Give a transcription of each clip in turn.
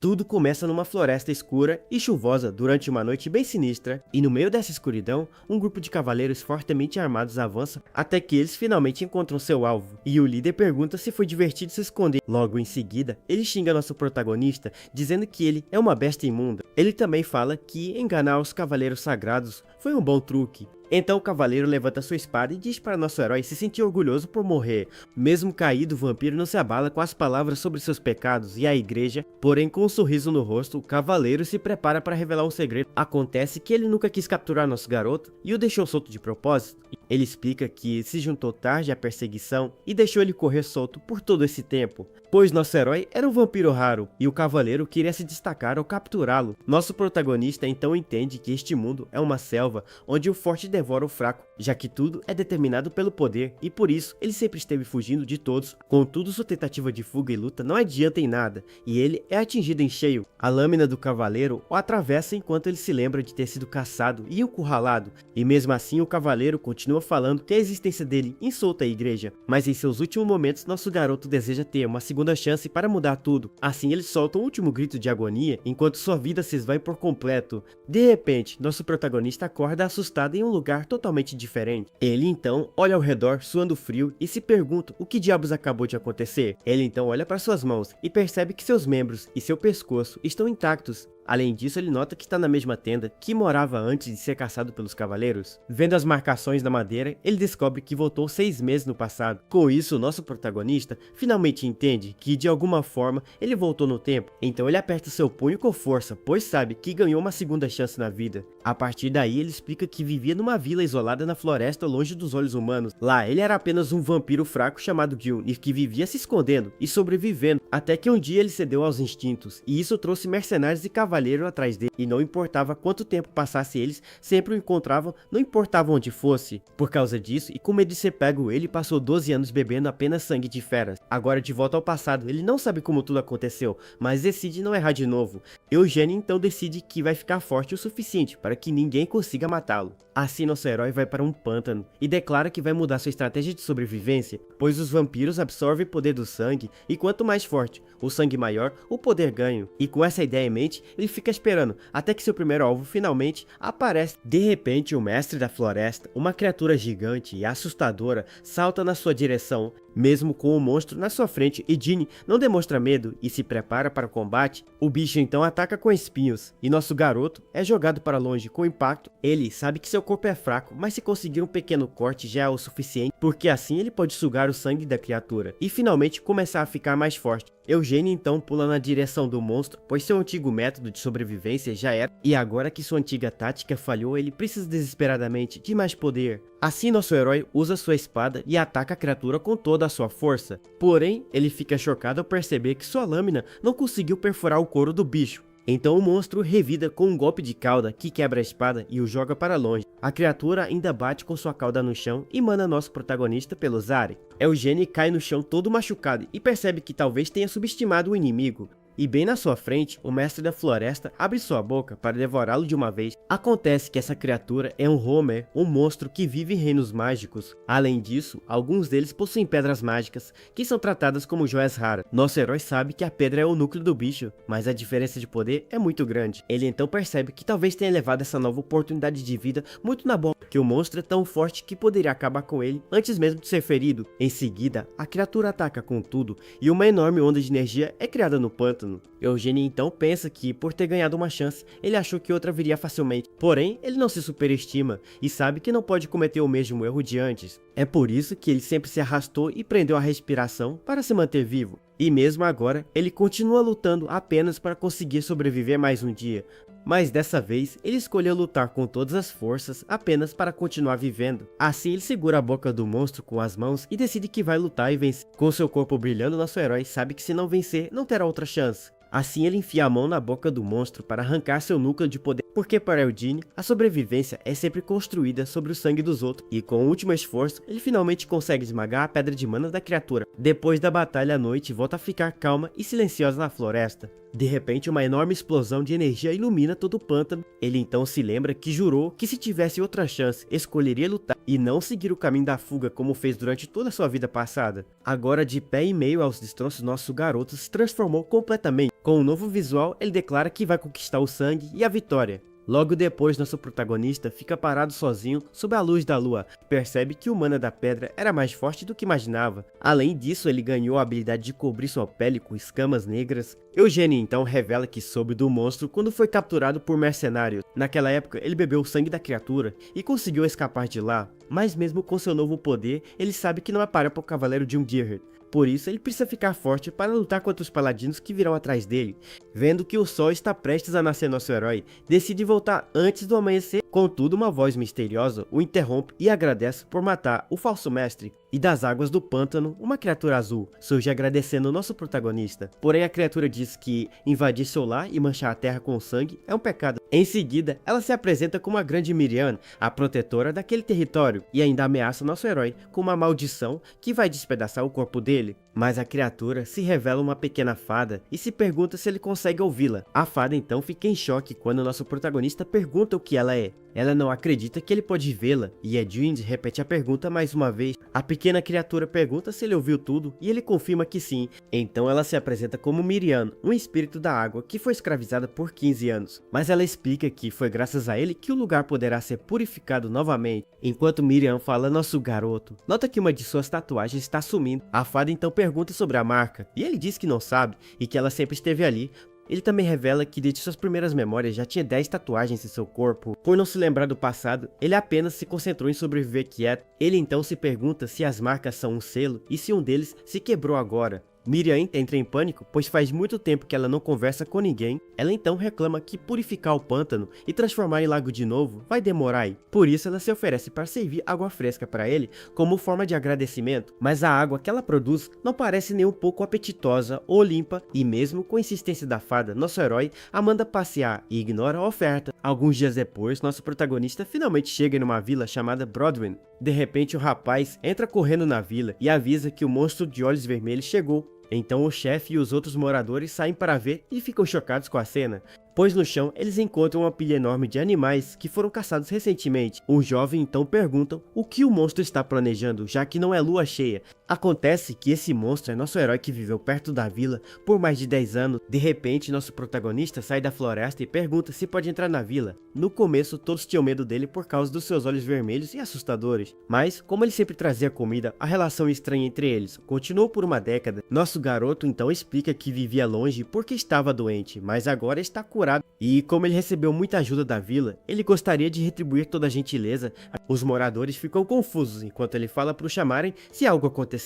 Tudo começa numa floresta escura e chuvosa durante uma noite bem sinistra, e no meio dessa escuridão, um grupo de cavaleiros fortemente armados avança até que eles finalmente encontram seu alvo, e o líder pergunta se foi divertido se esconder. Logo em seguida, ele xinga nosso protagonista, dizendo que ele é uma besta imunda. Ele também fala que enganar os cavaleiros sagrados foi um bom truque. Então o cavaleiro levanta sua espada e diz para nosso herói se sentir orgulhoso por morrer. Mesmo caído, o vampiro não se abala com as palavras sobre seus pecados e a igreja, porém com um sorriso no rosto, o cavaleiro se prepara para revelar um segredo. Acontece que ele nunca quis capturar nosso garoto e o deixou solto de propósito. Ele explica que se juntou tarde à perseguição e deixou ele correr solto por todo esse tempo, pois nosso herói era um vampiro raro e o cavaleiro queria se destacar ao capturá-lo. Nosso protagonista então entende que este mundo é uma selva onde o forte devora o fraco, já que tudo é determinado pelo poder e por isso ele sempre esteve fugindo de todos. Contudo, sua tentativa de fuga e luta não adianta em nada e ele é atingido em cheio. A lâmina do cavaleiro o atravessa enquanto ele se lembra de ter sido caçado e encurralado, e mesmo assim o cavaleiro continua falando que a existência dele insulta a igreja, mas em seus últimos momentos nosso garoto deseja ter uma segunda chance para mudar tudo. Assim ele solta um último grito de agonia enquanto sua vida se esvai por completo. De repente, nosso protagonista acorda assustado em um lugar totalmente diferente. Ele então olha ao redor suando frio e se pergunta o que diabos acabou de acontecer. Ele então olha para suas mãos e percebe que seus membros e seu pescoço estão intactos. Além disso, ele nota que está na mesma tenda que morava antes de ser caçado pelos cavaleiros. Vendo as marcações na madeira, ele descobre que voltou 6 meses no passado. Com isso, nosso protagonista finalmente entende que de alguma forma ele voltou no tempo. Então ele aperta seu punho com força, pois sabe que ganhou uma segunda chance na vida. A partir daí, ele explica que vivia numa vila isolada na floresta longe dos olhos humanos. Lá, ele era apenas um vampiro fraco chamado Gil e que vivia se escondendo e sobrevivendo, até que um dia ele cedeu aos instintos, e isso trouxe mercenários e cavaleiros atrás dele, e não importava quanto tempo passasse, eles sempre o encontravam, não importava onde fosse. Por causa disso, e com medo de ser pego, ele passou 12 anos bebendo apenas sangue de feras. Agora de volta ao passado, ele não sabe como tudo aconteceu, mas decide não errar de novo. Eugênio então decide que vai ficar forte o suficiente para que ninguém consiga matá-lo. Assim nosso herói vai para um pântano e declara que vai mudar sua estratégia de sobrevivência, pois os vampiros absorvem o poder do sangue e quanto mais forte o sangue maior, o poder ganho. E com essa ideia em mente, ele fica esperando até que seu primeiro alvo finalmente aparece. De repente, o mestre da floresta, uma criatura gigante e assustadora, salta na sua direção. Mesmo com o monstro na sua frente, e Ginny não demonstra medo e se prepara para o combate, o bicho então ataca com espinhos, e nosso garoto é jogado para longe com impacto. Ele sabe que seu corpo é fraco, mas se conseguir um pequeno corte já é o suficiente, porque assim ele pode sugar o sangue da criatura, e finalmente começar a ficar mais forte. Eugênio então pula na direção do monstro, pois seu antigo método de sobrevivência já era, e agora que sua antiga tática falhou, ele precisa desesperadamente de mais poder. Assim nosso herói usa sua espada e ataca a criatura com toda a sua força. Porém, ele fica chocado ao perceber que sua lâmina não conseguiu perfurar o couro do bicho. Então o monstro revida com um golpe de cauda que quebra a espada e o joga para longe. A criatura ainda bate com sua cauda no chão e manda nosso protagonista pelos ares. Eugênio cai no chão todo machucado e percebe que talvez tenha subestimado o inimigo. E bem na sua frente, o mestre da floresta abre sua boca para devorá-lo de uma vez. Acontece que essa criatura é um Homer, um monstro que vive em reinos mágicos. Além disso, alguns deles possuem pedras mágicas, que são tratadas como joias raras. Nosso herói sabe que a pedra é o núcleo do bicho, mas a diferença de poder é muito grande. Ele então percebe que talvez tenha levado essa nova oportunidade de vida muito na boa, que o monstro é tão forte que poderia acabar com ele antes mesmo de ser ferido. Em seguida, a criatura ataca com tudo, e uma enorme onda de energia é criada no pântano. Eugênio então pensa que, por ter ganhado uma chance, ele achou que outra viria facilmente. Porém, ele não se superestima e sabe que não pode cometer o mesmo erro de antes. É por isso que ele sempre se arrastou e prendeu a respiração para se manter vivo. E mesmo agora, ele continua lutando apenas para conseguir sobreviver mais um dia. Mas dessa vez, ele escolheu lutar com todas as forças apenas para continuar vivendo. Assim, ele segura a boca do monstro com as mãos e decide que vai lutar e vencer. Com seu corpo brilhando, nosso herói sabe que se não vencer, não terá outra chance. Assim ele enfia a mão na boca do monstro para arrancar seu núcleo de poder, porque para Eugênio, a sobrevivência é sempre construída sobre o sangue dos outros, e com o último esforço, ele finalmente consegue esmagar a pedra de mana da criatura. Depois da batalha, a noite volta a ficar calma e silenciosa na floresta. De repente, uma enorme explosão de energia ilumina todo o pântano. Ele então se lembra que jurou que se tivesse outra chance, escolheria lutar e não seguir o caminho da fuga como fez durante toda a sua vida passada. Agora, de pé em meio aos destroços, nosso garoto se transformou completamente. Com um novo visual, ele declara que vai conquistar o sangue e a vitória. Logo depois, nosso protagonista fica parado sozinho sob a luz da lua. Percebe que o mana da pedra era mais forte do que imaginava. Além disso, ele ganhou a habilidade de cobrir sua pele com escamas negras. Eugênio então revela que soube do monstro quando foi capturado por mercenários. Naquela época, ele bebeu o sangue da criatura e conseguiu escapar de lá. Mas mesmo com seu novo poder, ele sabe que não é para o cavaleiro de Ungir. Por isso, ele precisa ficar forte para lutar contra os paladinos que virão atrás dele. Vendo que o sol está prestes a nascer, nosso herói decide voltar antes do amanhecer. Contudo, uma voz misteriosa o interrompe e agradece por matar o falso mestre. E das águas do pântano, uma criatura azul surge agradecendo o nosso protagonista. Porém, a criatura diz que invadir seu lar e manchar a terra com sangue é um pecado. Em seguida, ela se apresenta como a grande Miriam, a protetora daquele território, e ainda ameaça nosso herói com uma maldição que vai despedaçar o corpo dele. Mas a criatura se revela uma pequena fada e se pergunta se ele consegue ouvi-la. A fada então fica em choque quando nosso protagonista pergunta o que ela é. Ela não acredita que ele pode vê-la, e Edwin repete a pergunta mais uma vez. A pequena criatura pergunta se ele ouviu tudo, e ele confirma que sim. Então ela se apresenta como Miriam, um espírito da água que foi escravizada por 15 anos. Mas ela explica que foi graças a ele que o lugar poderá ser purificado novamente. Enquanto Miriam fala, nosso garoto nota que uma de suas tatuagens está sumindo. A fada então pergunta sobre a marca, e ele diz que não sabe, e que ela sempre esteve ali. Ele também revela que desde suas primeiras memórias já tinha 10 tatuagens em seu corpo. Por não se lembrar do passado, ele apenas se concentrou em sobreviver quieto. Ele então se pergunta se as marcas são um selo e se um deles se quebrou agora. Miriam entra em pânico, pois faz muito tempo que ela não conversa com ninguém. Ela então reclama que purificar o pântano e transformar em lago de novo vai demorar. Por isso ela se oferece para servir água fresca para ele como forma de agradecimento. Mas a água que ela produz não parece nem um pouco apetitosa ou limpa, e mesmo com a insistência da fada, nosso herói a manda passear e ignora a oferta. Alguns dias depois, nosso protagonista finalmente chega em uma vila chamada Broadwin. De repente o rapaz entra correndo na vila e avisa que o monstro de olhos vermelhos chegou. Então o chefe e os outros moradores saem para ver e ficam chocados com a cena, pois no chão eles encontram uma pilha enorme de animais que foram caçados recentemente. Um jovem então pergunta o que o monstro está planejando, já que não é lua cheia. Acontece que esse monstro é nosso herói que viveu perto da vila por mais de 10 anos. De repente, nosso protagonista sai da floresta e pergunta se pode entrar na vila. No começo, todos tinham medo dele por causa dos seus olhos vermelhos e assustadores. Mas, como ele sempre trazia comida, a relação estranha entre eles continuou por uma década. Nosso garoto então explica que vivia longe porque estava doente, mas agora está curado. E como ele recebeu muita ajuda da vila, ele gostaria de retribuir toda a gentileza. Os moradores ficam confusos enquanto ele fala para o chamarem se algo acontecer.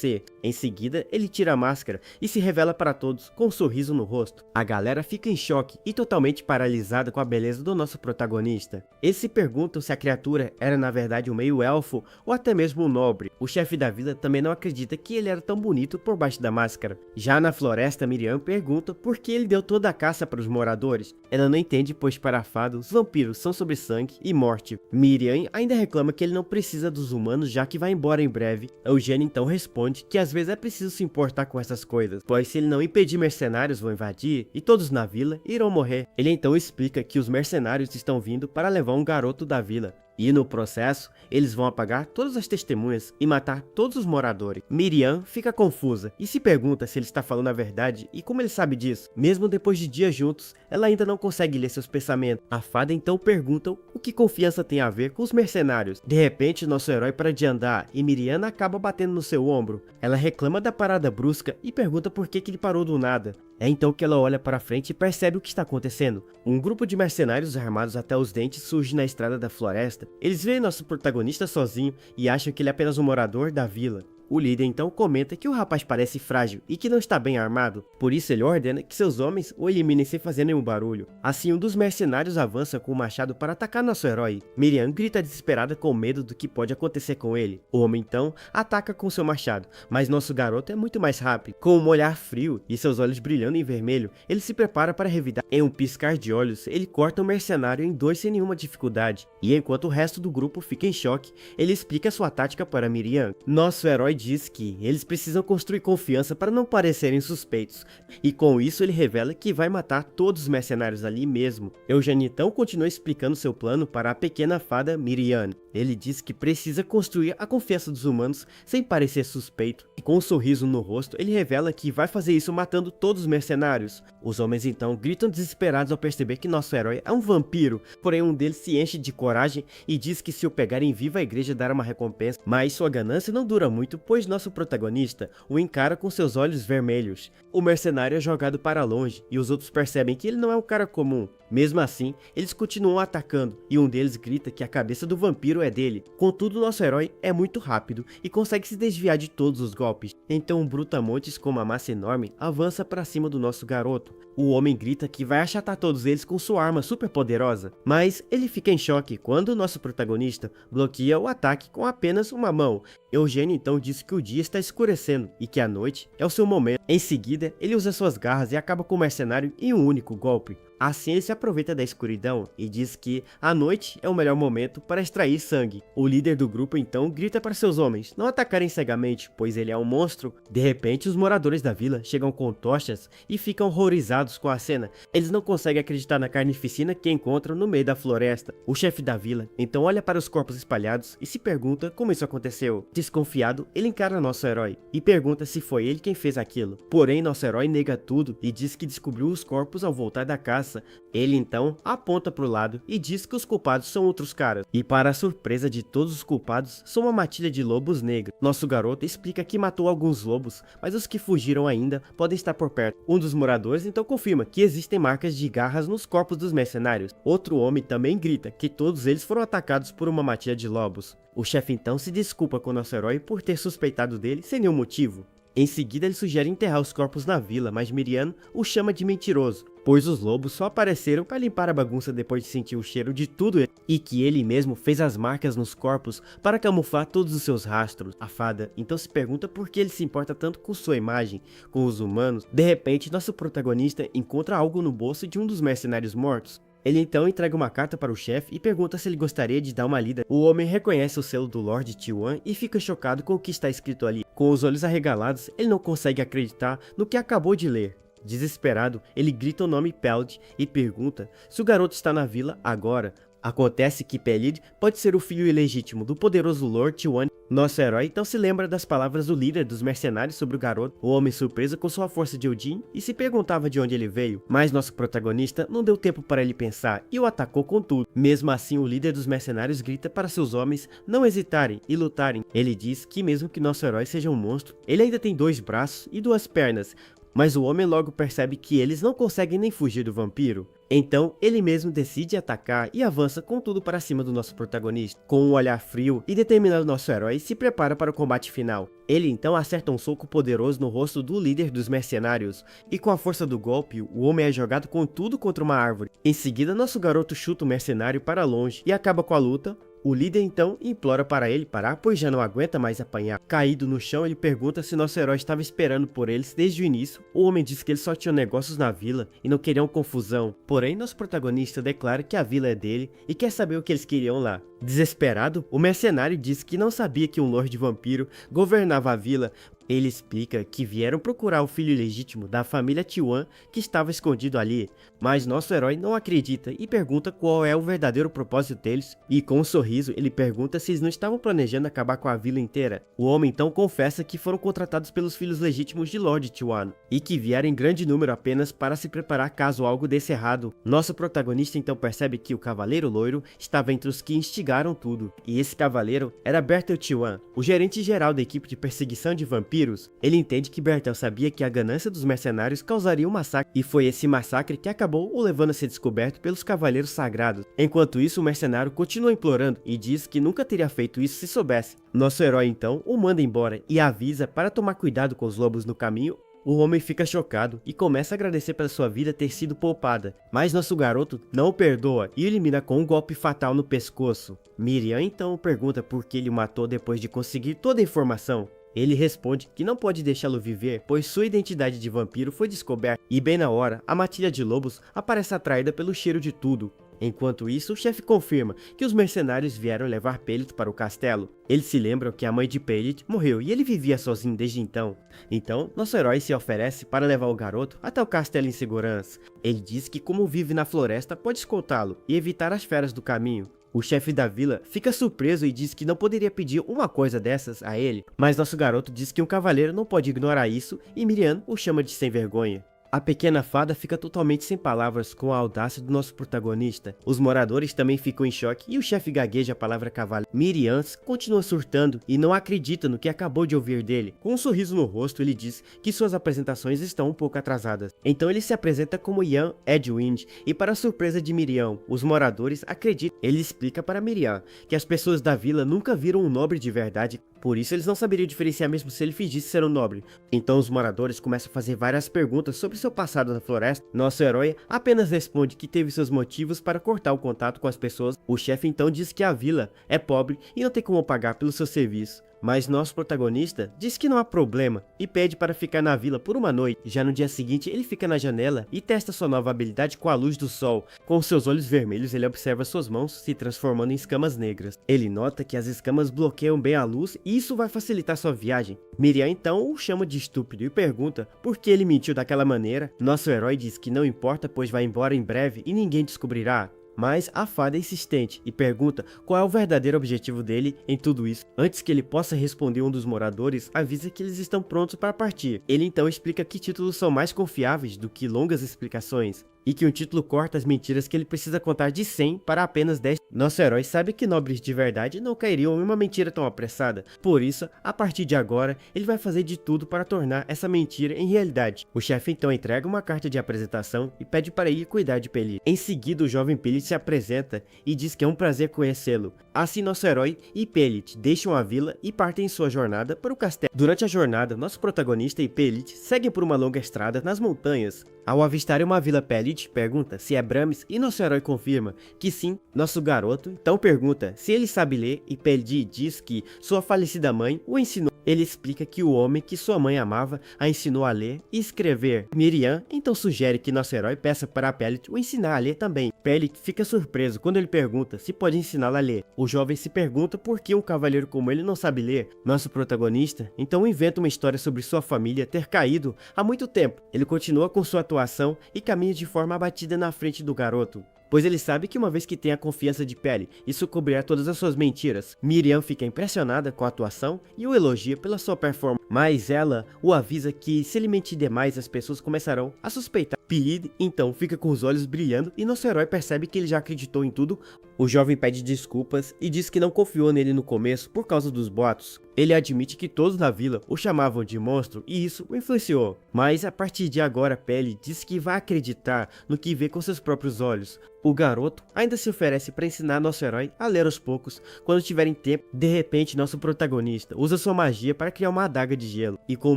Em seguida, ele tira a máscara e se revela para todos com um sorriso no rosto. A galera fica em choque e totalmente paralisada com a beleza do nosso protagonista. Eles se perguntam se a criatura era na verdade um meio-elfo ou até mesmo um nobre. O chefe da vila também não acredita que ele era tão bonito por baixo da máscara. Já na floresta, Miriam pergunta por que ele deu toda a caça para os moradores. Ela não entende, pois para a fada, os vampiros são sobre sangue e morte. Miriam ainda reclama que ele não precisa dos humanos, já que vai embora em breve. Eugênio então responde que às vezes é preciso se importar com essas coisas, pois se ele não impedir, mercenários vão invadir e todos na vila irão morrer. Ele então explica que os mercenários estão vindo para levar um garoto da vila. E no processo, eles vão apagar todas as testemunhas e matar todos os moradores. Miriam fica confusa e se pergunta se ele está falando a verdade e como ele sabe disso. Mesmo depois de dias juntos, ela ainda não consegue ler seus pensamentos. A fada então pergunta o que confiança tem a ver com os mercenários. De repente, nosso herói para de andar e Miriam acaba batendo no seu ombro. Ela reclama da parada brusca e pergunta por que ele parou do nada. É então que ela olha para frente e percebe o que está acontecendo. Um grupo de mercenários armados até os dentes surge na estrada da floresta. Eles veem nosso protagonista sozinho e acham que ele é apenas um morador da vila. O líder então comenta que o rapaz parece frágil e que não está bem armado, por isso ele ordena que seus homens o eliminem sem fazer nenhum barulho. Assim, um dos mercenários avança com o machado para atacar nosso herói. Miriam grita desesperada com medo do que pode acontecer com ele. O homem então ataca com seu machado, mas nosso garoto é muito mais rápido. Com um olhar frio e seus olhos brilhando em vermelho, ele se prepara para revidar. Em um piscar de olhos, ele corta o mercenário em dois sem nenhuma dificuldade. E enquanto o resto do grupo fica em choque, ele explica sua tática para Miriam. Nosso herói diz que eles precisam construir confiança para não parecerem suspeitos, e com isso ele revela que vai matar todos os mercenários ali mesmo. Eugênio então continua explicando seu plano para a pequena fada Miriam. Ele diz que precisa construir a confiança dos humanos sem parecer suspeito, e com um sorriso no rosto, ele revela que vai fazer isso matando todos os mercenários. Os homens então gritam desesperados ao perceber que nosso herói é um vampiro, porém um deles se enche de coragem e diz que se o pegarem vivo a igreja dará uma recompensa, mas sua ganância não dura muito, pois nosso protagonista o encara com seus olhos vermelhos. O mercenário é jogado para longe e os outros percebem que ele não é um cara comum. Mesmo assim, eles continuam atacando e um deles grita que a cabeça do vampiro é dele. Contudo, nosso herói é muito rápido e consegue se desviar de todos os golpes. Então um brutamontes com uma massa enorme avança para cima do nosso garoto. O homem grita que vai achatar todos eles com sua arma super poderosa, mas ele fica em choque quando o nosso protagonista bloqueia o ataque com apenas uma mão. Eugênio então diz que o dia está escurecendo e que a noite é o seu momento. Em seguida, ele usa suas garras e acaba com o mercenário em um único golpe. Assim ele se aproveita da escuridão e diz que a noite é o melhor momento para extrair sangue. O líder do grupo então grita para seus homens não atacarem cegamente, pois ele é um monstro. De repente os moradores da vila chegam com tochas e ficam horrorizados com a cena. Eles não conseguem acreditar na carnificina que encontram no meio da floresta. O chefe da vila então olha para os corpos espalhados e se pergunta como isso aconteceu. Desconfiado, ele encara nosso herói e pergunta se foi ele quem fez aquilo. Porém nosso herói nega tudo e diz que descobriu os corpos ao voltar da caça. Ele então aponta para o lado e diz que os culpados são outros caras. E para a surpresa de todos os culpados, são uma matilha de lobos negros. Nosso garoto explica que matou alguns lobos, mas os que fugiram ainda podem estar por perto. Um dos moradores então confirma que existem marcas de garras nos corpos dos mercenários. Outro homem também grita que todos eles foram atacados por uma matilha de lobos. O chefe então se desculpa com nosso herói por ter suspeitado dele sem nenhum motivo. Em seguida ele sugere enterrar os corpos na vila, mas Miriam o chama de mentiroso, pois os lobos só apareceram para limpar a bagunça depois de sentir o cheiro de tudo e que ele mesmo fez as marcas nos corpos para camuflar todos os seus rastros. A fada então se pergunta por que ele se importa tanto com sua imagem, com os humanos. De repente nosso protagonista encontra algo no bolso de um dos mercenários mortos. Ele então entrega uma carta para o chefe e pergunta se ele gostaria de dar uma lida. O homem reconhece o selo do Lord T1 e fica chocado com o que está escrito ali. Com os olhos arregalados, ele não consegue acreditar no que acabou de ler. Desesperado, ele grita o nome Peld e pergunta se o garoto está na vila agora. Acontece que Pelid pode ser o filho ilegítimo do poderoso Lord T1. Nosso herói então se lembra das palavras do líder dos mercenários sobre o garoto. O homem surpreso com sua força de Odin e se perguntava de onde ele veio. Mas nosso protagonista não deu tempo para ele pensar e o atacou com tudo. Mesmo assim o líder dos mercenários grita para seus homens não hesitarem e lutarem. Ele diz que mesmo que nosso herói seja um monstro, ele ainda tem 2 braços e 2 pernas. Mas o homem logo percebe que eles não conseguem nem fugir do vampiro. Então ele mesmo decide atacar e avança com tudo para cima do nosso protagonista. Com um olhar frio e determinado, nosso herói se prepara para o combate final. Ele então acerta um soco poderoso no rosto do líder dos mercenários e com a força do golpe o homem é jogado com tudo contra uma árvore. Em seguida nosso garoto chuta o mercenário para longe e acaba com a luta. O líder então implora para ele parar, pois já não aguenta mais apanhar. Caído no chão, ele pergunta se nosso herói estava esperando por eles desde o início. O homem diz que eles só tinham negócios na vila e não queriam confusão. Porém, nosso protagonista declara que a vila é dele e quer saber o que eles queriam lá. Desesperado, o mercenário diz que não sabia que um Lorde Vampiro governava a vila. Ele explica que vieram procurar o filho ilegítimo da família T1 que estava escondido ali, mas nosso herói não acredita e pergunta qual é o verdadeiro propósito deles, e com um sorriso ele pergunta se eles não estavam planejando acabar com a vila inteira. O homem então confessa que foram contratados pelos filhos legítimos de Lord T1 e que vieram em grande número apenas para se preparar caso algo desse errado. Nosso protagonista então percebe que o Cavaleiro Loiro estava entre os que instigaram tudo, e esse cavaleiro era Bertel T1, o gerente geral da equipe de perseguição de vampiros. Ele entende que Bertel sabia que a ganância dos mercenários causaria um massacre, e foi esse massacre que acabou o levando a ser descoberto pelos Cavaleiros Sagrados. Enquanto isso, o mercenário continua implorando e diz que nunca teria feito isso se soubesse. Nosso herói então o manda embora e avisa para tomar cuidado com os lobos no caminho. O homem fica chocado e começa a agradecer pela sua vida ter sido poupada, mas nosso garoto não o perdoa e o elimina com um golpe fatal no pescoço. Miriam então pergunta por que ele o matou depois de conseguir toda a informação. Ele responde que não pode deixá-lo viver, pois sua identidade de vampiro foi descoberta, e bem na hora, a matilha de lobos aparece atraída pelo cheiro de tudo. Enquanto isso, o chefe confirma que os mercenários vieram levar Pellet para o castelo. Eles se lembram que a mãe de Pellet morreu e ele vivia sozinho desde então. Então, nosso herói se oferece para levar o garoto até o castelo em segurança. Ele diz que como vive na floresta, pode escoltá-lo e evitar as feras do caminho. O chefe da vila fica surpreso e diz que não poderia pedir uma coisa dessas a ele, mas nosso garoto diz que um cavaleiro não pode ignorar isso e Miriam o chama de sem vergonha. A pequena fada fica totalmente sem palavras com a audácia do nosso protagonista. Os moradores também ficam em choque e o chefe gagueja a palavra cavalo. Miriam continua surtando e não acredita no que acabou de ouvir dele. Com um sorriso no rosto, ele diz que suas apresentações estão um pouco atrasadas. Então ele se apresenta como Ian Edwind e, para a surpresa de Miriam, os moradores acreditam. Ele explica para Miriam que as pessoas da vila nunca viram um nobre de verdade, por isso eles não saberiam diferenciar mesmo se ele fingisse ser um nobre. Então os moradores começam a fazer várias perguntas sobre seu passado na floresta. Nosso herói apenas responde que teve seus motivos para cortar o contato com as pessoas. O chefe então diz que a vila é pobre e não tem como pagar pelo seu serviço. Mas nosso protagonista diz que não há problema e pede para ficar na vila por uma noite. Já no dia seguinte ele fica na janela e testa sua nova habilidade com a luz do sol. Com seus olhos vermelhos ele observa suas mãos se transformando em escamas negras. Ele nota que as escamas bloqueiam bem a luz e isso vai facilitar sua viagem. Miriam então o chama de estúpido e pergunta por que ele mentiu daquela maneira. Nosso herói diz que não importa, pois vai embora em breve e ninguém descobrirá. Mas a fada é insistente e pergunta qual é o verdadeiro objetivo dele em tudo isso. Antes que ele possa responder, um dos moradores avisa que eles estão prontos para partir. Ele então explica que títulos são mais confiáveis do que longas explicações, e que um título corta as mentiras que ele precisa contar de 100 para apenas 10. Nosso herói sabe que nobres de verdade não cairiam em uma mentira tão apressada, por isso, a partir de agora, ele vai fazer de tudo para tornar essa mentira em realidade. O chefe então entrega uma carta de apresentação e pede para ir cuidar de Pelit. Em seguida, o jovem Pelit se apresenta e diz que é um prazer conhecê-lo. Assim, nosso herói e Pelit deixam a vila e partem em sua jornada para o castelo. Durante a jornada, nosso protagonista e Pelit seguem por uma longa estrada nas montanhas. Ao avistarem uma vila, Pelit pergunta se é Bramis e nosso herói confirma que sim. Nosso garoto então pergunta se ele sabe ler e Pelit diz que sua falecida mãe o ensinou. Ele explica que o homem que sua mãe amava a ensinou a ler e escrever. Miriam então sugere que nosso herói peça para Pelit o ensinar a ler também. Pelit fica surpreso quando ele pergunta se pode ensiná-lo a ler. O jovem se pergunta por que um cavaleiro como ele não sabe ler. Nosso protagonista então inventa uma história sobre sua família ter caído há muito tempo. Ele continua com sua atuação e caminha de forma abatida na frente do garoto, pois ele sabe que uma vez que tem a confiança de Pelit, isso cobrirá todas as suas mentiras. Miriam fica impressionada com a atuação e o elogia pela sua performance, mas ela o avisa que se ele mentir demais as pessoas começarão a suspeitar. Pelit então fica com os olhos brilhando e nosso herói percebe que ele já acreditou em tudo. O jovem pede desculpas e diz que não confiou nele no começo por causa dos boatos. Ele admite que todos na vila o chamavam de monstro e isso o influenciou. Mas a partir de agora, Pelit diz que vai acreditar no que vê com seus próprios olhos. O garoto ainda se oferece para ensinar nosso herói a ler aos poucos quando tiverem tempo. De repente, nosso protagonista usa sua magia para criar uma adaga de gelo e com um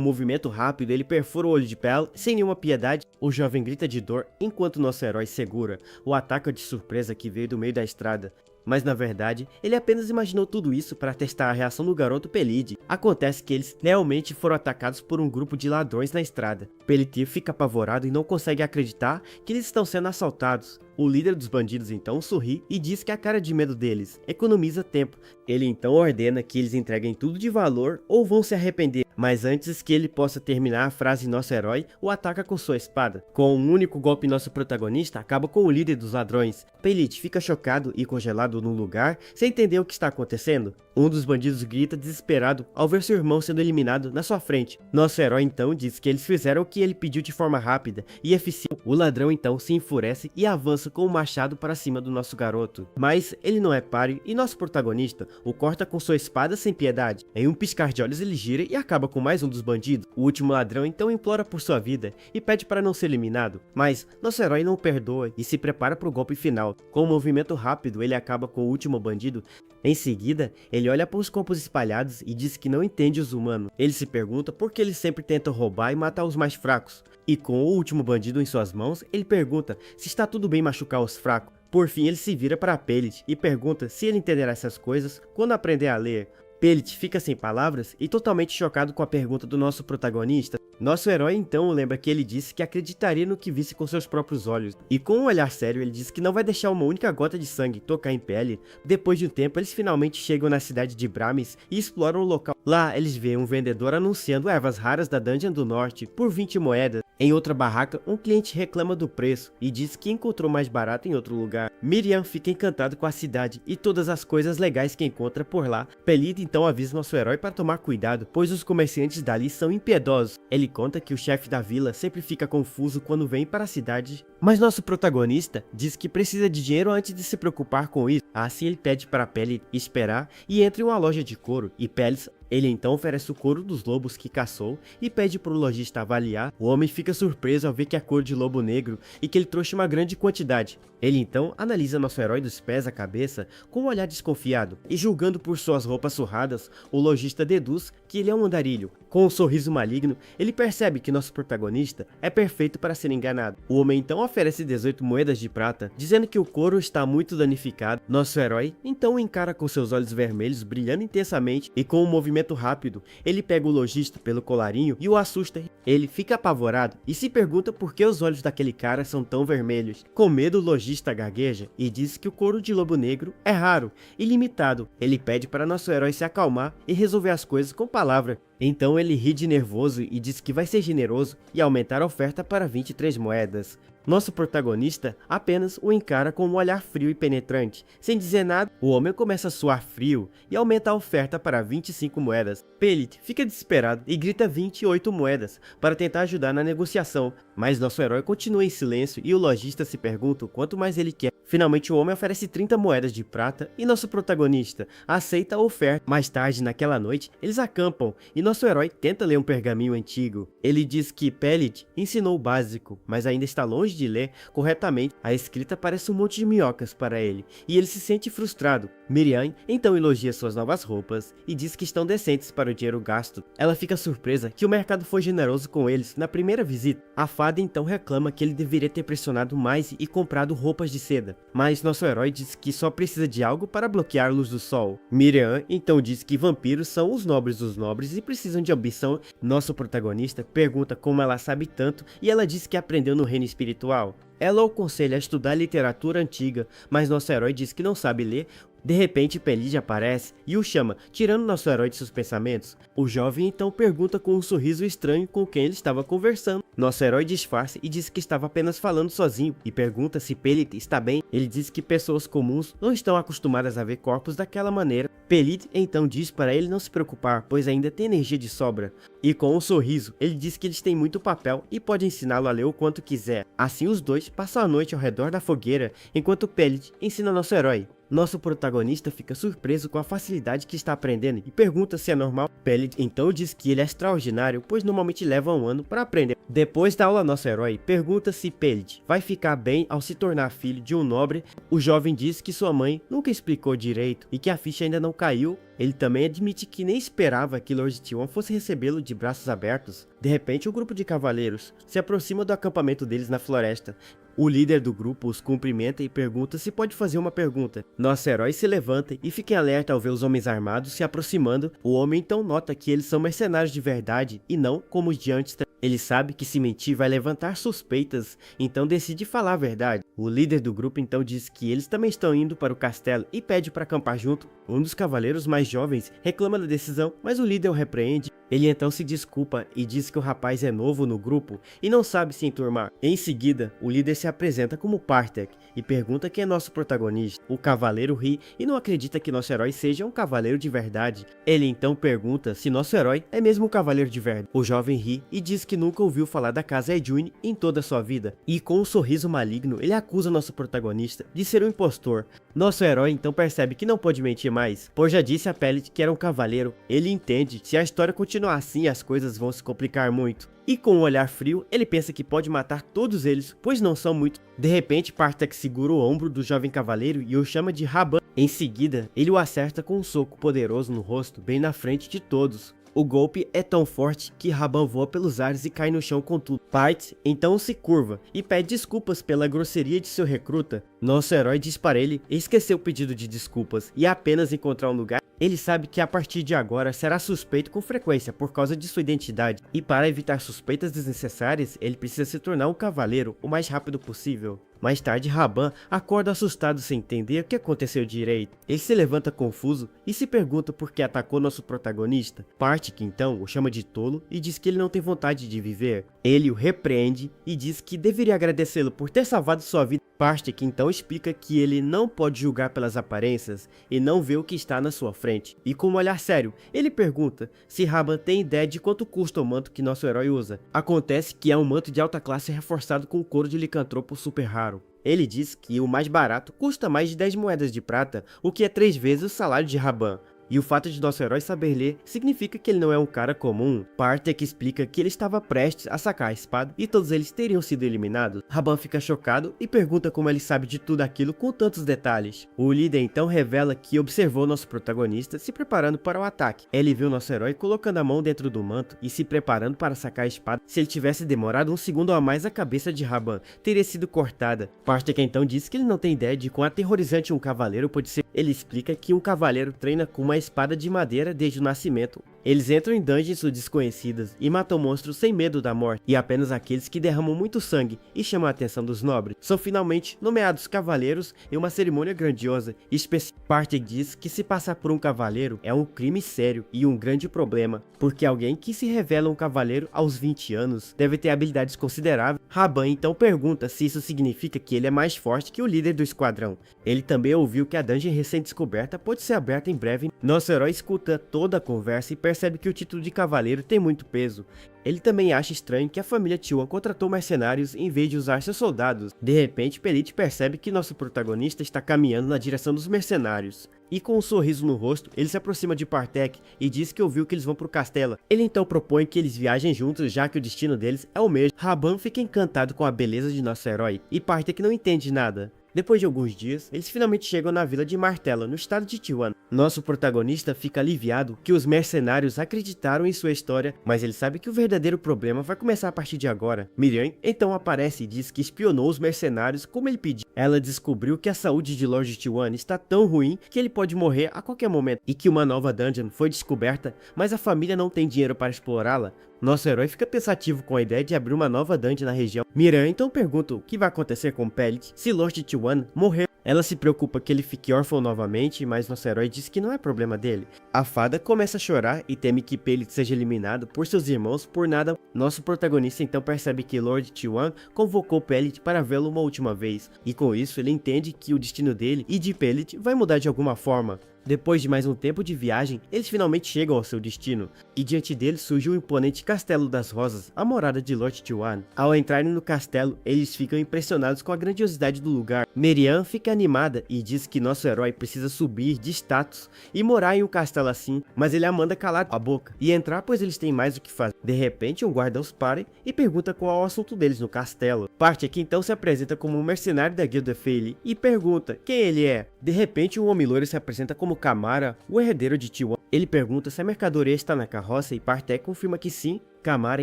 movimento rápido ele perfura o olho de Pelit sem nenhuma piedade. O jovem grita de dor enquanto nosso herói segura o ataque de surpresa que veio do meio da estrada. Mas na verdade, ele apenas imaginou tudo isso para testar a reação do garoto Pelit. Acontece que eles realmente foram atacados por um grupo de ladrões na estrada. Pelit fica apavorado e não consegue acreditar que eles estão sendo assaltados. O líder dos bandidos então sorri e diz que a cara de medo deles economiza tempo. Ele então ordena que eles entreguem tudo de valor ou vão se arrepender. Mas antes que ele possa terminar a frase, nosso herói o ataca com sua espada. Com um único golpe, nosso protagonista acaba com o líder dos ladrões. Pelit fica chocado e congelado no lugar, sem entender o que está acontecendo. Um dos bandidos grita desesperado ao ver seu irmão sendo eliminado na sua frente. Nosso herói então diz que eles fizeram o que ele pediu de forma rápida e eficiente. O ladrão então se enfurece e avança com o machado para cima do nosso garoto. Mas ele não é páreo e nosso protagonista o corta com sua espada sem piedade. Em um piscar de olhos ele gira e acaba com mais um dos bandidos. O último ladrão então implora por sua vida e pede para não ser eliminado. Mas nosso herói não perdoa e se prepara para o golpe final. Com um movimento rápido ele acaba com o último bandido. Em seguida, ele olha para os corpos espalhados e diz que não entende os humanos. Ele se pergunta por que eles sempre tentam roubar e matar os mais fracos. E com o último bandido em suas mãos, ele pergunta se está tudo bem machucar os fracos. Por fim, ele se vira para Pelit e pergunta se ele entenderá essas coisas quando aprender a ler. Pelit fica sem palavras e totalmente chocado com a pergunta do nosso protagonista. Nosso herói então lembra que ele disse que acreditaria no que visse com seus próprios olhos. E com um olhar sério ele diz que não vai deixar uma única gota de sangue tocar em Pelit. Depois de um tempo eles finalmente chegam na cidade de Bramis e exploram o local. Lá eles veem um vendedor anunciando ervas raras da Dungeon do Norte por 20 moedas. Em outra barraca, um cliente reclama do preço e diz que encontrou mais barato em outro lugar. Miriam fica encantada com a cidade e todas as coisas legais que encontra por lá. Pelid então avisa nosso herói para tomar cuidado, pois os comerciantes dali são impiedosos. Ele conta que o chefe da vila sempre fica confuso quando vem para a cidade, mas nosso protagonista diz que precisa de dinheiro antes de se preocupar com isso. Assim ele pede para Pelid esperar e entra em uma loja de couro e Pelid ele então oferece o couro dos lobos que caçou e pede para o lojista avaliar. O homem fica surpreso ao ver que é couro de lobo negro e que ele trouxe uma grande quantidade. Ele então analisa nosso herói dos pés à cabeça com um olhar desconfiado e julgando por suas roupas surradas, o lojista deduz que ele é um andarilho. Com um sorriso maligno, ele percebe que nosso protagonista é perfeito para ser enganado. O homem então oferece 18 moedas de prata, dizendo que o couro está muito danificado. Nosso herói então o encara com seus olhos vermelhos brilhando intensamente e com um movimento rápido, ele pega o lojista pelo colarinho e o assusta. Ele fica apavorado e se pergunta por que os olhos daquele cara são tão vermelhos. Com medo, o lojista gagueja e diz que o couro de lobo negro é raro e limitado. Ele pede para nosso herói se acalmar e resolver as coisas com palavras. Então ele ri de nervoso e diz que vai ser generoso e aumentar a oferta para 23 moedas. Nosso protagonista apenas o encara com um olhar frio e penetrante. Sem dizer nada, o homem começa a suar frio e aumenta a oferta para 25 moedas. Pelid fica desesperado e grita 28 moedas para tentar ajudar na negociação, mas nosso herói continua em silêncio e o lojista se pergunta o quanto mais ele quer. Finalmente o homem oferece 30 moedas de prata e nosso protagonista aceita a oferta. Mais tarde naquela noite, eles acampam e nosso herói tenta ler um pergaminho antigo. Ele diz que Pelid ensinou o básico, mas ainda está longe de ler corretamente. A escrita parece um monte de minhocas para ele e ele se sente frustrado. Miriam então elogia suas novas roupas e diz que estão decentes para o dinheiro gasto. Ela fica surpresa que o mercado foi generoso com eles na primeira visita. A fada então reclama que ele deveria ter pressionado mais e comprado roupas de seda, mas nosso herói diz que só precisa de algo para bloquear a luz do sol. Miriam então diz que vampiros são os nobres dos nobres e precisam de ambição. Nosso protagonista pergunta como ela sabe tanto e ela diz que aprendeu no reino espiritual. Ela o aconselha a estudar literatura antiga, mas nosso herói diz que não sabe ler. De repente, Pelid aparece e o chama, tirando nosso herói de seus pensamentos. O jovem então pergunta com um sorriso estranho com quem ele estava conversando. Nosso herói disfarça e diz que estava apenas falando sozinho e pergunta se Pelid está bem. Ele diz que pessoas comuns não estão acostumadas a ver corpos daquela maneira. Pelid então diz para ele não se preocupar, pois ainda tem energia de sobra. E com um sorriso, ele diz que eles têm muito papel e pode ensiná-lo a ler o quanto quiser. Assim os dois passam a noite ao redor da fogueira, enquanto Pelid ensina nosso herói. Nosso protagonista fica surpreso com a facilidade que está aprendendo e pergunta se é normal. Pelid então diz que ele é extraordinário, pois normalmente leva um ano para aprender. Depois da aula, nosso herói pergunta se Pelid vai ficar bem ao se tornar filho de um nobre. O jovem diz que sua mãe nunca explicou direito e que a ficha ainda não caiu. Ele também admite que nem esperava que Lord Tion fosse recebê-lo de braços abertos. De repente, um grupo de cavaleiros se aproxima do acampamento deles na floresta. O líder do grupo os cumprimenta e pergunta se pode fazer uma pergunta. Nosso herói se levanta e fica em alerta ao ver os homens armados se aproximando. O homem então nota que eles são mercenários de verdade e não como os de antes. Ele sabe que se mentir vai levantar suspeitas, então decide falar a verdade. O líder do grupo então diz que eles também estão indo para o castelo e pede para acampar junto. Um dos cavaleiros mais jovens reclama da decisão, mas o líder o repreende. Ele então se desculpa e diz que o rapaz é novo no grupo e não sabe se enturmar. Em seguida, o líder se apresenta como Partek e pergunta quem é nosso protagonista. O cavaleiro ri e não acredita que nosso herói seja um cavaleiro de verdade. Ele então pergunta se nosso herói é mesmo um cavaleiro de verdade. O jovem ri e diz que nunca ouviu falar da casa Edune em toda a sua vida. E com um sorriso maligno, ele acusa nosso protagonista de ser um impostor. Nosso herói então percebe que não pode mentir mais, pois já disse a Pelid que era um cavaleiro. Ele entende que se a história continuar assim, as coisas vão se complicar muito. E com um olhar frio, ele pensa que pode matar todos eles, pois não são muitos. De repente, Partek segura o ombro do jovem cavaleiro e o chama de Raban. Em seguida, ele o acerta com um soco poderoso no rosto, bem na frente de todos. O golpe é tão forte que Raban voa pelos ares e cai no chão com tudo. Pite então se curva e pede desculpas pela grosseria de seu recruta. Nosso herói diz para ele esquecer o pedido de desculpas e apenas encontrar um lugar. Ele sabe que a partir de agora será suspeito com frequência por causa de sua identidade. E para evitar suspeitas desnecessárias, ele precisa se tornar um cavaleiro o mais rápido possível. Mais tarde, Raban acorda assustado sem entender o que aconteceu direito. Ele se levanta confuso e se pergunta por que atacou nosso protagonista. Partik então o chama de tolo e diz que ele não tem vontade de viver. Ele o repreende e diz que deveria agradecê-lo por ter salvado sua vida. Partik então explica que ele não pode julgar pelas aparências e não vê o que está na sua frente. E com um olhar sério, ele pergunta se Raban tem ideia de quanto custa o manto que nosso herói usa. Acontece que é um manto de alta classe reforçado com couro de licantropo super raro. Ele diz que o mais barato custa mais de 10 moedas de prata, o que é 3 vezes o salário de Raban. E o fato de nosso herói saber ler significa que ele não é um cara comum. Partek explica que ele estava prestes a sacar a espada e todos eles teriam sido eliminados. Raban fica chocado e pergunta como ele sabe de tudo aquilo com tantos detalhes. O líder então revela que observou nosso protagonista se preparando para o ataque. Ele viu nosso herói colocando a mão dentro do manto e se preparando para sacar a espada. Se ele tivesse demorado um segundo a mais, a cabeça de Raban teria sido cortada. Partek então diz que ele não tem ideia de quão aterrorizante um cavaleiro pode ser. Ele explica que um cavaleiro treina com uma espada de madeira desde o nascimento. Eles entram em dungeons desconhecidas e matam monstros sem medo da morte, e apenas aqueles que derramam muito sangue e chamam a atenção dos nobres são finalmente nomeados cavaleiros em uma cerimônia grandiosa e especial. Partek diz que se passar por um cavaleiro é um crime sério e um grande problema, porque alguém que se revela um cavaleiro aos 20 anos deve ter habilidades consideráveis. Raban então pergunta se isso significa que ele é mais forte que o líder do esquadrão. Ele também ouviu que a dungeon recém-descoberta pode ser aberta em breve. Nosso herói escuta toda a conversa e percebe que o título de cavaleiro tem muito peso. Ele também acha estranho que a família T1 contratou mercenários em vez de usar seus soldados. De repente, Pelit percebe que nosso protagonista está caminhando na direção dos mercenários. E com um sorriso no rosto, ele se aproxima de Partek e diz que ouviu que eles vão para o castelo. Ele então propõe que eles viajem juntos, já que o destino deles é o mesmo. Raban fica encantado com a beleza de nosso herói e Partek não entende nada. Depois de alguns dias, eles finalmente chegam na vila de Martella, no estado de T1. Nosso protagonista fica aliviado que os mercenários acreditaram em sua história, mas ele sabe que o verdadeiro problema vai começar a partir de agora. Miriam então aparece e diz que espionou os mercenários como ele pediu. Ela descobriu que a saúde de Lord T1 está tão ruim que ele pode morrer a qualquer momento e que uma nova dungeon foi descoberta, mas a família não tem dinheiro para explorá-la. Nosso herói fica pensativo com a ideia de abrir uma nova dungeon na região. Miriam então pergunta o que vai acontecer com Pelit se Lord T1 morrer. Ela se preocupa que ele fique órfão novamente, mas nosso herói diz que não é problema dele. A fada começa a chorar e teme que Pelit seja eliminado por seus irmãos por nada. Nosso protagonista então percebe que Lord T1 convocou Pelit para vê-lo uma última vez, e com isso ele entende que o destino dele e de Pelit vai mudar de alguma forma. Depois de mais um tempo de viagem, eles finalmente chegam ao seu destino, e diante deles surge o imponente Castelo das Rosas, a morada de Lord T1. Ao entrarem no castelo, eles ficam impressionados com a grandiosidade do lugar. Miriam fica animada e diz que nosso herói precisa subir de status e morar em um castelo assim, mas ele a manda calar a boca e entrar, pois eles têm mais o que fazer. De repente, um guarda os para e pergunta qual é o assunto deles no castelo. Partek então se apresenta como um mercenário da Guilda Feili e pergunta quem ele é. De repente, um homem loiro se apresenta como Kamara, o herdeiro de T1. Ele pergunta se a mercadoria está na carroça e Partek confirma que sim. Kamara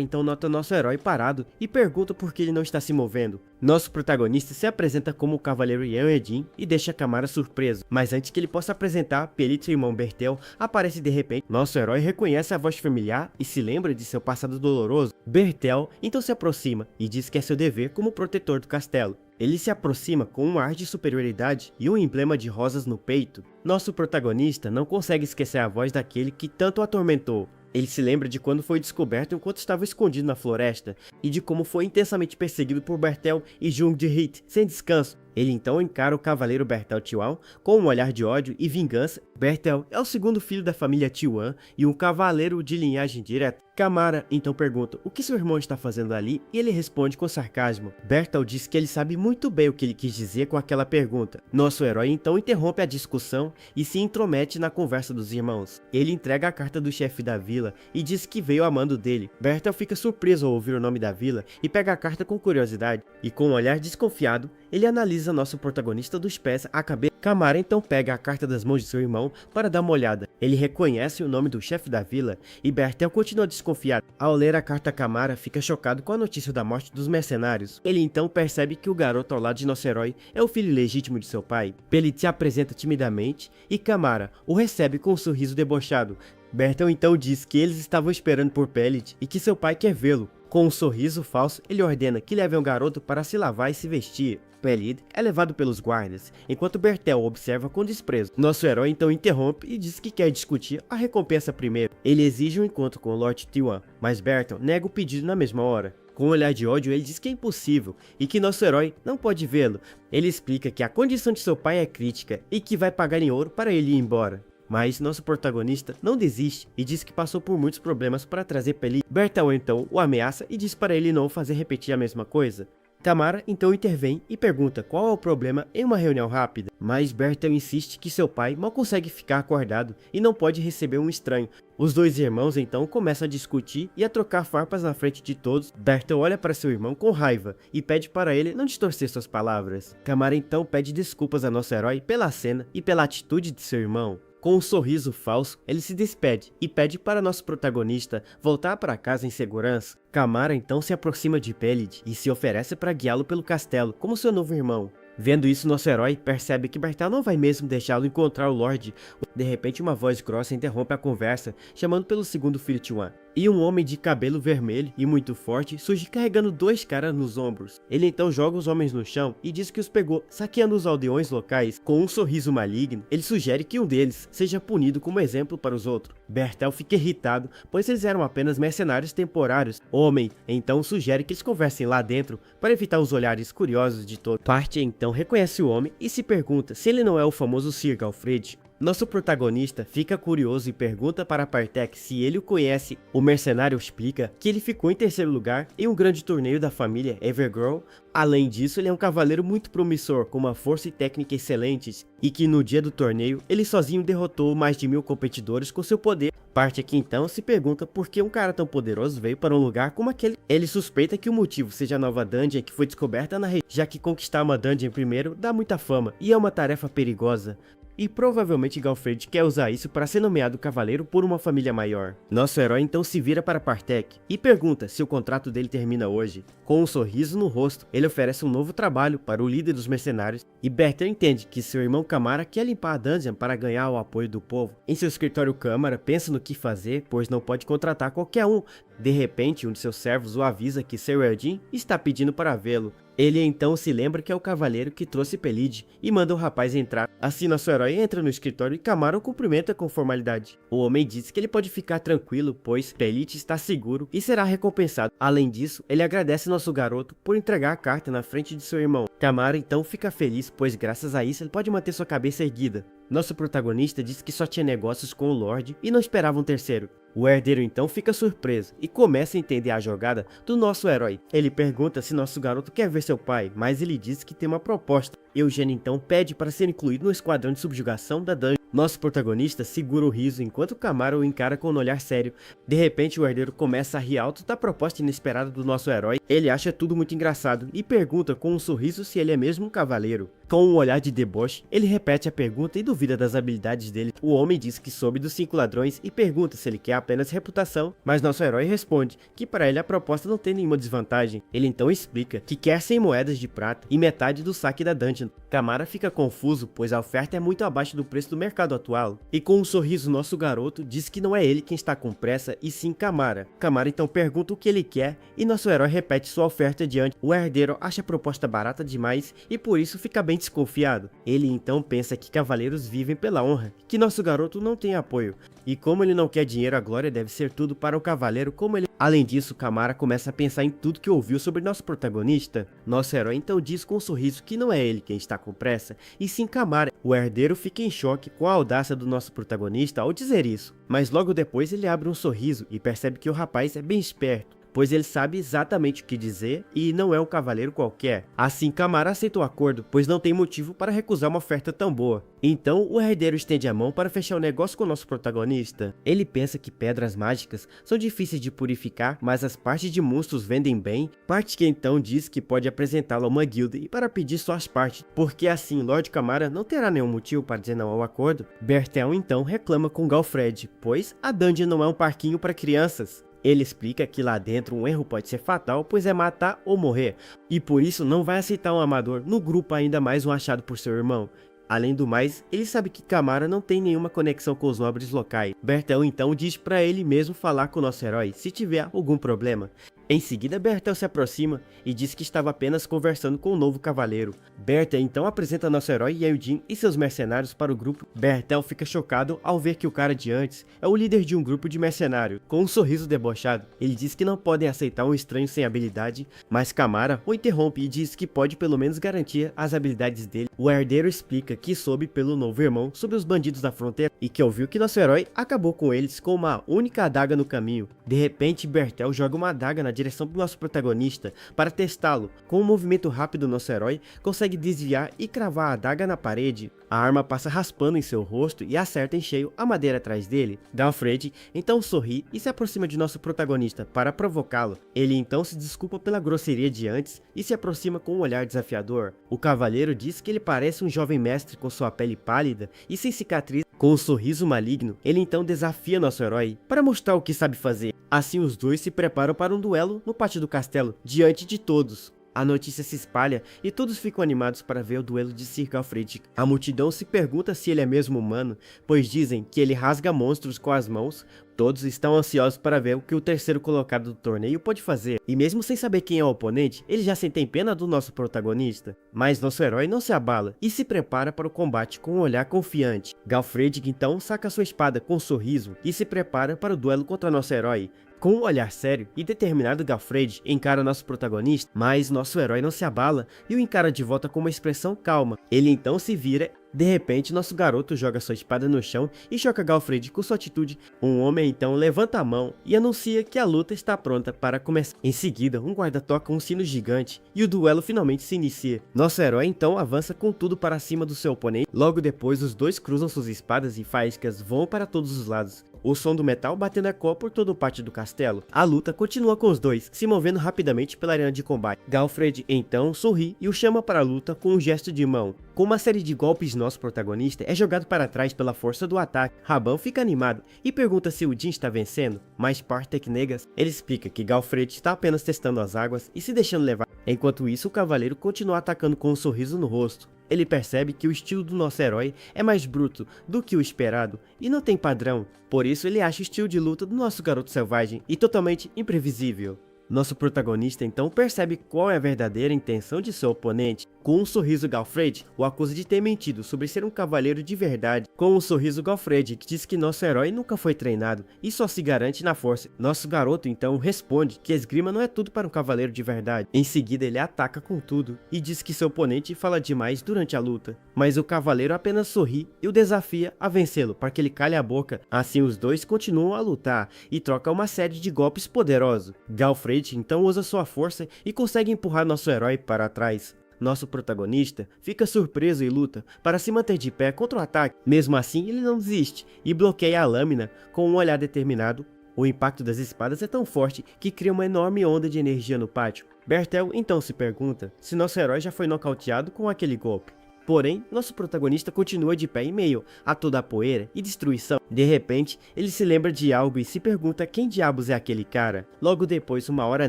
então nota nosso herói parado e pergunta por que ele não está se movendo. Nosso protagonista se apresenta como o cavaleiro Yan Edin e deixa Kamara surpreso, mas antes que ele possa apresentar, Pelit e o irmão Bertel aparece de repente. Nosso herói reconhece a voz familiar e se lembra de seu passado doloroso. Bertel então se aproxima e diz que é seu dever como protetor do castelo. Ele se aproxima com um ar de superioridade e um emblema de rosas no peito. Nosso protagonista não consegue esquecer a voz daquele que tanto o atormentou. Ele se lembra de quando foi descoberto enquanto estava escondido na floresta, e de como foi intensamente perseguido por Bertel e Jung de Hit, sem descanso. Ele então encara o cavaleiro Bertel T1 com um olhar de ódio e vingança. Bertel é o segundo filho da família T1 e um cavaleiro de linhagem direta. Kamara então pergunta o que seu irmão está fazendo ali e ele responde com sarcasmo. Bertel diz que ele sabe muito bem o que ele quis dizer com aquela pergunta. Nosso herói então interrompe a discussão e se intromete na conversa dos irmãos. Ele entrega a carta do chefe da vila e diz que veio a mando dele. Bertel fica surpreso ao ouvir o nome da vila e pega a carta com curiosidade. E com um olhar desconfiado, ele analisa nosso protagonista dos pés à cabeça. Kamara então pega a carta das mãos de seu irmão para dar uma olhada. Ele reconhece o nome do chefe da vila e Bertel continua desconfiado. Ao ler a carta, Kamara fica chocado com a notícia da morte dos mercenários. Ele então percebe que o garoto ao lado de nosso herói é o filho legítimo de seu pai. Pelit se apresenta timidamente e Kamara o recebe com um sorriso debochado. Bertel então diz que eles estavam esperando por Pellet e que seu pai quer vê-lo. Com um sorriso falso, ele ordena que levem o garoto para se lavar e se vestir. Pellet é levado pelos guardas, enquanto Bertel observa com desprezo. Nosso herói então interrompe e diz que quer discutir a recompensa primeiro. Ele exige um encontro com o Lord T1, mas Bertel nega o pedido na mesma hora. Com um olhar de ódio, ele diz que é impossível e que nosso herói não pode vê-lo. Ele explica que a condição de seu pai é crítica e que vai pagar em ouro para ele ir embora. Mas nosso protagonista não desiste e diz que passou por muitos problemas para trazer Pellet. Bertel então o ameaça e diz para ele não fazer repetir a mesma coisa. Tamara então intervém e pergunta qual é o problema em uma reunião rápida, mas Bertel insiste que seu pai mal consegue ficar acordado e não pode receber um estranho. Os dois irmãos então começam a discutir e a trocar farpas na frente de todos. Bertel olha para seu irmão com raiva e pede para ele não distorcer suas palavras. Tamara então pede desculpas a nosso herói pela cena e pela atitude de seu irmão. Com um sorriso falso, ele se despede e pede para nosso protagonista voltar para casa em segurança. Kamara então se aproxima de Pellet e se oferece para guiá-lo pelo castelo, como seu novo irmão. Vendo isso, nosso herói percebe que Bertel não vai mesmo deixá-lo encontrar o Lorde. De repente, uma voz grossa interrompe a conversa, chamando pelo segundo filho T1. E um homem de cabelo vermelho e muito forte surge carregando dois caras nos ombros. Ele então joga os homens no chão e diz que os pegou saqueando os aldeões locais. Com um sorriso maligno, ele sugere que um deles seja punido como exemplo para os outros. Bertel fica irritado, pois eles eram apenas mercenários temporários. O homem então sugere que eles conversem lá dentro para evitar os olhares curiosos de todos. Parte então reconhece o homem e se pergunta se ele não é o famoso Sir Galfred. Nosso protagonista fica curioso e pergunta para Partek se ele o conhece. O mercenário explica que ele ficou em terceiro lugar em um grande torneio da família Evergrow. Além disso, ele é um cavaleiro muito promissor, com uma força e técnica excelentes, e que no dia do torneio, ele sozinho derrotou mais de 1000 competidores com seu poder. Partek então se pergunta por que um cara tão poderoso veio para um lugar como aquele. Ele suspeita que o motivo seja a nova dungeon que foi descoberta na região, já que conquistar uma dungeon primeiro dá muita fama, e é uma tarefa perigosa. E provavelmente Galfred quer usar isso para ser nomeado cavaleiro por uma família maior. Nosso herói então se vira para Partek e pergunta se o contrato dele termina hoje. Com um sorriso no rosto, ele oferece um novo trabalho para o líder dos mercenários e Bertel entende que seu irmão Kamara quer limpar a dungeon para ganhar o apoio do povo. Em seu escritório, Kamara pensa no que fazer, pois não pode contratar qualquer um. De repente, um de seus servos o avisa que Sir Erdin está pedindo para vê-lo. Ele então se lembra que é o cavaleiro que trouxe Pelid e manda o rapaz entrar. Assim, nosso herói entra no escritório e Kamara o cumprimenta com formalidade. O homem diz que ele pode ficar tranquilo, pois Pelid está seguro e será recompensado. Além disso, ele agradece nosso garoto por entregar a carta na frente de seu irmão. Kamara então fica feliz, pois graças a isso ele pode manter sua cabeça erguida. Nosso protagonista diz que só tinha negócios com o Lorde e não esperava um terceiro. O herdeiro então fica surpreso e começa a entender a jogada do nosso herói. Ele pergunta se nosso garoto quer ver seu pai, mas ele diz que tem uma proposta. Eugênio então pede para ser incluído no esquadrão de subjugação da dungeon. Nosso protagonista segura o riso enquanto Kamara o encara com um olhar sério. De repente o herdeiro começa a rir alto da proposta inesperada do nosso herói. Ele acha tudo muito engraçado e pergunta com um sorriso se ele é mesmo um cavaleiro. Com um olhar de deboche, ele repete a pergunta e duvida das habilidades dele. O homem diz que soube dos 5 ladrões e pergunta se ele quer apenas reputação, mas nosso herói responde que para ele a proposta não tem nenhuma desvantagem. Ele então explica que quer 100 moedas de prata e metade do saque da dungeon. Kamara fica confuso, pois a oferta é muito abaixo do preço do mercado atual. E com um sorriso nosso garoto diz que não é ele quem está com pressa e sim Kamara. Kamara então pergunta o que ele quer e nosso herói repete sua oferta diante. O herdeiro acha a proposta barata demais e por isso fica bem desconfiado. Ele então pensa que cavaleiros vivem pela honra, que nosso garoto não tem apoio. E como ele não quer dinheiro, a glória deve ser tudo para o cavaleiro como ele. Além disso, Kamara começa a pensar em tudo que ouviu sobre nosso protagonista. Nosso herói então diz com um sorriso que não é ele quem está com pressa, e sim Kamara. O herdeiro fica em choque com a audácia do nosso protagonista ao dizer isso. Mas logo depois ele abre um sorriso e percebe que o rapaz é bem esperto, pois ele sabe exatamente o que dizer e não é um cavaleiro qualquer. Assim, Kamara aceita o acordo, pois não tem motivo para recusar uma oferta tão boa. Então, o herdeiro estende a mão para fechar o negócio com o nosso protagonista. Ele pensa que pedras mágicas são difíceis de purificar, mas as partes de monstros vendem bem. Parte que então diz que pode apresentá-lo a uma guilda e para pedir suas partes, porque assim Lord Kamara não terá nenhum motivo para dizer não ao acordo. Bertel então reclama com Galfred, pois a dungeon não é um parquinho para crianças. Ele explica que lá dentro um erro pode ser fatal, pois é matar ou morrer, e por isso não vai aceitar um amador no grupo, ainda mais um achado por seu irmão. Além do mais, ele sabe que Kamara não tem nenhuma conexão com os nobres locais. Bertel então diz para ele mesmo falar com o nosso herói se tiver algum problema. Em seguida, Bertel se aproxima e diz que estava apenas conversando com o novo cavaleiro. Bertel então apresenta nosso herói Eldin e seus mercenários para o grupo. Bertel fica chocado ao ver que o cara de antes é o líder de um grupo de mercenários. Com um sorriso debochado, ele diz que não podem aceitar um estranho sem habilidade, mas Kamara o interrompe e diz que pode pelo menos garantir as habilidades dele. O herdeiro explica que soube pelo novo irmão sobre os bandidos da fronteira e que ouviu que nosso herói acabou com eles com uma única adaga no caminho. De repente, Bertel joga uma adaga na direção do nosso protagonista para testá-lo. Com um movimento rápido, nosso herói consegue desviar e cravar a adaga na parede. A arma passa raspando em seu rosto e acerta em cheio a madeira atrás dele. Galfred então sorri e se aproxima de nosso protagonista para provocá-lo. Ele então se desculpa pela grosseria de antes e se aproxima com um olhar desafiador. O cavaleiro diz que ele parece um jovem mestre com sua pele pálida e sem cicatriz. Com um sorriso maligno, ele então desafia nosso herói para mostrar o que sabe fazer. Assim os dois se preparam para um duelo no pátio do castelo, diante de todos. A notícia se espalha e todos ficam animados para ver o duelo de Sir Galfred. A multidão se pergunta se ele é mesmo humano, pois dizem que ele rasga monstros com as mãos. Todos estão ansiosos para ver o que o terceiro colocado do torneio pode fazer. E mesmo sem saber quem é o oponente, eles já sentem pena do nosso protagonista. Mas nosso herói não se abala e se prepara para o combate com um olhar confiante. Galfred então saca sua espada com um sorriso e se prepara para o duelo contra nosso herói. Com um olhar sério e determinado, Galfred encara nosso protagonista, mas nosso herói não se abala e o encara de volta com uma expressão calma. Ele então se vira. De repente, nosso garoto joga sua espada no chão e choca Galfred com sua atitude. Um homem então levanta a mão e anuncia que a luta está pronta para começar. Em seguida, um guarda toca um sino gigante e o duelo finalmente se inicia. Nosso herói então avança com tudo para cima do seu oponente. Logo depois, os dois cruzam suas espadas e faíscas voam para todos os lados. O som do metal batendo eco por todo o pátio do castelo. A luta continua com os dois, se movendo rapidamente pela arena de combate. Galfred então sorri e o chama para a luta com um gesto de mão. Com uma série de golpes, nosso protagonista é jogado para trás pela força do ataque. Raban fica animado e pergunta se o Jin está vencendo, mas Partek nega. Ele explica que Galfred está apenas testando as águas e se deixando levar. Enquanto isso, o cavaleiro continua atacando com um sorriso no rosto. Ele percebe que o estilo do nosso herói é mais bruto do que o esperado e não tem padrão, por isso ele acha o estilo de luta do nosso garoto selvagem e totalmente imprevisível. Nosso protagonista então percebe qual é a verdadeira intenção de seu oponente. Com um sorriso, Galfred o acusa de ter mentido sobre ser um cavaleiro de verdade. Com um sorriso, Galfred que diz que nosso herói nunca foi treinado e só se garante na força. Nosso garoto então responde que a esgrima não é tudo para um cavaleiro de verdade. Em seguida, ele ataca com tudo e diz que seu oponente fala demais durante a luta. Mas o cavaleiro apenas sorri e o desafia a vencê-lo para que ele cale a boca. Assim os dois continuam a lutar e trocam uma série de golpes poderosos. Galfred então usa sua força e consegue empurrar nosso herói para trás. Nosso protagonista fica surpreso e luta para se manter de pé contra o ataque. Mesmo assim, ele não desiste e bloqueia a lâmina com um olhar determinado. O impacto das espadas é tão forte que cria uma enorme onda de energia no pátio. Bertel então se pergunta se nosso herói já foi nocauteado com aquele golpe. Porém, nosso protagonista continua de pé em meio a toda a poeira e destruição. De repente, ele se lembra de algo e se pergunta quem diabos é aquele cara. Logo depois, uma aura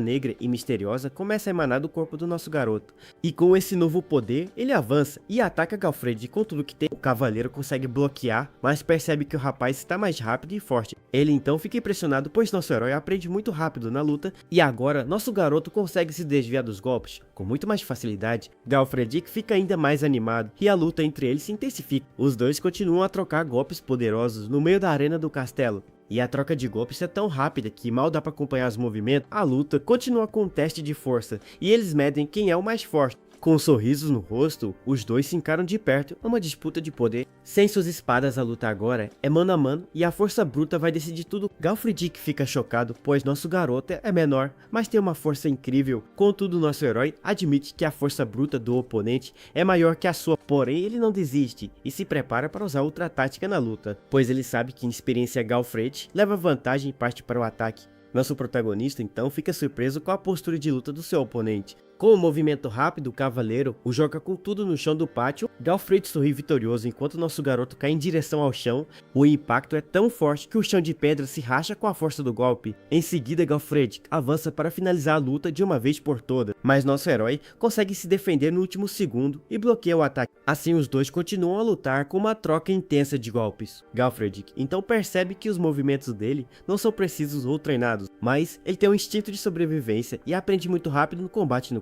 negra e misteriosa começa a emanar do corpo do nosso garoto. E com esse novo poder, ele avança e ataca Galfred com tudo que tem. O cavaleiro consegue bloquear, mas percebe que o rapaz está mais rápido e forte. Ele então fica impressionado, pois nosso herói aprende muito rápido na luta e agora nosso garoto consegue se desviar dos golpes com muito mais facilidade. Galfred fica ainda mais animado e a luta entre eles se intensifica. Os dois continuam a trocar golpes poderosos no meio da arena do castelo. E a troca de golpes é tão rápida que mal dá para acompanhar os movimentos. A luta continua com um teste de força e eles medem quem é o mais forte. Com sorrisos no rosto, os dois se encaram de perto numa disputa de poder. Sem suas espadas, a luta agora é mano a mano e a força bruta vai decidir tudo. Galfred fica chocado, pois nosso garoto é menor, mas tem uma força incrível. Contudo, nosso herói admite que a força bruta do oponente é maior que a sua, porém ele não desiste e se prepara para usar outra tática na luta, pois ele sabe que em experiência Galfred leva vantagem e parte para o ataque. Nosso protagonista então fica surpreso com a postura de luta do seu oponente. Com um movimento rápido, o cavaleiro o joga com tudo no chão do pátio. Galfred sorri vitorioso enquanto nosso garoto cai em direção ao chão. O impacto é tão forte que o chão de pedra se racha com a força do golpe. Em seguida, Galfred avança para finalizar a luta de uma vez por todas, mas nosso herói consegue se defender no último segundo e bloqueia o ataque. Assim, os dois continuam a lutar com uma troca intensa de golpes. Galfred então percebe que os movimentos dele não são precisos ou treinados, mas ele tem um instinto de sobrevivência e aprende muito rápido no combate.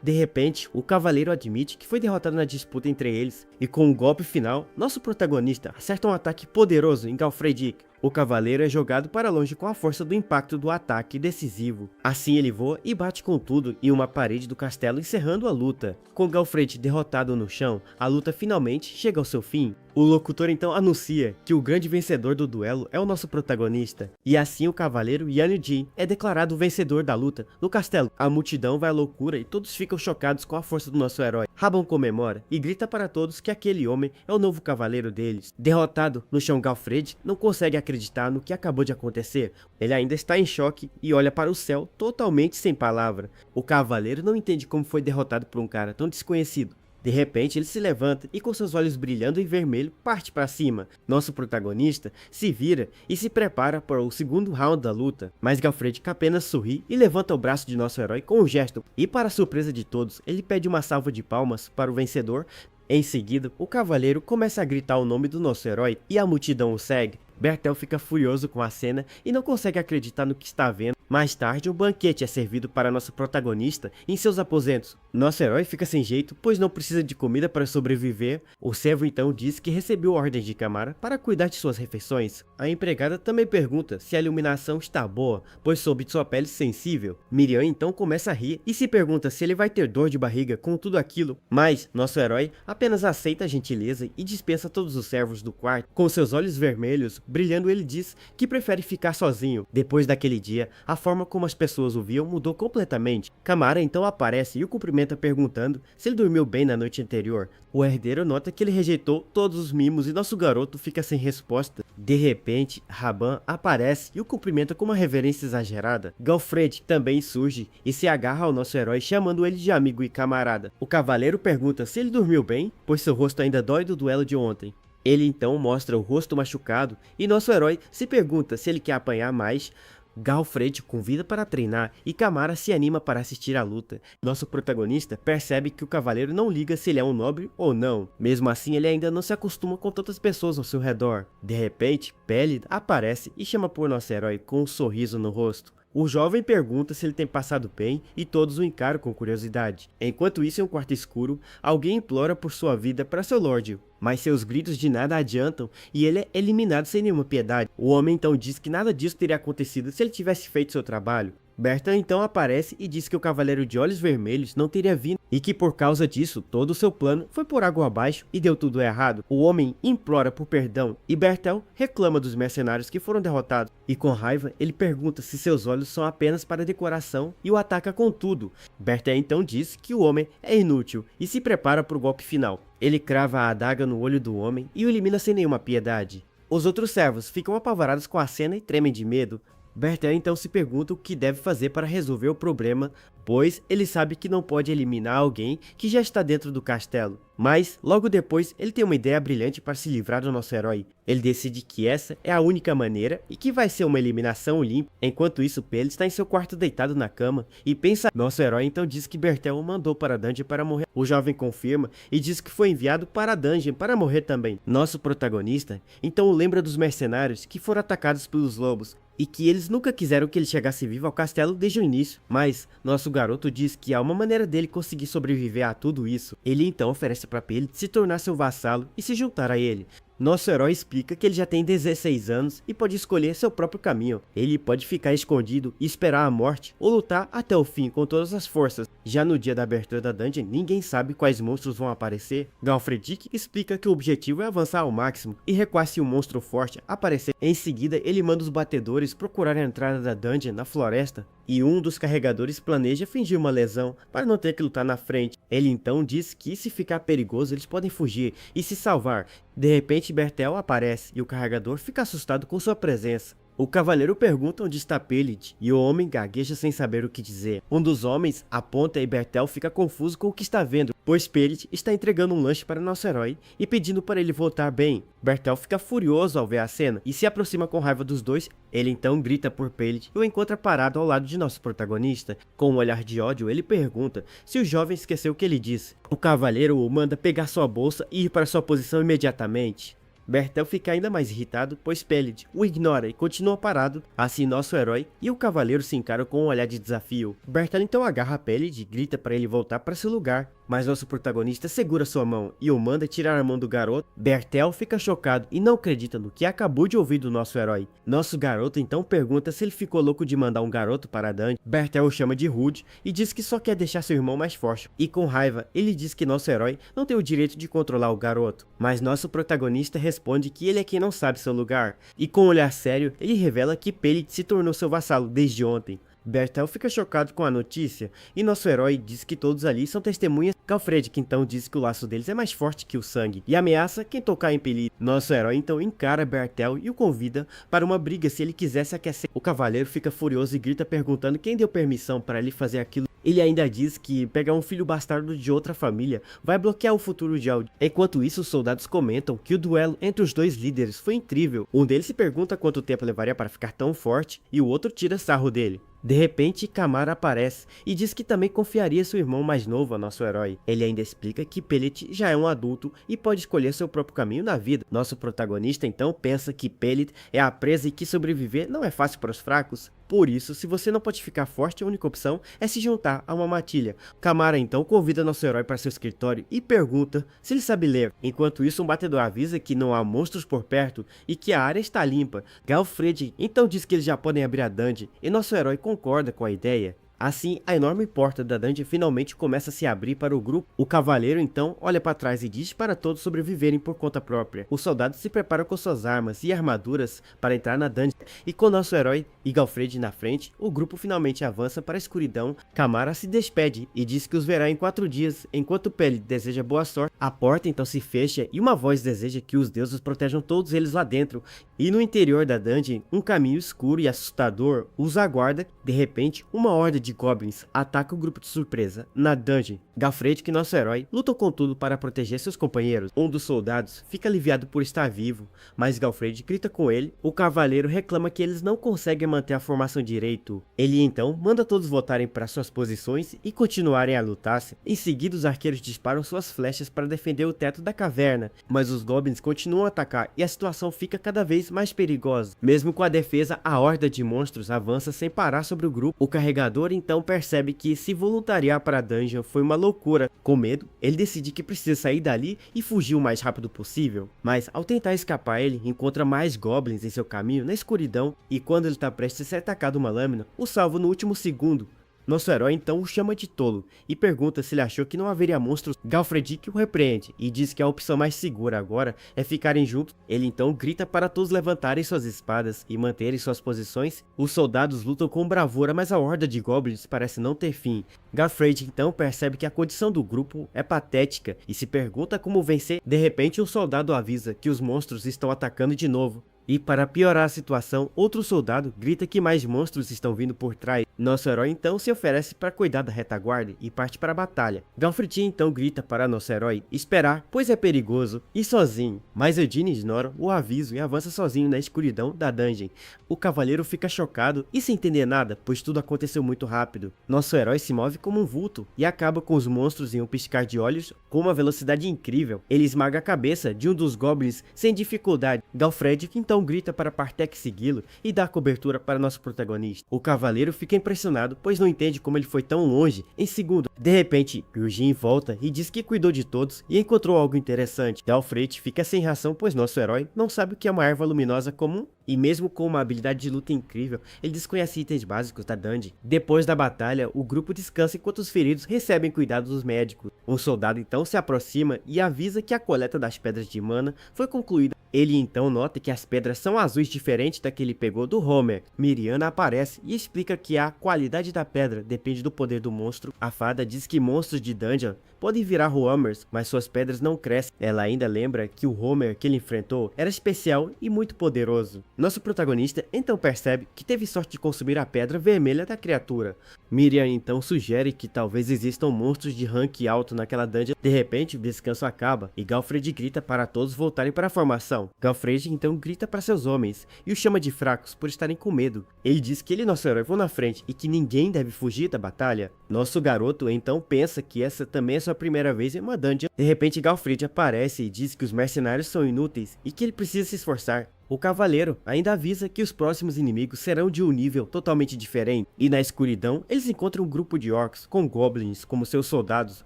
De repente, o cavaleiro admite que foi derrotado na disputa entre eles, e com um golpe final, nosso protagonista acerta um ataque poderoso em Galfred. O cavaleiro é jogado para longe com a força do impacto do ataque decisivo. Assim ele voa e bate com tudo em uma parede do castelo, encerrando a luta. Com Galfred derrotado no chão, a luta finalmente chega ao seu fim. O locutor então anuncia que o grande vencedor do duelo é o nosso protagonista, e assim o cavaleiro Yan Jin é declarado o vencedor da luta no castelo. A multidão vai à loucura e todos ficam chocados com a força do nosso herói. Raban comemora e grita para todos que aquele homem é o novo cavaleiro deles. Derrotado no chão, Galfred não consegue acreditar no que acabou de acontecer. Ele ainda está em choque e olha para o céu totalmente sem palavra. O cavaleiro não entende como foi derrotado por um cara tão desconhecido. De repente ele se levanta e com seus olhos brilhando em vermelho parte para cima. Nosso protagonista se vira e se prepara para o segundo round da luta, mas Galfred apenas sorri e levanta o braço de nosso herói com um gesto, e para surpresa de todos ele pede uma salva de palmas para o vencedor. Em seguida, o cavaleiro começa a gritar o nome do nosso herói e a multidão o segue. Bertel fica furioso com a cena e não consegue acreditar no que está vendo. Mais tarde, um banquete é servido para nosso protagonista em seus aposentos. Nosso herói fica sem jeito, pois não precisa de comida para sobreviver. O servo então diz que recebeu ordens de Camara para cuidar de suas refeições. A empregada também pergunta se a iluminação está boa, pois sob sua pele sensível. Miriam então começa a rir e se pergunta se ele vai ter dor de barriga com tudo aquilo, mas nosso herói apenas aceita a gentileza e dispensa todos os servos do quarto. Com seus olhos vermelhos brilhando, ele diz que prefere ficar sozinho. Depois daquele dia, a forma como as pessoas o viam mudou completamente. Camara então aparece e o cumprimenta perguntando se ele dormiu bem na noite anterior. O herdeiro nota que ele rejeitou todos os mimos e nosso garoto fica sem resposta. De repente, Raban aparece e o cumprimenta com uma reverência exagerada. Galfred também surge e se agarra ao nosso herói, chamando ele de amigo e camarada. O cavaleiro pergunta se ele dormiu bem, pois seu rosto ainda dói do duelo de ontem. Ele então mostra o rosto machucado e nosso herói se pergunta se ele quer apanhar mais. Galfred convida para treinar e Camara se anima para assistir à luta. Nosso protagonista percebe que o cavaleiro não liga se ele é um nobre ou não. Mesmo assim, ele ainda não se acostuma com tantas pessoas ao seu redor. De repente, Pélida aparece e chama por nosso herói com um sorriso no rosto. O jovem pergunta se ele tem passado bem e todos o encaram com curiosidade. Enquanto isso, em um quarto escuro, alguém implora por sua vida para seu lord, mas seus gritos de nada adiantam e ele é eliminado sem nenhuma piedade. O homem então diz que nada disso teria acontecido se ele tivesse feito seu trabalho. Berta então aparece e diz que o cavaleiro de olhos vermelhos não teria vindo e que por causa disso todo o seu plano foi por água abaixo e deu tudo errado. O homem implora por perdão e Bertel reclama dos mercenários que foram derrotados e com raiva ele pergunta se seus olhos são apenas para decoração e o ataca com tudo. Bertel então diz que o homem é inútil e se prepara para o golpe final. Ele crava a adaga no olho do homem e o elimina sem nenhuma piedade. Os outros servos ficam apavorados com a cena e tremem de medo. Bertel então se pergunta o que deve fazer para resolver o problema, pois ele sabe que não pode eliminar alguém que já está dentro do castelo. Mas, logo depois, ele tem uma ideia brilhante para se livrar do nosso herói. Ele decide que essa é a única maneira e que vai ser uma eliminação limpa. Enquanto isso, Pele está em seu quarto deitado na cama e pensa. Nosso herói então diz que Bertel o mandou para a dungeon para morrer. O jovem confirma e diz que foi enviado para a dungeon para morrer também. Nosso protagonista então lembra dos mercenários que foram atacados pelos lobos e que eles nunca quiseram que ele chegasse vivo ao castelo desde o início. Mas nosso garoto diz que há uma maneira dele conseguir sobreviver a tudo isso. Ele então oferece para Pele se tornar seu vassalo e se juntar a ele. Nosso herói explica que ele já tem 16 anos e pode escolher seu próprio caminho. Ele pode ficar escondido e esperar a morte ou lutar até o fim com todas as forças. Já no dia da abertura da dungeon, ninguém sabe quais monstros vão aparecer. Galfredic explica que o objetivo é avançar ao máximo e recuar se um monstro forte aparecer. Em seguida, ele manda os batedores procurar a entrada da dungeon na floresta. E um dos carregadores planeja fingir uma lesão para não ter que lutar na frente. Ele então diz que se ficar perigoso eles podem fugir e se salvar. De repente Bertel aparece e o carregador fica assustado com sua presença. O cavaleiro pergunta onde está Pelid, e o homem gagueja sem saber o que dizer. Um dos homens aponta e Bertel fica confuso com o que está vendo, pois Pelid está entregando um lanche para nosso herói e pedindo para ele voltar bem. Bertel fica furioso ao ver a cena e se aproxima com raiva dos dois. Ele então grita por Pelid e o encontra parado ao lado de nosso protagonista. Com um olhar de ódio, ele pergunta se o jovem esqueceu o que ele disse. O cavaleiro o manda pegar sua bolsa e ir para sua posição imediatamente. Bertel fica ainda mais irritado, pois Pelid o ignora e continua parado. Assim nosso herói e o cavaleiro se encaram com um olhar de desafio. Bertel então agarra Pelid e grita para ele voltar para seu lugar, mas nosso protagonista segura sua mão e o manda tirar a mão do garoto. Bertel fica chocado e não acredita no que acabou de ouvir do nosso herói. Nosso garoto então pergunta se ele ficou louco de mandar um garoto para a dungeon. Bertel o chama de rude e diz que só quer deixar seu irmão mais forte, e com raiva ele diz que nosso herói não tem o direito de controlar o garoto, mas nosso protagonista responde que ele é quem não sabe seu lugar, e com um olhar sério ele revela que Pelid se tornou seu vassalo desde ontem. Bertel fica chocado com a notícia, e nosso herói diz que todos ali são testemunhas. Galfred que então diz que o laço deles é mais forte que o sangue, e ameaça quem tocar em Pelid. Nosso herói então encara Bertel e o convida para uma briga se ele quisesse aquecer. O cavaleiro fica furioso e grita perguntando quem deu permissão para ele fazer aquilo. Ele ainda diz que pegar um filho bastardo de outra família vai bloquear o futuro de Aldi. Enquanto isso, os soldados comentam que o duelo entre os dois líderes foi incrível. Um deles se pergunta quanto tempo levaria para ficar tão forte, e o outro tira sarro dele. De repente, Kamara aparece e diz que também confiaria seu irmão mais novo a nosso herói. Ele ainda explica que Pelid já é um adulto e pode escolher seu próprio caminho na vida. Nosso protagonista então pensa que Pelid é a presa e que sobreviver não é fácil para os fracos. Por isso, se você não pode ficar forte, a única opção é se juntar a uma matilha. Kamara então convida nosso herói para seu escritório e pergunta se ele sabe ler. Enquanto isso, um batedor avisa que não há monstros por perto e que a área está limpa. Galfred então diz que eles já podem abrir a dungeon e nosso herói concorda com a ideia. Assim, a enorme porta da dungeon finalmente começa a se abrir para o grupo. O cavaleiro então olha para trás e diz para todos sobreviverem por conta própria. Os soldados se preparam com suas armas e armaduras para entrar na dungeon, e com nosso herói e Galfred na frente, o grupo finalmente avança para a escuridão. Kamara se despede e diz que os verá em 4 dias, enquanto Pelid deseja boa sorte. A porta então se fecha e uma voz deseja que os deuses protejam todos eles lá dentro. E no interior da dungeon, um caminho escuro e assustador os aguarda. De repente, uma horda de goblins ataca o grupo de surpresa na dungeon. Galfred, que nosso herói, luta com tudo para proteger seus companheiros. Um dos soldados fica aliviado por estar vivo, mas Galfred grita com ele. O cavaleiro reclama que eles não conseguem manter a formação direito. Ele então manda todos voltarem para suas posições e continuarem a lutar. Em seguida, os arqueiros disparam suas flechas para defender o teto da caverna, mas os goblins continuam a atacar e a situação fica cada vez mais perigosa. Mesmo com a defesa, a horda de monstros avança sem parar sobre o grupo. O carregador então percebe que se voluntariar para a dungeon foi uma loucura. Com medo, ele decide que precisa sair dali e fugir o mais rápido possível. Mas ao tentar escapar, ele encontra mais goblins em seu caminho na escuridão, e quando ele está prestes a ser atacado uma lâmina, o salva no último segundo. Nosso herói então o chama de tolo e pergunta se ele achou que não haveria monstros. Galfred o repreende e diz que a opção mais segura agora é ficarem juntos. Ele então grita para todos levantarem suas espadas e manterem suas posições. Os soldados lutam com bravura, mas a horda de goblins parece não ter fim. Galfred então percebe que a condição do grupo é patética e se pergunta como vencer. De repente, um soldado avisa que os monstros estão atacando de novo. E para piorar a situação, outro soldado grita que mais monstros estão vindo por trás. Nosso herói então se oferece para cuidar da retaguarda e parte para a batalha. Galfred então grita para nosso herói esperar, pois é perigoso, e sozinho. Mas Eugene ignora o aviso e avança sozinho na escuridão da dungeon. O cavaleiro fica chocado e sem entender nada, pois tudo aconteceu muito rápido. Nosso herói se move como um vulto e acaba com os monstros em um piscar de olhos com uma velocidade incrível. Ele esmaga a cabeça de um dos goblins sem dificuldade. Galfred então grita para Partek segui-lo e dar cobertura para nosso protagonista. O cavaleiro fica impressionado, pois não entende como ele foi tão longe em segundo. De repente, Eugene volta e diz que cuidou de todos e encontrou algo interessante. Galfred fica sem reação, pois nosso herói não sabe o que é uma erva luminosa comum, e mesmo com uma habilidade de luta incrível, ele desconhece itens básicos da dungeon. Depois da batalha, o grupo descansa enquanto os feridos recebem cuidado dos médicos. Um soldado então se aproxima e avisa que a coleta das pedras de mana foi concluída. Ele então nota que as pedras são azuis diferente da que ele pegou do Homer. Miriana aparece e explica que a qualidade da pedra depende do poder do monstro. A fada diz que monstros de dungeon podem virar Homers, mas suas pedras não crescem. Ela ainda lembra que o Homer que ele enfrentou era especial e muito poderoso. Nosso protagonista então percebe que teve sorte de consumir a pedra vermelha da criatura. Miriam então sugere que talvez existam monstros de rank alto naquela dungeon. De repente o descanso acaba e Galfred grita para todos voltarem para a formação. Galfred então grita para seus homens e os chama de fracos por estarem com medo. Ele diz que ele e nosso herói vão na frente e que ninguém deve fugir da batalha. Nosso garoto então pensa que essa também é sua primeira vez em uma dungeon. De repente Galfred aparece e diz que os mercenários são inúteis e que ele precisa se esforçar. O cavaleiro ainda avisa que os próximos inimigos serão de um nível totalmente diferente, e na escuridão eles encontram um grupo de orcs com goblins como seus soldados.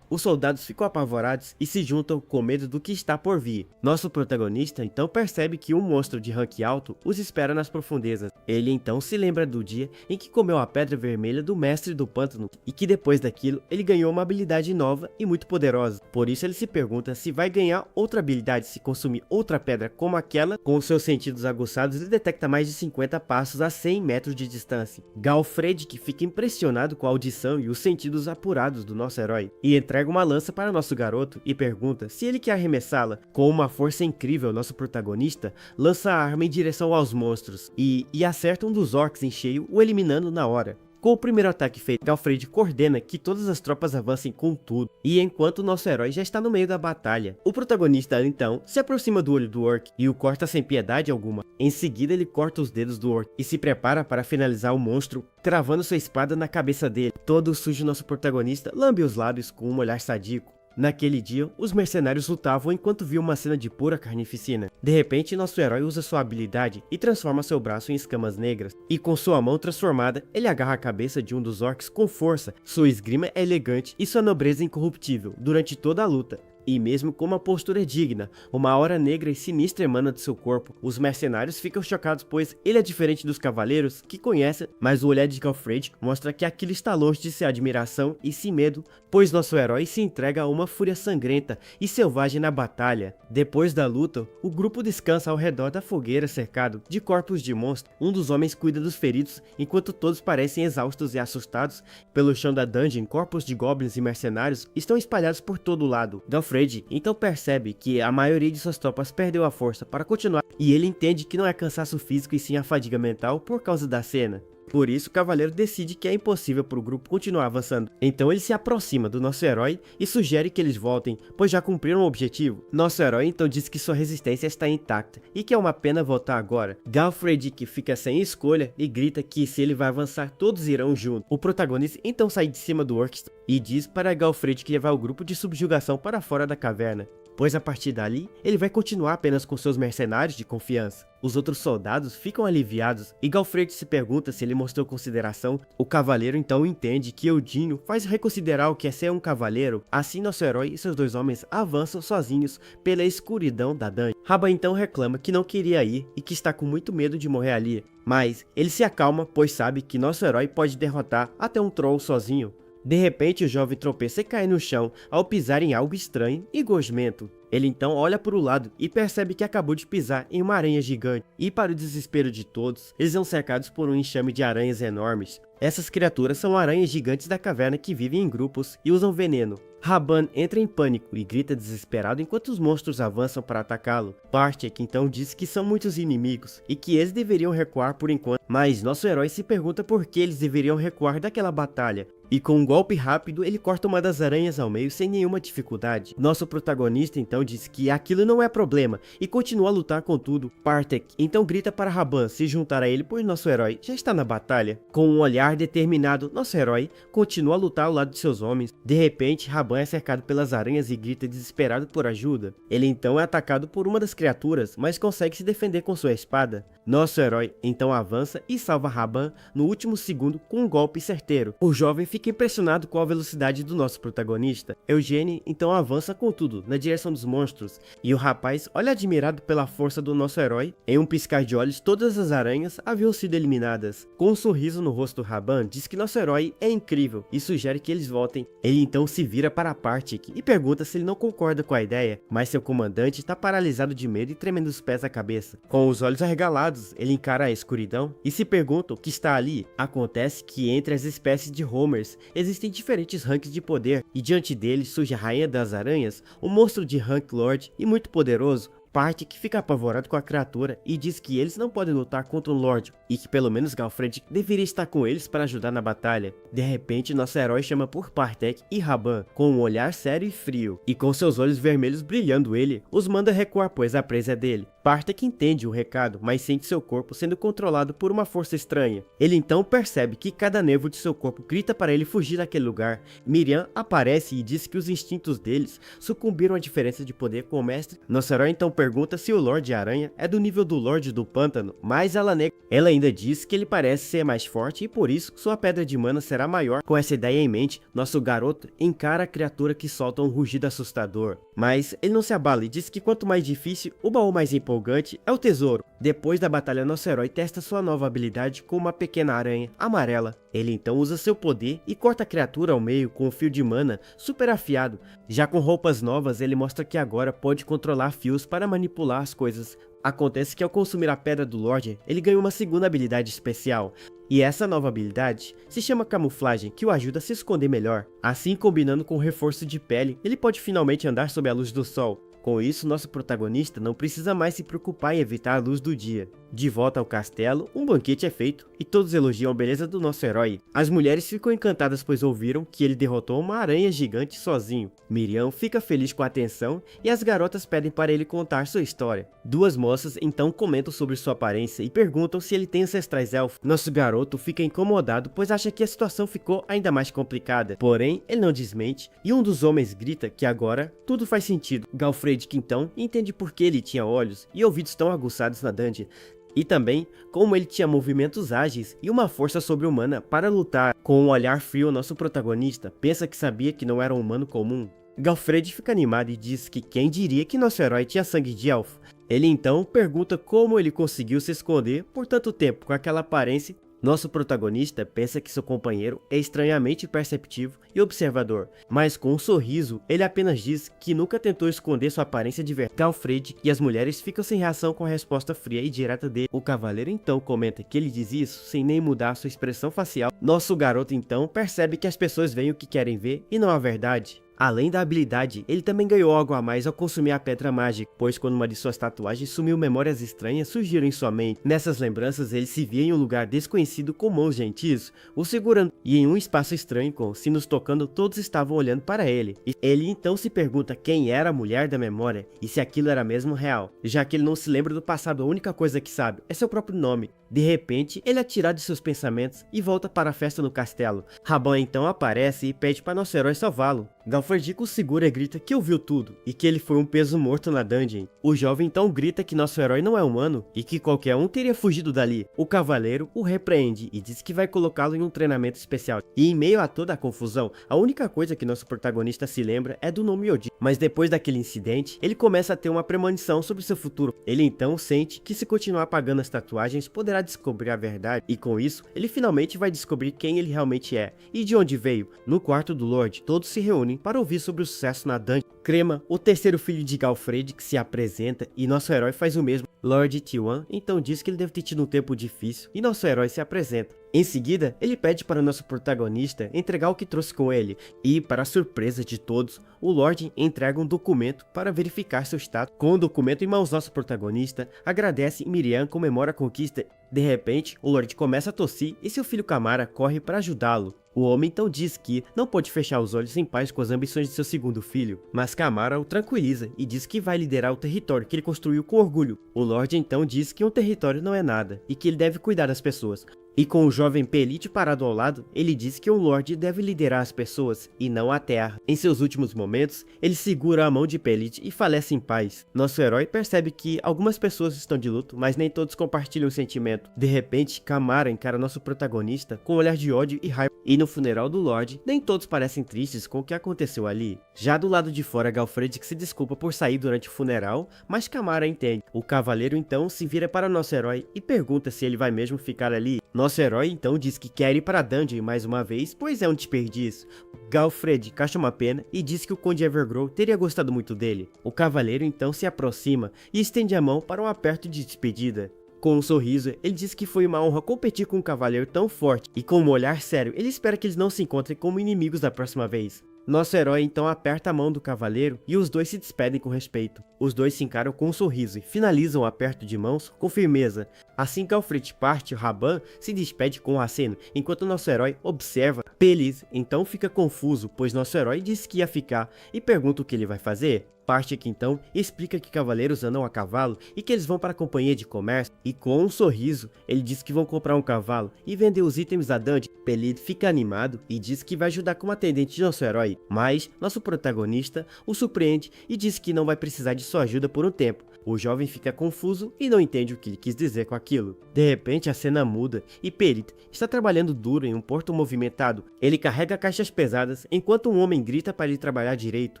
Os soldados ficam apavorados e se juntam com medo do que está por vir. Nosso protagonista então percebe que um monstro de rank alto os espera nas profundezas. Ele então se lembra do dia em que comeu a pedra vermelha do mestre do pântano e que depois daquilo ele ganhou uma habilidade nova e muito poderosa. Por isso ele se pergunta se vai ganhar outra habilidade se consumir outra pedra como aquela. Com os seus sentidos aguçados ele detecta mais de 50 passos a 100 metros de distância. Galfred, que fica impressionado com a audição e os sentidos apurados do nosso herói, e entrega uma lança para nosso garoto e pergunta se ele quer arremessá-la. Com uma força incrível, nosso protagonista lança a arma em direção aos monstros e acerta um dos orcs em cheio, o eliminando na hora. Com o primeiro ataque feito, Galfred coordena que todas as tropas avancem com tudo, e enquanto nosso herói já está no meio da batalha, o protagonista então se aproxima do olho do orc e o corta sem piedade alguma. Em seguida ele corta os dedos do orc e se prepara para finalizar o monstro, travando sua espada na cabeça dele. Todo sujo, nosso protagonista lambe os lábios com um olhar sadíaco. Naquele dia, os mercenários lutavam enquanto viam uma cena de pura carnificina. De repente, nosso herói usa sua habilidade e transforma seu braço em escamas negras. E com sua mão transformada, ele agarra a cabeça de um dos orcs com força. Sua esgrima é elegante e sua nobreza incorruptível durante toda a luta. E mesmo com uma postura digna, uma aura negra e sinistra emana de seu corpo. Os mercenários ficam chocados, pois ele é diferente dos cavaleiros que conhecem, mas o olhar de Galfred mostra que aquilo está longe de ser admiração e sim medo, pois nosso herói se entrega a uma fúria sangrenta e selvagem na batalha. Depois da luta, o grupo descansa ao redor da fogueira cercado de corpos de monstros. Um dos homens cuida dos feridos, enquanto todos parecem exaustos e assustados. Pelo chão da dungeon, corpos de goblins e mercenários estão espalhados por todo lado. Galfred então percebe que a maioria de suas tropas perdeu a força para continuar, e ele entende que não é cansaço físico e sim a fadiga mental por causa da cena. Por isso, o cavaleiro decide que é impossível para o grupo continuar avançando. Então ele se aproxima do nosso herói e sugere que eles voltem, pois já cumpriram o objetivo. Nosso herói então diz que sua resistência está intacta e que é uma pena voltar agora. Galfred, que fica sem escolha, e grita que se ele vai avançar, todos irão junto. O protagonista então sai de cima do orc e diz para Galfred que levar o grupo de subjugação para fora da caverna, pois a partir dali, ele vai continuar apenas com seus mercenários de confiança. Os outros soldados ficam aliviados e Galfred se pergunta se ele mostrou consideração. O cavaleiro então entende que Eudinho faz reconsiderar o que é ser um cavaleiro. Assim nosso herói e seus dois homens avançam sozinhos pela escuridão da dungeon. Rabban então reclama que não queria ir e que está com muito medo de morrer ali, mas ele se acalma, pois sabe que nosso herói pode derrotar até um troll sozinho. De repente o jovem tropeça e cai no chão ao pisar em algo estranho e gosmento. Ele então olha para o lado e percebe que acabou de pisar em uma aranha gigante. E para o desespero de todos, eles são cercados por um enxame de aranhas enormes. Essas criaturas são aranhas gigantes da caverna que vivem em grupos e usam veneno. Rabban entra em pânico e grita desesperado enquanto os monstros avançam para atacá-lo. Bartek então diz que são muitos inimigos e que eles deveriam recuar por enquanto, mas nosso herói se pergunta por que eles deveriam recuar daquela batalha. E com um golpe rápido, ele corta uma das aranhas ao meio sem nenhuma dificuldade. Nosso protagonista então diz que aquilo não é problema e continua a lutar com tudo. Bartek então grita para Rabban se juntar a ele, pois nosso herói já está na batalha. Com um olhar determinado, nosso herói continua a lutar ao lado de seus homens. De repente, Rabban é cercado pelas aranhas e grita desesperado por ajuda. Ele então é atacado por uma das criaturas, mas consegue se defender com sua espada. Nosso herói então avança e salva Rabban no último segundo com um golpe certeiro. O jovem fica fica impressionado com a velocidade do nosso protagonista. Eugene então avança com tudo na direção dos monstros, e o rapaz olha admirado pela força do nosso herói. Em um piscar de olhos, todas as aranhas haviam sido eliminadas. Com um sorriso no rosto, Raban diz que nosso herói é incrível e sugere que eles voltem. Ele então se vira para Partik e pergunta se ele não concorda com a ideia, mas seu comandante está paralisado de medo e tremendo os pés à cabeça. Com os olhos arregalados, ele encara a escuridão e se pergunta o que está ali. Acontece que entre as espécies de Homers existem diferentes ranks de poder, e diante deles surge a Rainha das Aranhas, um monstro de rank Lord e muito poderoso. Partik fica apavorado com a criatura e diz que eles não podem lutar contra um Lorde, e que pelo menos Galfred deveria estar com eles para ajudar na batalha. De repente, nosso herói chama por Partek e Raban, com um olhar sério e frio, e com seus olhos vermelhos brilhando ele, os manda recuar pois a presa é dele. Partek entende o recado, mas sente seu corpo sendo controlado por uma força estranha. Ele então percebe que cada nervo de seu corpo grita para ele fugir daquele lugar. Miriam aparece e diz que os instintos deles sucumbiram à diferença de poder com o mestre. Nosso herói então pergunta se o Lorde Aranha é do nível do Lorde do Pântano, mas ela nega. Ela ainda diz que ele parece ser mais forte e por isso sua pedra de mana será maior. Com essa ideia em mente, nosso garoto encara a criatura que solta um rugido assustador. Mas ele não se abala e diz que quanto mais difícil, o baú mais empolgante é o tesouro. Depois da batalha, nosso herói testa sua nova habilidade com uma pequena aranha amarela. Ele então usa seu poder e corta a criatura ao meio com um fio de mana super afiado. Já com roupas novas, ele mostra que agora pode controlar fios para manipular as coisas. Acontece que ao consumir a pedra do Lorde, ele ganha uma segunda habilidade especial. E essa nova habilidade se chama camuflagem, que o ajuda a se esconder melhor. Assim, combinando com o reforço de pele, ele pode finalmente andar sob a luz do sol. Com isso, nosso protagonista não precisa mais se preocupar em evitar a luz do dia. De volta ao castelo, um banquete é feito e todos elogiam a beleza do nosso herói. As mulheres ficam encantadas pois ouviram que ele derrotou uma aranha gigante sozinho. Miriam fica feliz com a atenção e as garotas pedem para ele contar sua história. Duas moças então comentam sobre sua aparência e perguntam se ele tem ancestrais elfos. Nosso garoto fica incomodado pois acha que a situação ficou ainda mais complicada. Porém, ele não desmente e um dos homens grita que agora tudo faz sentido. Galfred então entende por que ele tinha olhos e ouvidos tão aguçados na dungeon. E também como ele tinha movimentos ágeis e uma força sobre-humana para lutar. Com um olhar frio, nosso protagonista pensa que sabia que não era um humano comum. Galfred fica animado e diz que quem diria que nosso herói tinha sangue de elfo. Ele então pergunta como ele conseguiu se esconder por tanto tempo com aquela aparência. Nosso protagonista pensa que seu companheiro é estranhamente perceptivo e observador, mas com um sorriso, ele apenas diz que nunca tentou esconder sua aparência de verdade. Galfred e as mulheres ficam sem reação com a resposta fria e direta dele. O cavaleiro então comenta que ele diz isso sem nem mudar sua expressão facial. Nosso garoto então percebe que as pessoas veem o que querem ver e não a verdade. Além da habilidade, ele também ganhou algo a mais ao consumir a pedra mágica, pois quando uma de suas tatuagens sumiu, memórias estranhas surgiram em sua mente. Nessas lembranças, ele se via em um lugar desconhecido com mãos gentis, o segurando, e em um espaço estranho com sinos tocando, todos estavam olhando para ele. E ele então se pergunta quem era a mulher da memória e se aquilo era mesmo real, já que ele não se lembra do passado. A única coisa que sabe é seu próprio nome. De repente, ele é tirado de seus pensamentos e volta para a festa no castelo. Raban então aparece e pede para nosso herói salvá-lo. Galfred o segura e grita que ouviu tudo e que ele foi um peso morto na dungeon. O jovem então grita que nosso herói não é humano e que qualquer um teria fugido dali. O cavaleiro o repreende e diz que vai colocá-lo em um treinamento especial. E em meio a toda a confusão, a única coisa que nosso protagonista se lembra é do nome Odin. Mas depois daquele incidente, ele começa a ter uma premonição sobre seu futuro. Ele então sente que se continuar apagando as tatuagens, poderá descobrir a verdade. E com isso, ele finalmente vai descobrir quem ele realmente é e de onde veio. No quarto do Lorde, todos se reúnem para ouvir sobre o sucesso na dungeon. Crema, o terceiro filho de Galfred, que se apresenta e nosso herói faz o mesmo. Lord T1 então diz que ele deve ter tido um tempo difícil e nosso herói se apresenta. Em seguida, ele pede para nosso protagonista entregar o que trouxe com ele e, para a surpresa de todos, o Lorde entrega um documento para verificar seu status. Com o documento em mãos, nosso protagonista agradece e Miriam comemora a conquista. De repente, o Lorde começa a tossir e seu filho Camara corre para ajudá-lo. O homem então diz que não pode fechar os olhos em paz com as ambições de seu segundo filho, mas Camara o tranquiliza e diz que vai liderar o território que ele construiu com orgulho. O Lorde então diz que um território não é nada e que ele deve cuidar das pessoas. E com o jovem Pelite parado ao lado, ele diz que um Lorde deve liderar as pessoas e não a Terra. Em seus últimos momentos, ele segura a mão de Pelite e falece em paz. Nosso herói percebe que algumas pessoas estão de luto, mas nem todos compartilham o sentimento. De repente, Kamara encara nosso protagonista com um olhar de ódio e raiva. E no funeral do Lorde, nem todos parecem tristes com o que aconteceu ali. Já do lado de fora, Galfred se desculpa por sair durante o funeral, mas Kamara entende. O cavaleiro então se vira para nosso herói e pergunta se ele vai mesmo ficar ali. Nosso herói então diz que quer ir para a dungeon mais uma vez, pois é um desperdício. Galfred cacha uma pena e diz que o Conde Evergrow teria gostado muito dele. O cavaleiro então se aproxima e estende a mão para um aperto de despedida. Com um sorriso, ele diz que foi uma honra competir com um cavaleiro tão forte, e com um olhar sério, ele espera que eles não se encontrem como inimigos da próxima vez. Nosso herói então aperta a mão do cavaleiro e os dois se despedem com respeito. Os dois se encaram com um sorriso e finalizam o aperto de mãos com firmeza. Assim que Alfred parte, Raban se despede com um aceno, enquanto nosso herói observa. Pelis então fica confuso, pois nosso herói disse que ia ficar e pergunta o que ele vai fazer. Parte aqui então explica que cavaleiros andam a cavalo e que eles vão para a companhia de comércio, e com um sorriso ele diz que vão comprar um cavalo e vender os itens da dungeon. Pelid fica animado e diz que vai ajudar como atendente de nosso herói, mas nosso protagonista o surpreende e diz que não vai precisar de sua ajuda por um tempo. O jovem fica confuso e não entende o que ele quis dizer com aquilo. De repente a cena muda e Pelid está trabalhando duro em um porto movimentado. Ele carrega caixas pesadas enquanto um homem grita para ele trabalhar direito.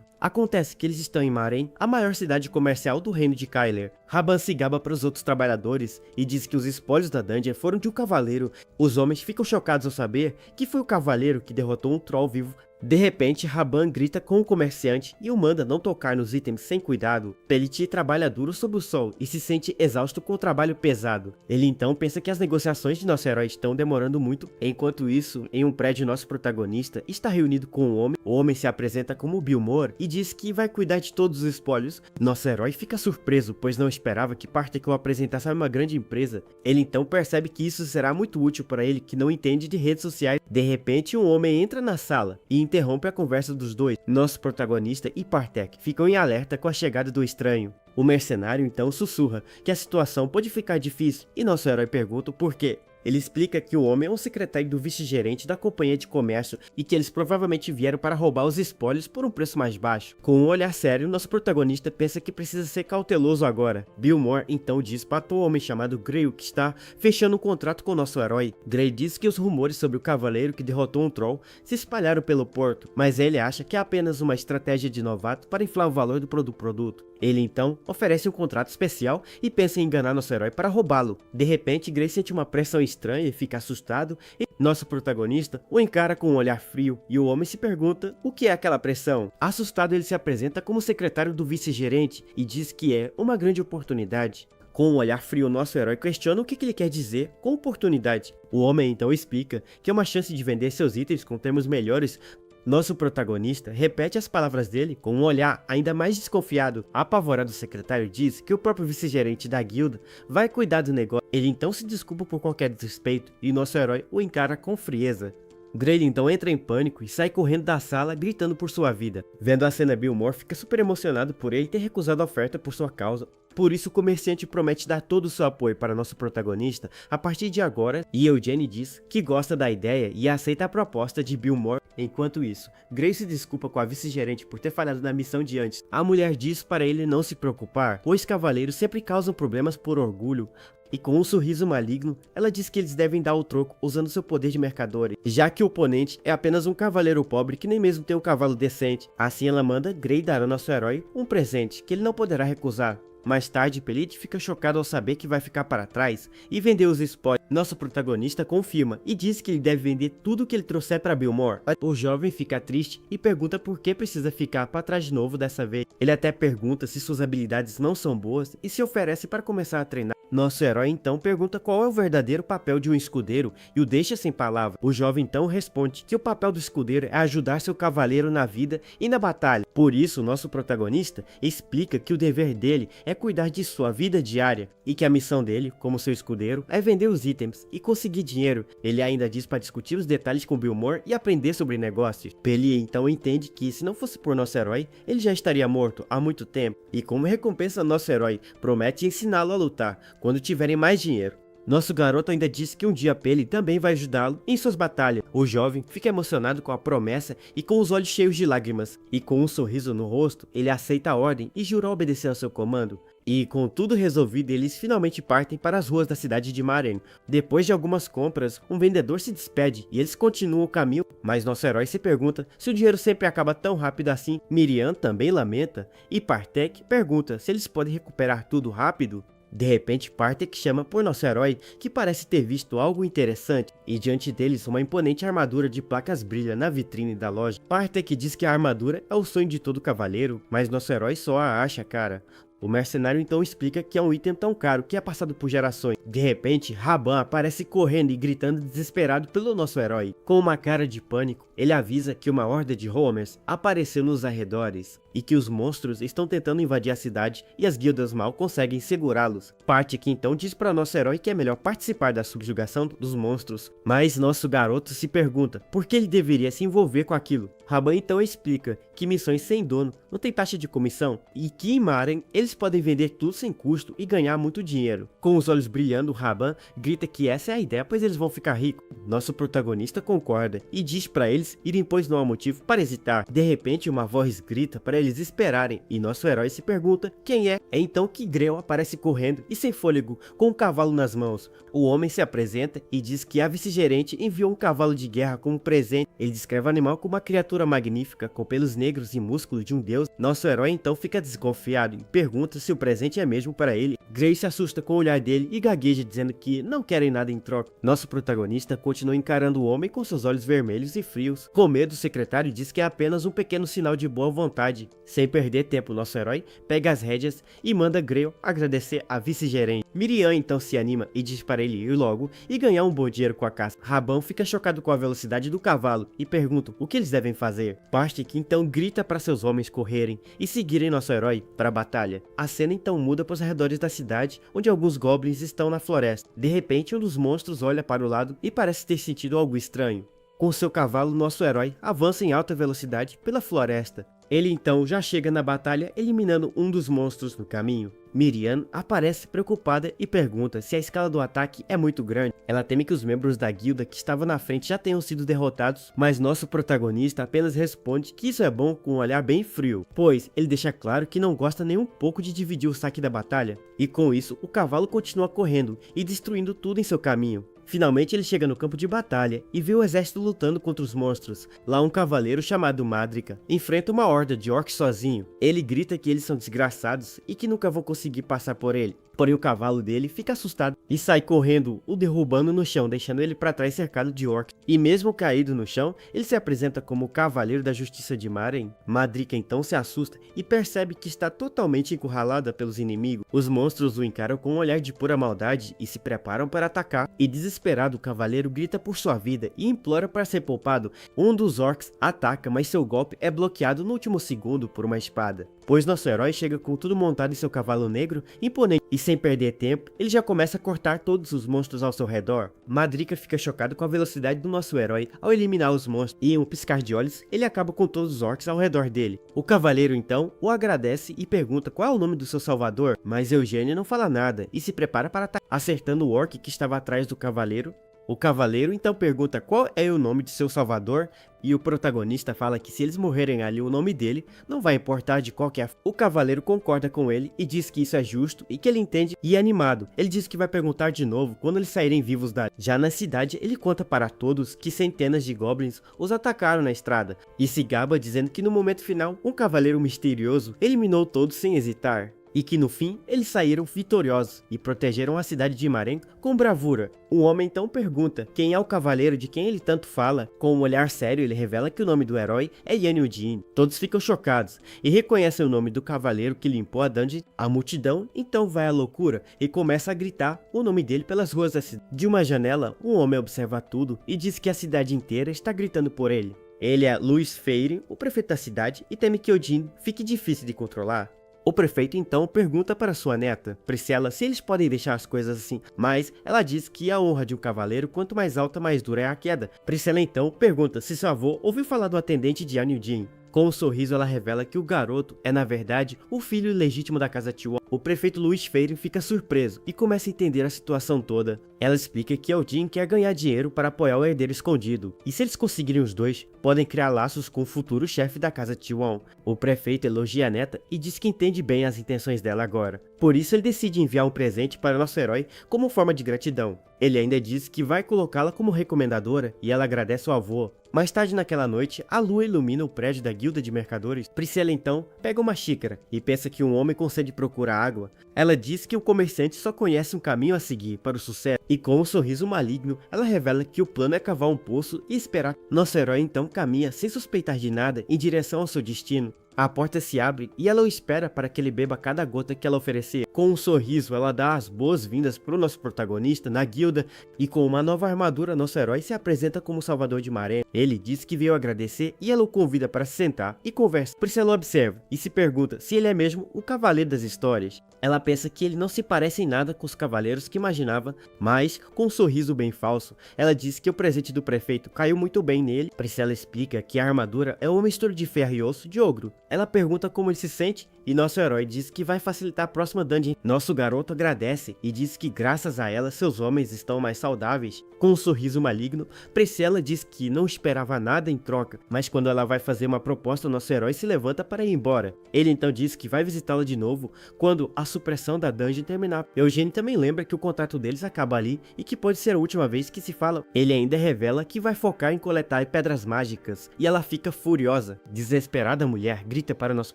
Acontece que eles estão em Maren, a maior cidade comercial do reino de Kyler. Raban se gaba para os outros trabalhadores e diz que os espólios da dungeon foram de um cavaleiro. Os homens ficam chocados ao saber que foi o cavaleiro que derrotou um troll vivo. De repente, Raban grita com o comerciante e o manda não tocar nos itens sem cuidado. Peliti trabalha duro sob o sol e se sente exausto com o trabalho pesado. Ele então pensa que as negociações de nosso herói estão demorando muito. Enquanto isso, em um prédio, nosso protagonista está reunido com um homem. O homem se apresenta como Bilmore e diz que vai cuidar de todos os espólios. Nosso herói fica surpreso, pois não esperava que Particle apresentasse a uma grande empresa. Ele então percebe que isso será muito útil para ele, que não entende de redes sociais. De repente, um homem entra na sala e interrompe a conversa dos dois. Nosso protagonista e Partek ficam em alerta com a chegada do estranho. O mercenário então sussurra que a situação pode ficar difícil e nosso herói pergunta o porquê. Ele explica que o homem é um secretário do vice-gerente da companhia de comércio e que eles provavelmente vieram para roubar os espólios por um preço mais baixo. Com um olhar sério, nosso protagonista pensa que precisa ser cauteloso agora. Bilmore então diz para o homem chamado Grey que está fechando um contrato com nosso herói. Grey diz que os rumores sobre o cavaleiro que derrotou um troll se espalharam pelo porto, mas ele acha que é apenas uma estratégia de novato para inflar o valor do produto. Ele então oferece um contrato especial e pensa em enganar nosso herói para roubá-lo. De repente, Grey sente uma pressão estranha e fica assustado, e nosso protagonista o encara com um olhar frio e o homem se pergunta o que é aquela pressão. Assustado, ele se apresenta como secretário do vice-gerente e diz que é uma grande oportunidade. Com um olhar frio, nosso herói questiona o que ele quer dizer com oportunidade. O homem então explica que é uma chance de vender seus itens com termos melhores. Nosso protagonista repete as palavras dele com um olhar ainda mais desconfiado. Apavorado, o secretário diz que o próprio vice-gerente da guilda vai cuidar do negócio. Ele então se desculpa por qualquer desrespeito e nosso herói o encara com frieza. Grey então entra em pânico e sai correndo da sala gritando por sua vida. Vendo a cena, Bilmore fica super emocionado por ele ter recusado a oferta por sua causa. Por isso o comerciante promete dar todo o seu apoio para nosso protagonista a partir de agora, e Eugene diz que gosta da ideia e aceita a proposta de Bilmore. Enquanto isso, Grey se desculpa com a vice-gerente por ter falhado na missão de antes. A mulher diz para ele não se preocupar, pois cavaleiros sempre causam problemas por orgulho. E com um sorriso maligno, ela diz que eles devem dar o troco usando seu poder de mercadores, já que o oponente é apenas um cavaleiro pobre que nem mesmo tem um cavalo decente. Assim ela manda Grey dar ao nosso herói um presente que ele não poderá recusar. Mais tarde, Pelid fica chocado ao saber que vai ficar para trás e vender os spoilers. Nosso protagonista confirma e diz que ele deve vender tudo que ele trouxer para Bilmore. O jovem fica triste e pergunta por que precisa ficar para trás de novo dessa vez. Ele até pergunta se suas habilidades não são boas e se oferece para começar a treinar. Nosso herói então pergunta qual é o verdadeiro papel de um escudeiro e o deixa sem palavras. O jovem então responde que o papel do escudeiro é ajudar seu cavaleiro na vida e na batalha. Por isso, nosso protagonista explica que o dever dele é cuidar de sua vida diária e que a missão dele, como seu escudeiro, é vender os itens e conseguir dinheiro. Ele ainda diz para discutir os detalhes com Bilmore e aprender sobre negócios. Pelli então entende que se não fosse por nosso herói, ele já estaria morto há muito tempo. E como recompensa, nosso herói promete ensiná-lo a lutar quando tiverem mais dinheiro. Nosso garoto ainda diz que um dia Pele também vai ajudá-lo em suas batalhas. O jovem fica emocionado com a promessa e com os olhos cheios de lágrimas. E com um sorriso no rosto, ele aceita a ordem e jura obedecer ao seu comando. E com tudo resolvido, eles finalmente partem para as ruas da cidade de Maren. Depois de algumas compras, um vendedor se despede e eles continuam o caminho, mas nosso herói se pergunta se o dinheiro sempre acaba tão rápido assim. Miriam também lamenta e Partek pergunta se eles podem recuperar tudo rápido. De repente, Partek chama por nosso herói, que parece ter visto algo interessante, e diante deles uma imponente armadura de placas brilha na vitrine da loja. Partek diz que a armadura é o sonho de todo cavaleiro, mas nosso herói só a acha cara. O mercenário então explica que é um item tão caro que é passado por gerações. De repente, Raban aparece correndo e gritando desesperado pelo nosso herói. Com uma cara de pânico, ele avisa que uma horda de homers apareceu nos arredores e que os monstros estão tentando invadir a cidade e as guildas mal conseguem segurá-los. Partek então diz para nosso herói que é melhor participar da subjugação dos monstros, mas nosso garoto se pergunta por que ele deveria se envolver com aquilo. Raban então explica que missões sem dono não tem taxa de comissão e que em Maren eles podem vender tudo sem custo e ganhar muito dinheiro. Com os olhos brilhando, Raban grita que essa é a ideia, pois eles vão ficar ricos. Nosso protagonista concorda e diz para eles irem, pois não há motivo para hesitar. De repente, uma voz grita para eles esperarem e nosso herói se pergunta quem é. É então que Grell aparece correndo e sem fôlego, com um cavalo nas mãos. O homem se apresenta e diz que a vice-gerente enviou um cavalo de guerra como presente. Ele descreve o animal como uma criatura magnífica, com pelos negros e músculos de um deus. Nosso herói então fica desconfiado e pergunta se o presente é mesmo para ele. Grey se assusta com o olhar dele e gagueja dizendo que não querem nada em troca. Nosso protagonista continua encarando o homem com seus olhos vermelhos e frios. Com medo, o secretário diz que é apenas um pequeno sinal de boa vontade. Sem perder tempo, nosso herói pega as rédeas e manda Grey agradecer a vice-gerente. Miriam então se anima e diz para ele ir logo e ganhar um bom dinheiro com a caça. Raban fica chocado com a velocidade do cavalo e pergunta o que eles devem fazer. Partek então grita para seus homens correrem e seguirem nosso herói para a batalha. A cena então muda para os arredores da cidade, onde alguns goblins estão na floresta. De repente, um dos monstros olha para o lado e parece ter sentido algo estranho. Com seu cavalo, nosso herói avança em alta velocidade pela floresta. Ele então já chega na batalha, eliminando um dos monstros no caminho. Miriam aparece preocupada e pergunta se a escala do ataque é muito grande. Ela teme que os membros da guilda que estavam na frente já tenham sido derrotados, mas nosso protagonista apenas responde que isso é bom com um olhar bem frio, pois ele deixa claro que não gosta nem um pouco de dividir o saque da batalha. E com isso, o cavalo continua correndo e destruindo tudo em seu caminho. Finalmente ele chega no campo de batalha e vê o exército lutando contra os monstros. Lá um cavaleiro chamado Madrika enfrenta uma horda de orcs sozinho. Ele grita que eles são desgraçados e que nunca vão conseguir passar por ele. Porém o cavalo dele fica assustado e sai correndo, o derrubando no chão, deixando ele para trás cercado de orcs. E mesmo caído no chão, ele se apresenta como o Cavaleiro da Justiça de Maren. Madrika então se assusta e percebe que está totalmente encurralada pelos inimigos. Os monstros o encaram com um olhar de pura maldade e se preparam para atacar. E desesperado, o cavaleiro grita por sua vida e implora para ser poupado. Um dos orcs ataca, mas seu golpe é bloqueado no último segundo por uma espada. Pois nosso herói chega com tudo montado em seu cavalo negro, imponente, e sem perder tempo, ele já começa a cortar todos os monstros ao seu redor. Madrika fica chocado com a velocidade do nosso herói ao eliminar os monstros, e em um piscar de olhos, ele acaba com todos os orcs ao redor dele. O cavaleiro então o agradece e pergunta qual é o nome do seu salvador, mas Eugênio não fala nada e se prepara para atacar, acertando o orc que estava atrás do cavaleiro. O cavaleiro então pergunta qual é o nome de seu salvador e o protagonista fala que se eles morrerem ali o nome dele não vai importar de qualquer forma. O cavaleiro concorda com ele e diz que isso é justo e que ele entende e é animado. Ele diz que vai perguntar de novo quando eles saírem vivos dali. Já na cidade ele conta para todos que centenas de goblins os atacaram na estrada e se gaba dizendo que no momento final um cavaleiro misterioso eliminou todos sem hesitar. E que no fim eles saíram vitoriosos e protegeram a cidade de Maren com bravura. O homem então pergunta quem é o cavaleiro de quem ele tanto fala. Com um olhar sério ele revela que o nome do herói é Yanyu-Jin. Todos ficam chocados e reconhecem o nome do cavaleiro que limpou a dungeon. A multidão então vai à loucura e começa a gritar o nome dele pelas ruas da cidade. De uma janela, um homem observa tudo e diz que a cidade inteira está gritando por ele. Ele é Louis Feire, o prefeito da cidade, e teme que Odin fique difícil de controlar. O prefeito então pergunta para sua neta, Priscila, se eles podem deixar as coisas assim, mas ela diz que a honra de um cavaleiro, quanto mais alta, mais dura é a queda. Priscila então pergunta se seu avô ouviu falar do atendente de Yanyu-Jin. Com um sorriso ela revela que o garoto é na verdade o filho legítimo da casa Tiwon. O prefeito Luiz Feire fica surpreso e começa a entender a situação toda. Ela explica que Eldin quer ganhar dinheiro para apoiar o herdeiro escondido, e se eles conseguirem os dois, podem criar laços com o futuro chefe da casa T1. O prefeito elogia a neta e diz que entende bem as intenções dela agora. Por isso ele decide enviar um presente para nosso herói como forma de gratidão. Ele ainda diz que vai colocá-la como recomendadora e ela agradece o avô. Mais tarde naquela noite, a lua ilumina o prédio da guilda de mercadores. Priscila então pega uma xícara e pensa que um homem com sede procura água. Ela diz que o comerciante só conhece um caminho a seguir para o sucesso e com um sorriso maligno, ela revela que o plano é cavar um poço e esperar. Nosso herói então caminha sem suspeitar de nada em direção ao seu destino. A porta se abre e ela o espera para que ele beba cada gota que ela oferecer. Com um sorriso, ela dá as boas-vindas para o nosso protagonista na guilda e com uma nova armadura, nosso herói se apresenta como salvador de Marene. Ele diz que veio agradecer e ela o convida para se sentar e conversa. Priscila observa e se pergunta se ele é mesmo o cavaleiro das histórias. Ela pensa que ele não se parece em nada com os cavaleiros que imaginava, mas com um sorriso bem falso. Ela diz que o presente do prefeito caiu muito bem nele. Priscila explica que a armadura é uma mistura de ferro e osso de ogro. Ela pergunta como ele se sente e nosso herói diz que vai facilitar a próxima dungeon. Nosso garoto agradece e diz que graças a ela seus homens estão mais saudáveis. Com um sorriso maligno, Priscila diz que não esperava nada em troca, mas quando ela vai fazer uma proposta, nosso herói se levanta para ir embora. Ele então diz que vai visitá-la de novo quando a supressão da dungeon terminar. Eugênio também lembra que o contrato deles acaba ali e que pode ser a última vez que se falam. Ele ainda revela que vai focar em coletar pedras mágicas e ela fica furiosa. Desesperada, a mulher grita para nosso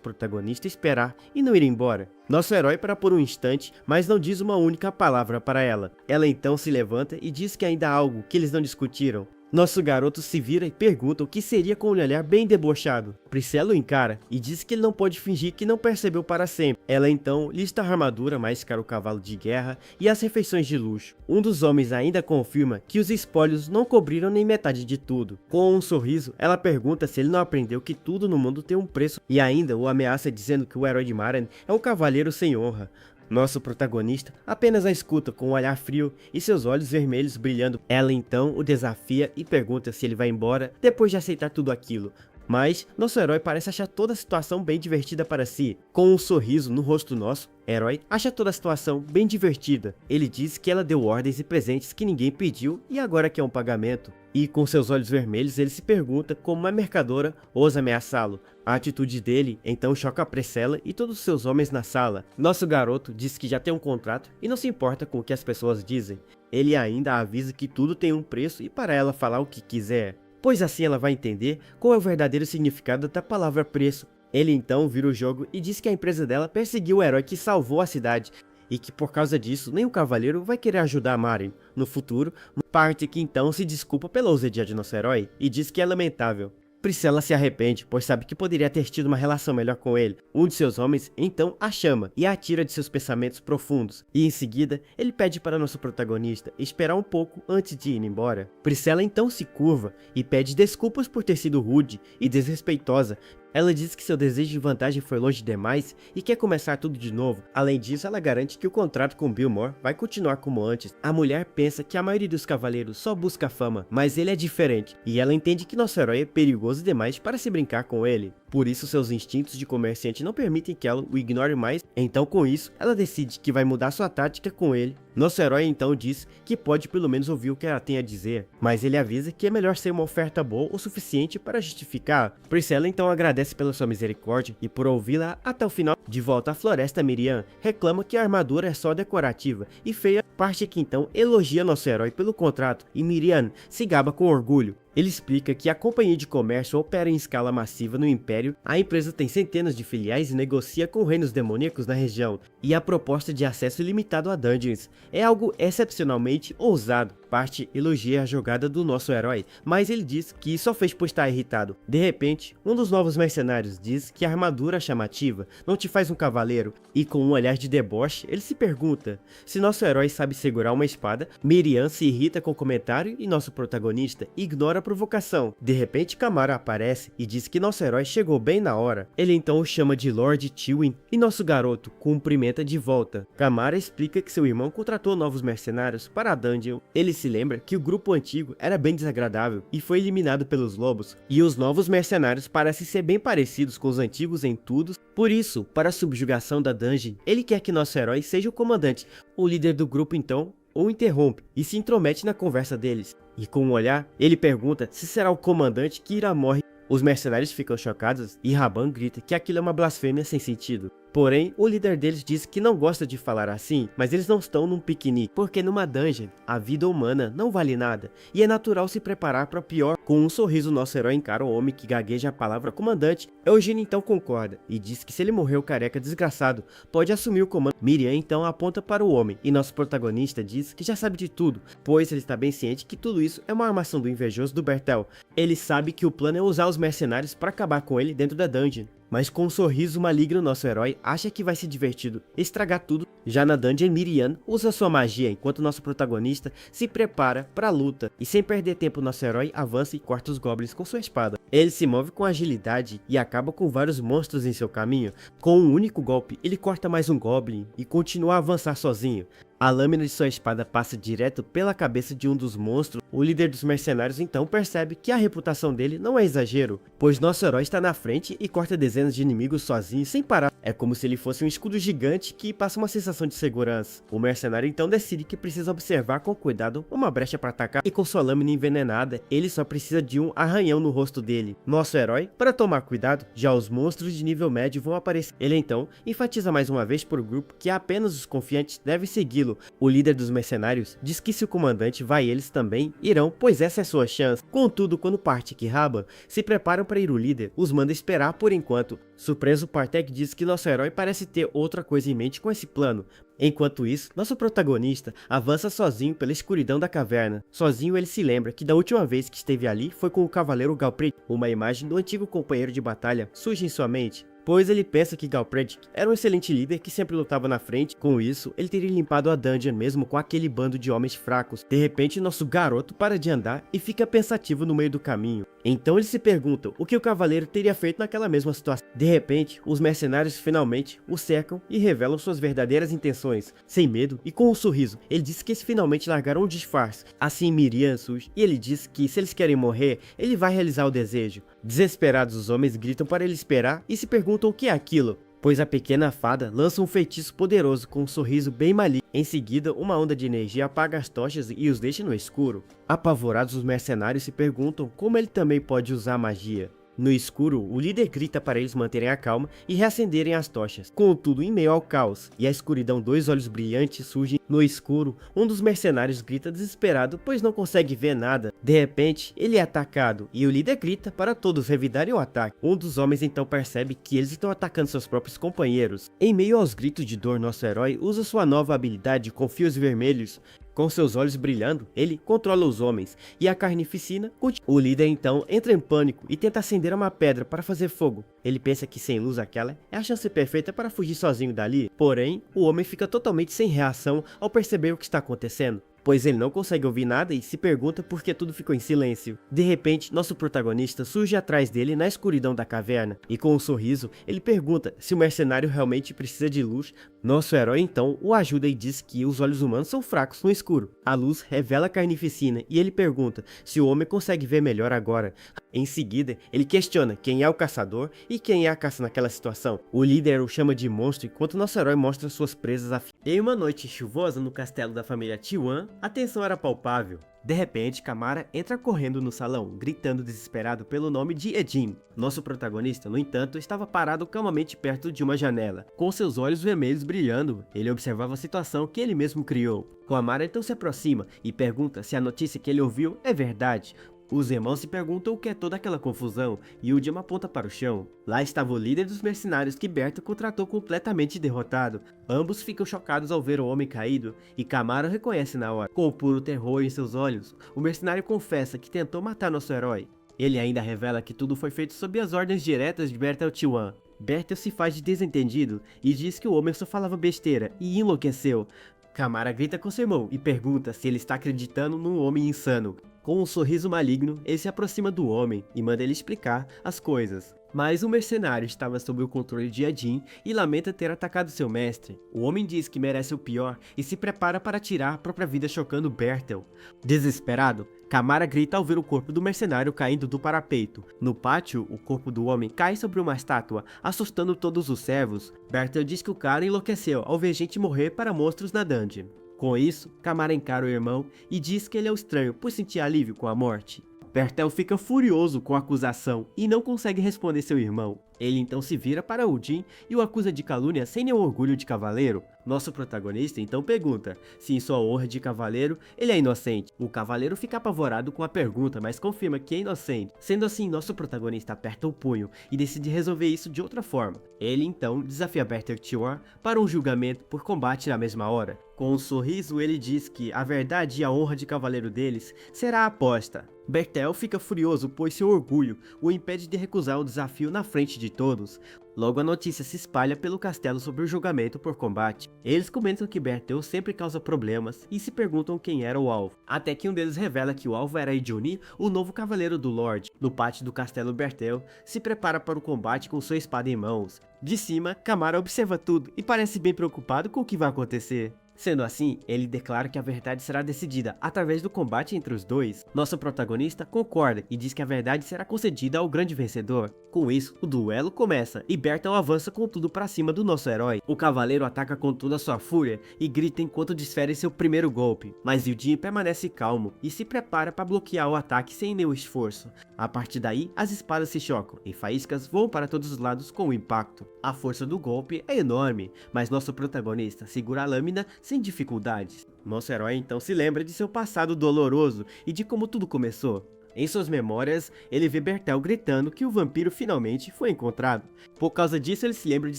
protagonista esperar e não ir embora. Nosso herói para por um instante, mas não diz uma única palavra para ela. Ela então se levanta e diz que ainda há algo que eles não discutiram. Nosso garoto se vira e pergunta o que seria com um olhar bem debochado. Priscila o encara e diz que ele não pode fingir que não percebeu para sempre. Ela então lista a armadura mais cara o cavalo de guerra e as refeições de luxo. Um dos homens ainda confirma que os espólios não cobriram nem metade de tudo. Com um sorriso, ela pergunta se ele não aprendeu que tudo no mundo tem um preço e ainda o ameaça dizendo que o herói de Marene é um cavaleiro sem honra. Nosso protagonista apenas a escuta com um olhar frio e seus olhos vermelhos brilhando. Ela então o desafia e pergunta se ele vai embora depois de aceitar tudo aquilo. Mas nosso herói parece achar toda a situação bem divertida para si. Com um sorriso no rosto nosso herói acha toda a situação bem divertida. Ele diz que ela deu ordens e presentes que ninguém pediu e agora quer um pagamento. E com seus olhos vermelhos ele se pergunta como uma mercadora ousa ameaçá-lo. A atitude dele então choca a Priscila e todos os seus homens na sala. Nosso garoto diz que já tem um contrato e não se importa com o que as pessoas dizem. Ele ainda avisa que tudo tem um preço e para ela falar o que quiser, pois assim ela vai entender qual é o verdadeiro significado da palavra preço. Ele então vira o jogo e diz que a empresa dela perseguiu o herói que salvou a cidade e que por causa disso nenhum cavaleiro vai querer ajudar a Marene no futuro. Parte que então se desculpa pela ousadia de nosso herói e diz que é lamentável. Priscila se arrepende, pois sabe que poderia ter tido uma relação melhor com ele. Um de seus homens então a chama e a atira de seus pensamentos profundos. E em seguida, ele pede para nosso protagonista esperar um pouco antes de ir embora. Priscila então se curva e pede desculpas por ter sido rude e desrespeitosa. Ela diz que seu desejo de vantagem foi longe demais e quer começar tudo de novo. Além disso, ela garante que o contrato com Billmore vai continuar como antes. A mulher pensa que a maioria dos cavaleiros só busca fama, mas ele é diferente. E ela entende que nosso herói é perigoso demais para se brincar com ele. Por isso, seus instintos de comerciante não permitem que ela o ignore mais. Então, com isso, ela decide que vai mudar sua tática com ele. Nosso herói então diz que pode pelo menos ouvir o que ela tem a dizer, mas ele avisa que é melhor ser uma oferta boa o suficiente para justificar. Priscila então agradece pela sua misericórdia e por ouvi-la até o final. De volta à floresta, Miriam reclama que a armadura é só decorativa e feia, parte que então elogia nosso herói pelo contrato e Miriam se gaba com orgulho. Ele explica que a companhia de comércio opera em escala massiva no Império, a empresa tem centenas de filiais e negocia com reinos demoníacos na região, e a proposta de acesso ilimitado a dungeons é algo excepcionalmente ousado. Parte elogia a jogada do nosso herói, mas ele diz que só fez por estar irritado. De repente, um dos novos mercenários diz que a armadura chamativa não te faz um cavaleiro, e com um olhar de deboche, ele se pergunta se nosso herói sabe segurar uma espada. Miriam se irrita com o comentário e nosso protagonista ignora a provocação. De repente, Camara aparece e diz que nosso herói chegou bem na hora. Ele então o chama de Lord Tywin e nosso garoto cumprimenta de volta. Camara explica que seu irmão contratou novos mercenários para a dungeon. Ele se lembra que o grupo antigo era bem desagradável e foi eliminado pelos lobos, e os novos mercenários parecem ser bem parecidos com os antigos em tudo. Por isso, para para a subjugação da dungeon, ele quer que nosso herói seja o comandante. O líder do grupo então o interrompe e se intromete na conversa deles. E com um olhar, ele pergunta se será o comandante que irá morrer. Os mercenários ficam chocados e Raban grita que aquilo é uma blasfêmia sem sentido. Porém, o líder deles diz que não gosta de falar assim, mas eles não estão num piquenique, porque numa dungeon, a vida humana não vale nada, e é natural se preparar para o pior. Com um sorriso, nosso herói encara o homem que gagueja a palavra comandante. Eugênio então concorda, e diz que se ele morreu careca desgraçado, pode assumir o comando. Miriam então aponta para o homem, e nosso protagonista diz que já sabe de tudo, pois ele está bem ciente que tudo isso é uma armação do invejoso do Bertel. Ele sabe que o plano é usar os mercenários para acabar com ele dentro da dungeon. Mas com um sorriso maligno, nosso herói acha que vai ser divertido estragar tudo. Já na dungeon, Miriam usa sua magia enquanto nosso protagonista se prepara para a luta. E sem perder tempo, nosso herói avança e corta os goblins com sua espada. Ele se move com agilidade e acaba com vários monstros em seu caminho. Com um único golpe, ele corta mais um goblin e continua a avançar sozinho. A lâmina de sua espada passa direto pela cabeça de um dos monstros. O líder dos mercenários então percebe que a reputação dele não é exagero, pois nosso herói está na frente e corta dezenas de inimigos sozinho sem parar. É como se ele fosse um escudo gigante que passa uma sensação de segurança. O mercenário então decide que precisa observar com cuidado uma brecha para atacar, e com sua lâmina envenenada, ele só precisa de um arranhão no rosto dele. Nosso herói, para tomar cuidado, já os monstros de nível médio vão aparecer. Ele então enfatiza mais uma vez para o grupo que apenas os confiantes devem segui-lo. O líder dos mercenários diz que se o comandante vai, eles também irão, pois essa é sua chance. Contudo, quando Partek e Raban se preparam para ir, o líder os manda esperar por enquanto. Surpreso, Partek diz que nosso herói parece ter outra coisa em mente com esse plano. Enquanto isso, nosso protagonista avança sozinho pela escuridão da caverna. Sozinho, ele se lembra que da última vez que esteve ali foi com o cavaleiro Galpred. Uma imagem do antigo companheiro de batalha surge em sua mente, pois ele pensa que Galpred era um excelente líder que sempre lutava na frente. Com isso, ele teria limpado a dungeon mesmo com aquele bando de homens fracos. De repente, nosso garoto para de andar e fica pensativo no meio do caminho. Então ele se pergunta o que o cavaleiro teria feito naquela mesma situação. De repente, os mercenários finalmente o cercam e revelam suas verdadeiras intenções. Sem medo e com um sorriso, ele diz que eles finalmente largaram o disfarce. Assim Miriam surge e ele diz que se eles querem morrer, ele vai realizar o desejo. Desesperados, os homens gritam para ele esperar e se perguntam o que é aquilo, pois a pequena fada lança um feitiço poderoso com um sorriso bem maligno. Em seguida, uma onda de energia apaga as tochas e os deixa no escuro. Apavorados, os mercenários se perguntam como ele também pode usar magia. No escuro, o líder grita para eles manterem a calma e reacenderem as tochas. Contudo, em meio ao caos e à escuridão, dois olhos brilhantes surgem no escuro. Um dos mercenários grita desesperado, pois não consegue ver nada. De repente, ele é atacado e o líder grita para todos revidarem o ataque. Um dos homens então percebe que eles estão atacando seus próprios companheiros. Em meio aos gritos de dor, nosso herói usa sua nova habilidade com fios vermelhos. Com seus olhos brilhando, ele controla os homens e a carnificina continua. O líder então entra em pânico e tenta acender uma pedra para fazer fogo. Ele pensa que sem luz aquela é a chance perfeita para fugir sozinho dali. Porém, o homem fica totalmente sem reação ao perceber o que está acontecendo, pois ele não consegue ouvir nada e se pergunta por que tudo ficou em silêncio. De repente, nosso protagonista surge atrás dele na escuridão da caverna, e com um sorriso, ele pergunta se o mercenário realmente precisa de luz. Nosso herói então o ajuda e diz que os olhos humanos são fracos no escuro. A luz revela a carnificina e ele pergunta se o homem consegue ver melhor agora. Em seguida, ele questiona quem é o caçador e quem é a caça naquela situação. O líder o chama de monstro enquanto nosso herói mostra suas presas a fim. Em uma noite chuvosa no castelo da família Tiwan, a tensão era palpável. De repente, Kamara entra correndo no salão, gritando desesperado pelo nome de Edin. Nosso protagonista, no entanto, estava parado calmamente perto de uma janela. Com seus olhos vermelhos brilhando, ele observava a situação que ele mesmo criou. Kamara então se aproxima e pergunta se a notícia que ele ouviu é verdade. Os irmãos se perguntam o que é toda aquela confusão e o Jim aponta para o chão. Lá estava o líder dos mercenários que Berto contratou completamente derrotado. Ambos ficam chocados ao ver o homem caído e Kamara reconhece na hora. Com o puro terror em seus olhos, o mercenário confessa que tentou matar nosso herói. Ele ainda revela que tudo foi feito sob as ordens diretas de Bertel Tiwan. Bertel se faz de desentendido e diz que o homem só falava besteira e enlouqueceu. Kamara grita com seu irmão e pergunta se ele está acreditando num homem insano. Com um sorriso maligno, ele se aproxima do homem e manda ele explicar as coisas. Mas o mercenário estava sob o controle de Edin e lamenta ter atacado seu mestre. O homem diz que merece o pior e se prepara para tirar a própria vida chocando Bertel. Desesperado, Kamara grita ao ver o corpo do mercenário caindo do parapeito. No pátio, o corpo do homem cai sobre uma estátua, assustando todos os servos. Bertel diz que o cara enlouqueceu ao ver gente morrer para monstros na dungeon. Com isso, Kamara encara o irmão e diz que ele é o estranho por sentir alívio com a morte. Bertel fica furioso com a acusação e não consegue responder seu irmão. Ele então se vira para Udin e o acusa de calúnia sem nenhum orgulho de cavaleiro. Nosso protagonista então pergunta se em sua honra de cavaleiro ele é inocente. O cavaleiro fica apavorado com a pergunta, mas confirma que é inocente. Sendo assim, nosso protagonista aperta o punho e decide resolver isso de outra forma. Ele então desafia Bertel Tior para um julgamento por combate na mesma hora. Com um sorriso ele diz que a verdade e a honra de cavaleiro deles será a aposta. Bertel fica furioso pois seu orgulho o impede de recusar o desafio na frente de todos. Logo a notícia se espalha pelo castelo sobre o julgamento por combate. Eles comentam que Bertel sempre causa problemas e se perguntam quem era o alvo. Até que um deles revela que o alvo era Idjoni, o novo cavaleiro do Lorde. No pátio do castelo, Bertel se prepara para o combate com sua espada em mãos. De cima, Kamara observa tudo e parece bem preocupado com o que vai acontecer. Sendo assim, ele declara que a verdade será decidida através do combate entre os dois. Nosso protagonista concorda e diz que a verdade será concedida ao grande vencedor. Com isso, o duelo começa e Bertel avança com tudo para cima do nosso herói. O cavaleiro ataca com toda a sua fúria e grita enquanto desfere seu primeiro golpe, mas Udin permanece calmo e se prepara para bloquear o ataque sem nenhum esforço. A partir daí, as espadas se chocam e faíscas voam para todos os lados com o impacto. A força do golpe é enorme, mas nosso protagonista segura a lâmina sem dificuldades. Nosso herói então se lembra de seu passado doloroso e de como tudo começou. Em suas memórias, ele vê Bertel gritando que o vampiro finalmente foi encontrado. Por causa disso, ele se lembra de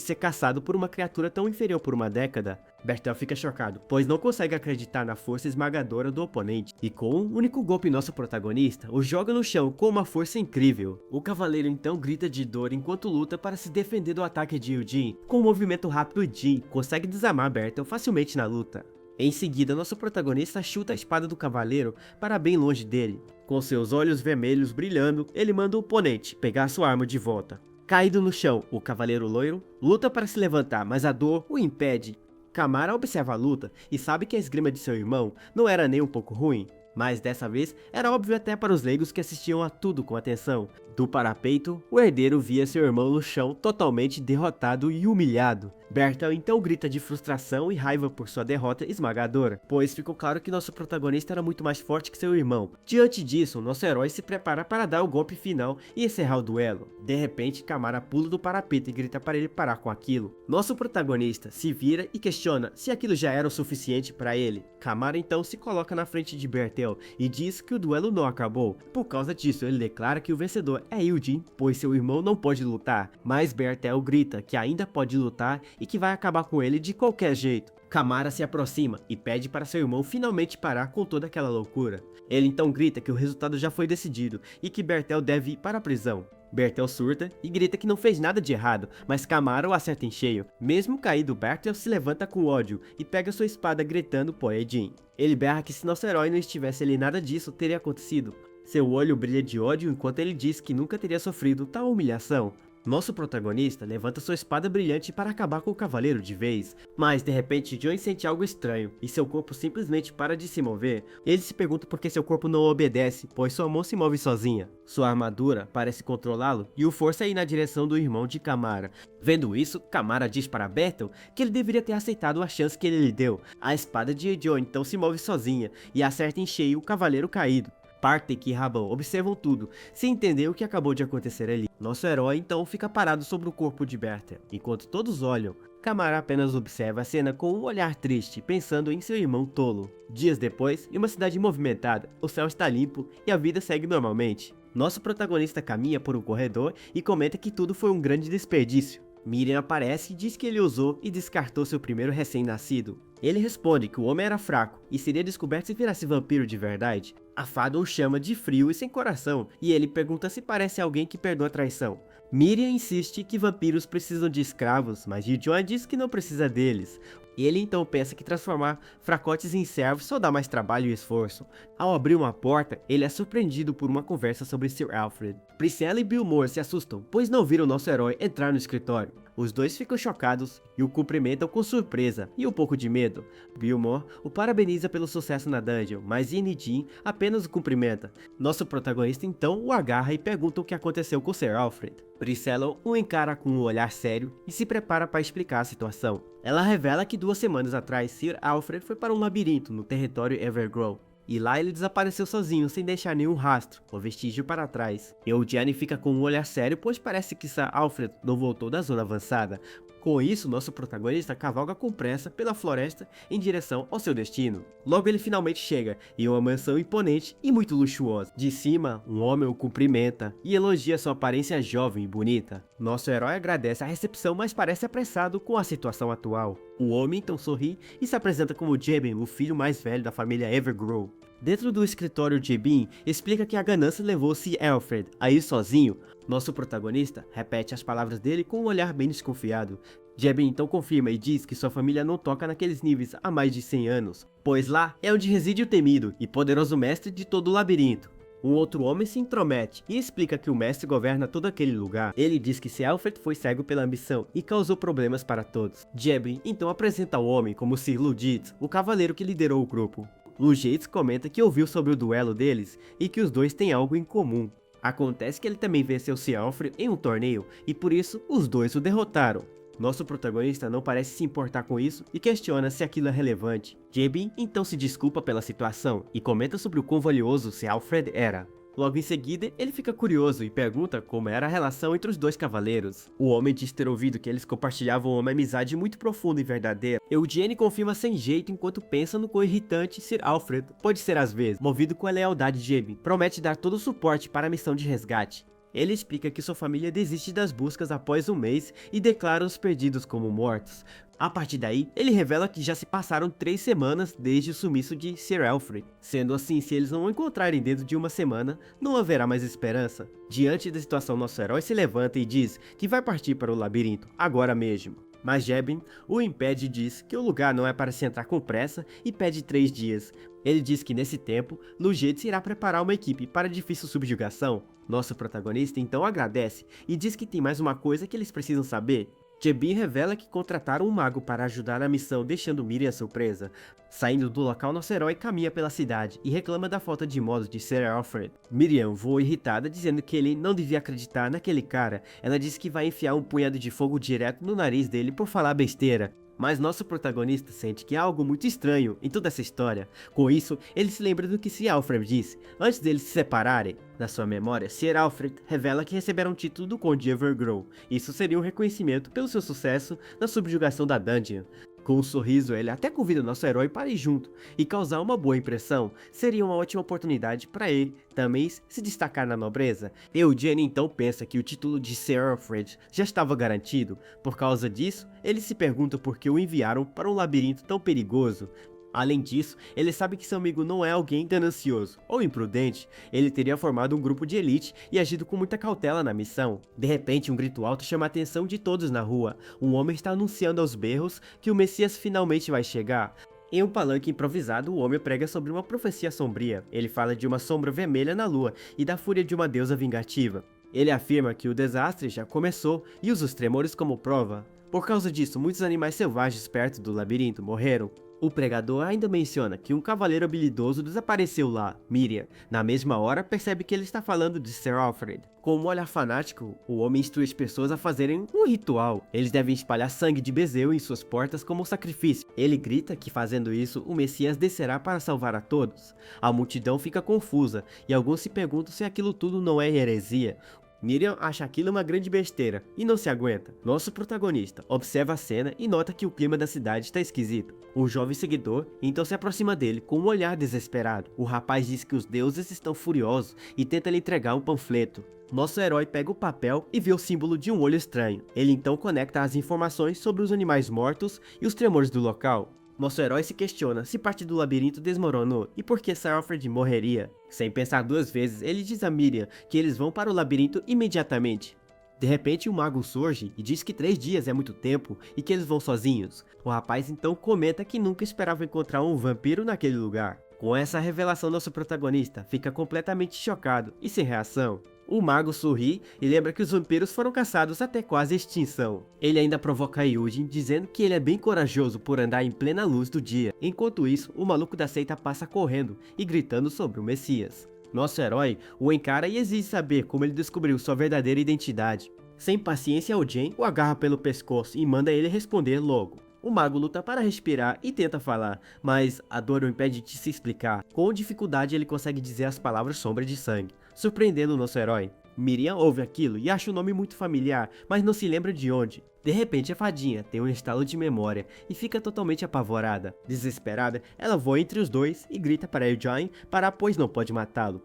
ser caçado por uma criatura tão inferior por uma década. Bertel fica chocado, pois não consegue acreditar na força esmagadora do oponente. E com um único golpe nosso protagonista, o joga no chão com uma força incrível. O cavaleiro então grita de dor enquanto luta para se defender do ataque de Udin. Com um movimento rápido, Udin consegue desarmar Bertel facilmente na luta. Em seguida, nosso protagonista chuta a espada do cavaleiro para bem longe dele. Com seus olhos vermelhos brilhando, ele manda o oponente pegar sua arma de volta. Caído no chão, o cavaleiro loiro luta para se levantar, mas a dor o impede. Kamara observa a luta e sabe que a esgrima de seu irmão não era nem um pouco ruim. Mas dessa vez, era óbvio até para os leigos que assistiam a tudo com atenção. Do parapeito, o herdeiro via seu irmão no chão totalmente derrotado e humilhado. Bertel então grita de frustração e raiva por sua derrota esmagadora, pois ficou claro que nosso protagonista era muito mais forte que seu irmão. Diante disso, nosso herói se prepara para dar o golpe final e encerrar o duelo. De repente, Kamara pula do parapeito e grita para ele parar com aquilo. Nosso protagonista se vira e questiona se aquilo já era o suficiente para ele. Kamara então se coloca na frente de Bertel e diz que o duelo não acabou. Por causa disso, ele declara que o vencedor é Udin, pois seu irmão não pode lutar, mas Bertel grita que ainda pode lutar e que vai acabar com ele de qualquer jeito. Kamara se aproxima e pede para seu irmão finalmente parar com toda aquela loucura. Ele então grita que o resultado já foi decidido e que Bertel deve ir para a prisão. Bertel surta e grita que não fez nada de errado, mas Kamara o acerta em cheio. Mesmo caído, Bertel se levanta com ódio e pega sua espada gritando por Udin. Ele berra que se nosso herói não estivesse ali, nada disso teria acontecido. Seu olho brilha de ódio enquanto ele diz que nunca teria sofrido tal humilhação. Nosso protagonista levanta sua espada brilhante para acabar com o cavaleiro de vez, mas de repente Jon sente algo estranho e seu corpo simplesmente para de se mover. Ele se pergunta por que seu corpo não obedece, pois sua mão se move sozinha. Sua armadura parece controlá-lo e o força a ir na direção do irmão de Kamara. Vendo isso, Kamara diz para Bertel que ele deveria ter aceitado a chance que ele lhe deu. A espada de Jon então se move sozinha e acerta em cheio o cavaleiro caído. Partek e Rabão observam tudo, sem entender o que acabou de acontecer ali. Nosso herói então fica parado sobre o corpo de Bertel. Enquanto todos olham, Kamara apenas observa a cena com um olhar triste, pensando em seu irmão tolo. Dias depois, em uma cidade movimentada, o céu está limpo e a vida segue normalmente. Nosso protagonista caminha por um corredor e comenta que tudo foi um grande desperdício. Miriam aparece e diz que ele usou e descartou seu primeiro recém-nascido. Ele responde que o homem era fraco e seria descoberto se virasse vampiro de verdade. A fada o chama de frio e sem coração, e ele pergunta se parece alguém que perdoa a traição. Miriam insiste que vampiros precisam de escravos, mas Jon diz que não precisa deles. E ele então pensa que transformar fracotes em servos só dá mais trabalho e esforço. Ao abrir uma porta, ele é surpreendido por uma conversa sobre Sir Alfred. Priscilla e Billmore se assustam, pois não viram nosso herói entrar no escritório. Os dois ficam chocados e o cumprimentam com surpresa e um pouco de medo. Billmore o parabeniza pelo sucesso na dungeon, mas Ian e Jean apenas o cumprimenta. Nosso protagonista então o agarra e pergunta o que aconteceu com Sir Alfred. Priscilla o encara com um olhar sério e se prepara para explicar a situação. Ela revela que 2 semanas atrás Sir Alfred foi para um labirinto no território Evergrow. E lá ele desapareceu sozinho, sem deixar nenhum rastro ou vestígio para trás. Eugene fica com um olhar sério, pois parece que Sir Alfred não voltou da zona avançada. Com isso, nosso protagonista cavalga com pressa pela floresta em direção ao seu destino. Logo ele finalmente chega em uma mansão imponente e muito luxuosa. De cima, um homem o cumprimenta e elogia sua aparência jovem e bonita. Nosso herói agradece a recepção, mas parece apressado com a situação atual. O homem então sorri e se apresenta como Jebin, o filho mais velho da família Evergrow. Dentro do escritório, Jebin explica que a ganância levou Sir Alfred a ir sozinho. Nosso protagonista repete as palavras dele com um olhar bem desconfiado. Jebin então confirma e diz que sua família não toca naqueles níveis há mais de 100 anos, pois lá é onde reside o temido e poderoso mestre de todo o labirinto. Um outro homem se intromete e explica que o mestre governa todo aquele lugar. Ele diz que Sir Alfred foi cego pela ambição e causou problemas para todos. Jebin então apresenta o homem como Sir Ludiz, o cavaleiro que liderou o grupo. Ludiz comenta que ouviu sobre o duelo deles e que os dois têm algo em comum. Acontece que ele também venceu Sir Alfred em um torneio e por isso os dois o derrotaram. Nosso protagonista não parece se importar com isso e questiona se aquilo é relevante. Jebin então se desculpa pela situação e comenta sobre o quão valioso Sir Alfred era. Logo em seguida, ele fica curioso e pergunta como era a relação entre os dois cavaleiros. O homem diz ter ouvido que eles compartilhavam uma amizade muito profunda e verdadeira. Eugene confirma sem jeito enquanto pensa no quão irritante Sir Alfred pode ser às vezes. Movido com a lealdade, Jebin promete dar todo o suporte para a missão de resgate. Ele explica que sua família desiste das buscas após um mês e declara os perdidos como mortos. A partir daí, ele revela que já se passaram 3 semanas desde o sumiço de Sir Alfred. Sendo assim, se eles não o encontrarem dentro de uma semana, não haverá mais esperança. Diante da situação, nosso herói se levanta e diz que vai partir para o labirinto, agora mesmo. Mas Jebin o impede e diz que o lugar não é para se entrar com pressa e pede 3 dias. Ele diz que nesse tempo, Lugetz irá preparar uma equipe para a difícil subjugação. Nosso protagonista então agradece e diz que tem mais uma coisa que eles precisam saber. Jebin revela que contrataram um mago para ajudar na missão, deixando Miriam surpresa. Saindo do local, nosso herói caminha pela cidade e reclama da falta de modos de Sir Alfred. Miriam voa irritada, dizendo que ele não devia acreditar naquele cara. Ela diz que vai enfiar um punhado de fogo direto no nariz dele por falar besteira. Mas nosso protagonista sente que há algo muito estranho em toda essa história. Com isso, ele se lembra do que Sir Alfred disse antes deles se separarem. Na sua memória, Sir Alfred revela que receberam o título do Conde Evergrow. Isso seria um reconhecimento pelo seu sucesso na subjugação da dungeon. Com um sorriso, ele até convida nosso herói para ir junto e causar uma boa impressão. Seria uma ótima oportunidade para ele também se destacar na nobreza. Eugene então pensa que o título de Sir Alfred já estava garantido. Por causa disso, ele se pergunta por que o enviaram para um labirinto tão perigoso. Além disso, ele sabe que seu amigo não é alguém ganancioso ou imprudente. Ele teria formado um grupo de elite e agido com muita cautela na missão. De repente, um grito alto chama a atenção de todos na rua. Um homem está anunciando aos berros que o Messias finalmente vai chegar. Em um palanque improvisado, o homem prega sobre uma profecia sombria. Ele fala de uma sombra vermelha na lua e da fúria de uma deusa vingativa. Ele afirma que o desastre já começou e usa os tremores como prova. Por causa disso, muitos animais selvagens perto do labirinto morreram. O pregador ainda menciona que um cavaleiro habilidoso desapareceu lá, Miriam. Na mesma hora, percebe que ele está falando de Sir Alfred. Com um olhar fanático, o homem instrui as pessoas a fazerem um ritual. Eles devem espalhar sangue de bezerro em suas portas como sacrifício. Ele grita que fazendo isso, o Messias descerá para salvar a todos. A multidão fica confusa e alguns se perguntam se aquilo tudo não é heresia. Miriam acha aquilo uma grande besteira e não se aguenta. Nosso protagonista observa a cena e nota que o clima da cidade está esquisito. Um jovem seguidor então se aproxima dele com um olhar desesperado. O rapaz diz que os deuses estão furiosos e tenta lhe entregar um panfleto. Nosso herói pega o papel e vê o símbolo de um olho estranho. Ele então conecta as informações sobre os animais mortos e os tremores do local. Nosso herói se questiona se parte do labirinto desmoronou e por que Sir Alfred morreria. Sem pensar 2 vezes, ele diz a Miriam que eles vão para o labirinto imediatamente. De repente, um mago surge e diz que 3 dias é muito tempo e que eles vão sozinhos. O rapaz então comenta que nunca esperava encontrar um vampiro naquele lugar. Com essa revelação, nosso protagonista fica completamente chocado e sem reação. O mago sorri e lembra que os vampiros foram caçados até quase extinção. Ele ainda provoca Yujin, dizendo que ele é bem corajoso por andar em plena luz do dia. Enquanto isso, o maluco da seita passa correndo e gritando sobre o Messias. Nosso herói o encara e exige saber como ele descobriu sua verdadeira identidade. Sem paciência, o Jen o agarra pelo pescoço e manda ele responder logo. O mago luta para respirar e tenta falar, mas a dor o impede de se explicar. Com dificuldade ele consegue dizer as palavras sombra de sangue, surpreendendo o nosso herói. Miriam ouve aquilo e acha o nome muito familiar, mas não se lembra de onde. De repente a fadinha tem um estalo de memória e fica totalmente apavorada. Desesperada, ela voa entre os dois e grita para Eugene parar, pois não pode matá-lo.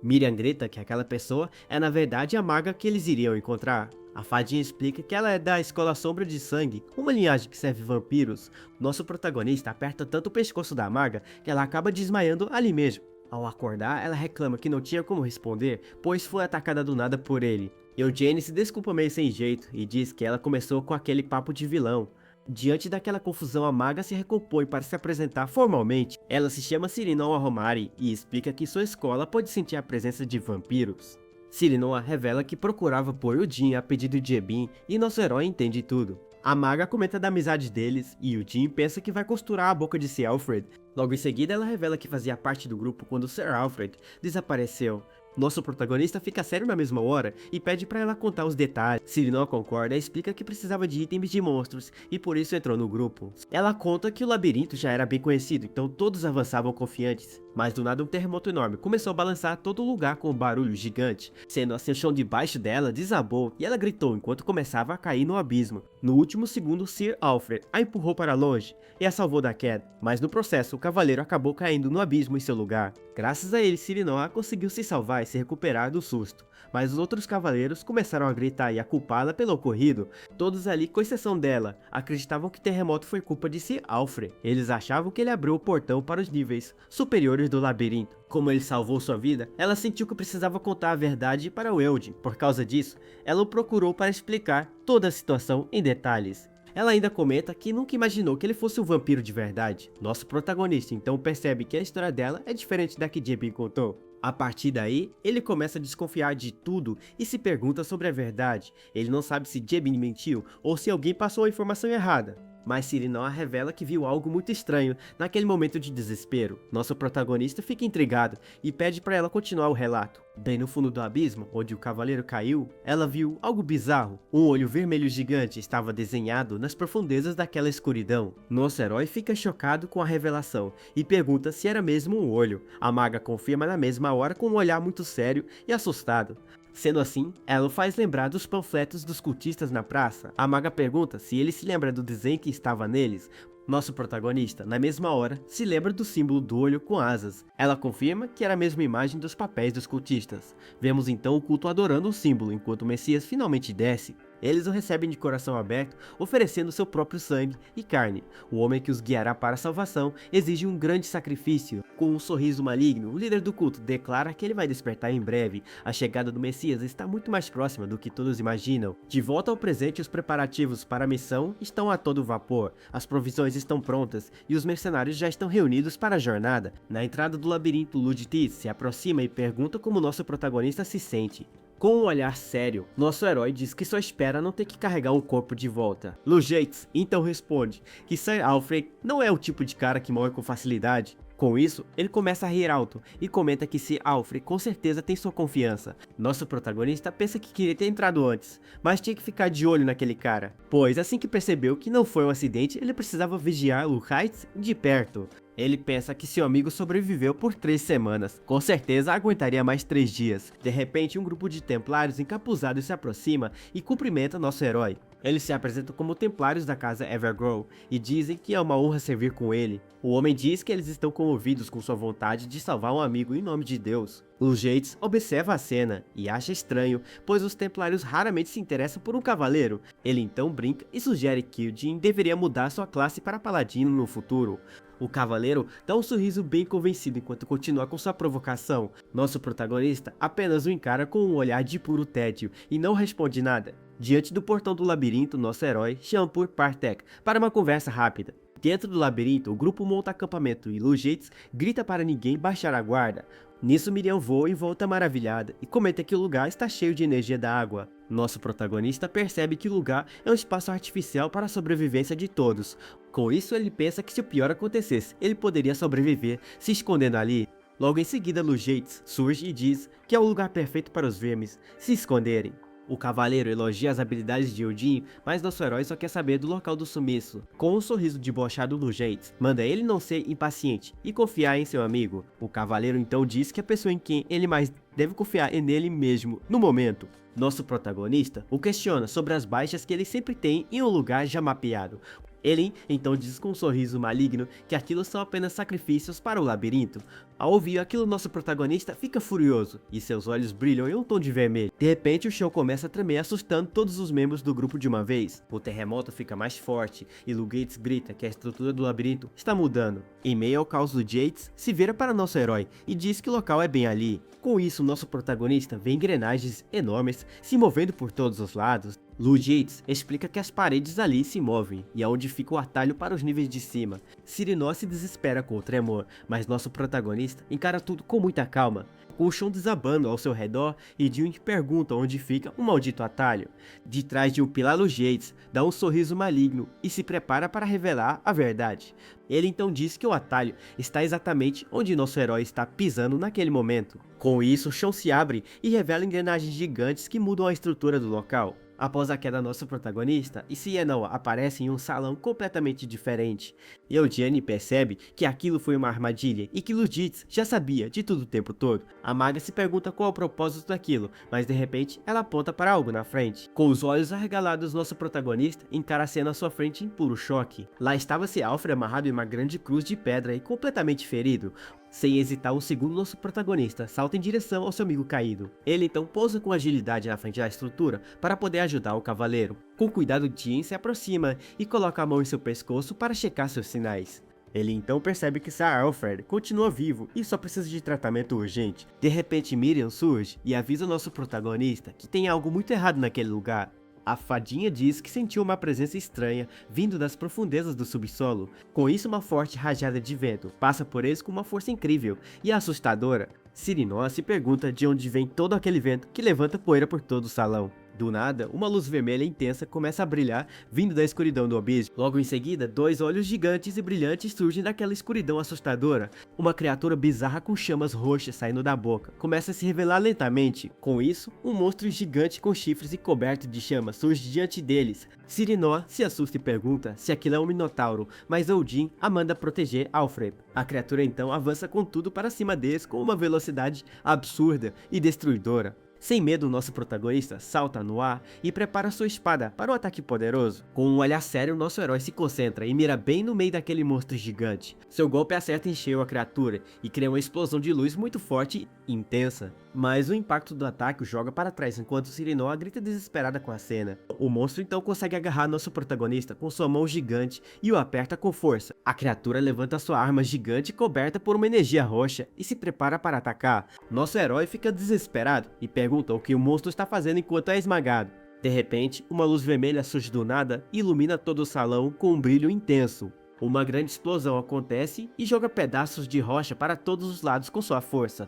Miriam grita que aquela pessoa é na verdade a maga que eles iriam encontrar. A fadinha explica que ela é da Escola Sombra de Sangue, uma linhagem que serve vampiros. Nosso protagonista aperta tanto o pescoço da maga que ela acaba desmaiando ali mesmo. Ao acordar, ela reclama que não tinha como responder, pois foi atacada do nada por ele. Eugene se desculpa meio sem jeito e diz que ela começou com aquele papo de vilão. Diante daquela confusão, a maga se recompõe para se apresentar formalmente. Ela se chama Cirinoa Romari e explica que sua escola pode sentir a presença de vampiros. Cirinoa revela que procurava por Yujin a pedido de Ebin e nosso herói entende tudo. A maga comenta da amizade deles e Yujin pensa que vai costurar a boca de Sir Alfred. Logo em seguida ela revela que fazia parte do grupo quando Sir Alfred desapareceu. Nosso protagonista fica sério na mesma hora e pede para ela contar os detalhes. Cirinoa concorda e explica que precisava de itens de monstros e por isso entrou no grupo. Ela conta que o labirinto já era bem conhecido, então todos avançavam confiantes. Mas do nada um terremoto enorme começou a balançar todo o lugar com um barulho gigante. Sendo assim, o chão debaixo dela desabou e ela gritou enquanto começava a cair no abismo. No último segundo, Sir Alfred a empurrou para longe e a salvou da queda, mas no processo o cavaleiro acabou caindo no abismo em seu lugar. Graças a ele, Cirinoa conseguiu se salvar e se recuperar do susto, mas os outros cavaleiros começaram a gritar e a culpá-la pelo ocorrido. Todos ali, com exceção dela, acreditavam que o terremoto foi culpa de Sir Alfred. Eles achavam que ele abriu o portão para os níveis superiores do labirinto. Como ele salvou sua vida, ela sentiu que precisava contar a verdade para o Eugene. Por causa disso, ela o procurou para explicar toda a situação em detalhes. Ela ainda comenta que nunca imaginou que ele fosse um vampiro de verdade. Nosso protagonista então percebe que a história dela é diferente da que Ebin contou. A partir daí, ele começa a desconfiar de tudo e se pergunta sobre a verdade. Ele não sabe se Ebin mentiu ou se alguém passou a informação errada. Mas Cirinoa revela que viu algo muito estranho naquele momento de desespero. Nosso protagonista fica intrigado e pede para ela continuar o relato. Bem no fundo do abismo, onde o cavaleiro caiu, ela viu algo bizarro. Um olho vermelho gigante estava desenhado nas profundezas daquela escuridão. Nosso herói fica chocado com a revelação e pergunta se era mesmo um olho. A maga confirma na mesma hora com um olhar muito sério e assustado. Sendo assim, ela o faz lembrar dos panfletos dos cultistas na praça. A maga pergunta se ele se lembra do desenho que estava neles. Nosso protagonista, na mesma hora, se lembra do símbolo do olho com asas. Ela confirma que era a mesma imagem dos papéis dos cultistas. Vemos então o culto adorando o símbolo, enquanto o Messias finalmente desce. Eles o recebem de coração aberto, oferecendo seu próprio sangue e carne. O homem que os guiará para a salvação exige um grande sacrifício. Com um sorriso maligno, o líder do culto declara que ele vai despertar em breve. A chegada do Messias está muito mais próxima do que todos imaginam. De volta ao presente, os preparativos para a missão estão a todo vapor. As provisões estão prontas e os mercenários já estão reunidos para a jornada. Na entrada do labirinto, Ludwig se aproxima e pergunta como nosso protagonista se sente. Com um olhar sério, nosso herói diz que só espera não ter que carregar um corpo de volta. Lujates então responde que Sir Alfred não é o tipo de cara que morre com facilidade. Com isso, ele começa a rir alto e comenta que Sir Alfred com certeza tem sua confiança. Nosso protagonista pensa que queria ter entrado antes, mas tinha que ficar de olho naquele cara, pois assim que percebeu que não foi um acidente, ele precisava vigiar o Heights de perto. Ele pensa que seu amigo sobreviveu por 3 semanas, com certeza aguentaria mais 3 dias. De repente, um grupo de templários encapuzados se aproxima e cumprimenta nosso herói. Eles se apresentam como templários da casa Evergrow e dizem que é uma honra servir com ele. O homem diz que eles estão comovidos com sua vontade de salvar um amigo em nome de Deus. Lujates observa a cena e acha estranho, pois os templários raramente se interessam por um cavaleiro. Ele então brinca e sugere que Eugene deveria mudar sua classe para paladino no futuro. O cavaleiro dá um sorriso bem convencido enquanto continua com sua provocação. Nosso protagonista apenas o encara com um olhar de puro tédio e não responde nada. Diante do portão do labirinto, nosso herói chama por Partek para uma conversa rápida. Dentro do labirinto, o grupo monta acampamento e Lugates grita para ninguém baixar a guarda. Nisso, Miriam voa e volta maravilhada e comenta que o lugar está cheio de energia da água. Nosso protagonista percebe que o lugar é um espaço artificial para a sobrevivência de todos. Com isso, ele pensa que se o pior acontecesse, ele poderia sobreviver se escondendo ali. Logo em seguida, Lugates surge e diz que é o lugar perfeito para os vermes se esconderem. O cavaleiro elogia as habilidades de Odin, mas nosso herói só quer saber do local do sumiço. Com um sorriso debochado, Lugates manda ele não ser impaciente e confiar em seu amigo. O cavaleiro então diz que a pessoa em quem ele mais deve confiar é nele mesmo, no momento. Nosso protagonista o questiona sobre as baixas que ele sempre tem em um lugar já mapeado. Ele então diz com um sorriso maligno que aquilo são apenas sacrifícios para o labirinto. Ao ouvir aquilo, nosso protagonista fica furioso e seus olhos brilham em um tom de vermelho. De repente, o chão começa a tremer, assustando todos os membros do grupo de uma vez. O terremoto fica mais forte e Lugates grita que a estrutura do labirinto está mudando. Em meio ao caos, Lugates se vira para nosso herói e diz que o local é bem ali. Com isso, nosso protagonista vê engrenagens enormes se movendo por todos os lados. Lugates explica que as paredes ali se movem e é onde fica o atalho para os níveis de cima. Sirinó se desespera com o tremor, mas nosso protagonista encara tudo com muita calma. Com o chão desabando ao seu redor, e Jin pergunta onde fica o maldito atalho. De trás de um pilar, Lugates dá um sorriso maligno e se prepara para revelar a verdade. Ele então diz que o atalho está exatamente onde nosso herói está pisando naquele momento. Com isso, o chão se abre e revela engrenagens gigantes que mudam a estrutura do local. Após a queda, nosso protagonista e Sienna aparece em um salão completamente diferente. Eugene percebe que aquilo foi uma armadilha e que Lugates já sabia de tudo o tempo todo. A maga se pergunta qual é o propósito daquilo, mas de repente ela aponta para algo na frente. Com os olhos arregalados, nosso protagonista encara a cena à sua frente em puro choque. Lá estava-se Alfred amarrado em uma grande cruz de pedra e completamente ferido. Sem hesitar um segundo, nosso protagonista salta em direção ao seu amigo caído. Ele então pousa com agilidade na frente da estrutura para poder ajudar o cavaleiro. Com cuidado, Jin se aproxima e coloca a mão em seu pescoço para checar seus sinais. Ele então percebe que Sir Alfred continua vivo e só precisa de tratamento urgente. De repente, Miriam surge e avisa nosso protagonista que tem algo muito errado naquele lugar. A fadinha diz que sentiu uma presença estranha vindo das profundezas do subsolo. Com isso, uma forte rajada de vento passa por eles com uma força incrível e assustadora. Sirinó se pergunta de onde vem todo aquele vento que levanta poeira por todo o salão. Do nada, uma luz vermelha intensa começa a brilhar, vindo da escuridão do abismo. Logo em seguida, dois olhos gigantes e brilhantes surgem daquela escuridão assustadora. Uma criatura bizarra com chamas roxas saindo da boca começa a se revelar lentamente. Com isso, um monstro gigante com chifres e coberto de chamas surge diante deles. Sirinó se assusta e pergunta se aquilo é um minotauro, mas Odin a manda proteger Alfred. A criatura então avança com tudo para cima deles com uma velocidade absurda e destruidora. Sem medo, nosso protagonista salta no ar e prepara sua espada para um ataque poderoso. Com um olhar sério, nosso herói se concentra e mira bem no meio daquele monstro gigante. Seu golpe acerta em cheio a criatura e cria uma explosão de luz muito forte e intensa. Mas o impacto do ataque o joga para trás enquanto Sirinó grita desesperada com a cena. O monstro então consegue agarrar nosso protagonista com sua mão gigante e o aperta com força. A criatura levanta sua arma gigante coberta por uma energia roxa e se prepara para atacar. Nosso herói fica desesperado e pergunta o que o monstro está fazendo enquanto é esmagado. De repente, uma luz vermelha surge do nada e ilumina todo o salão com um brilho intenso. Uma grande explosão acontece e joga pedaços de rocha para todos os lados com sua força.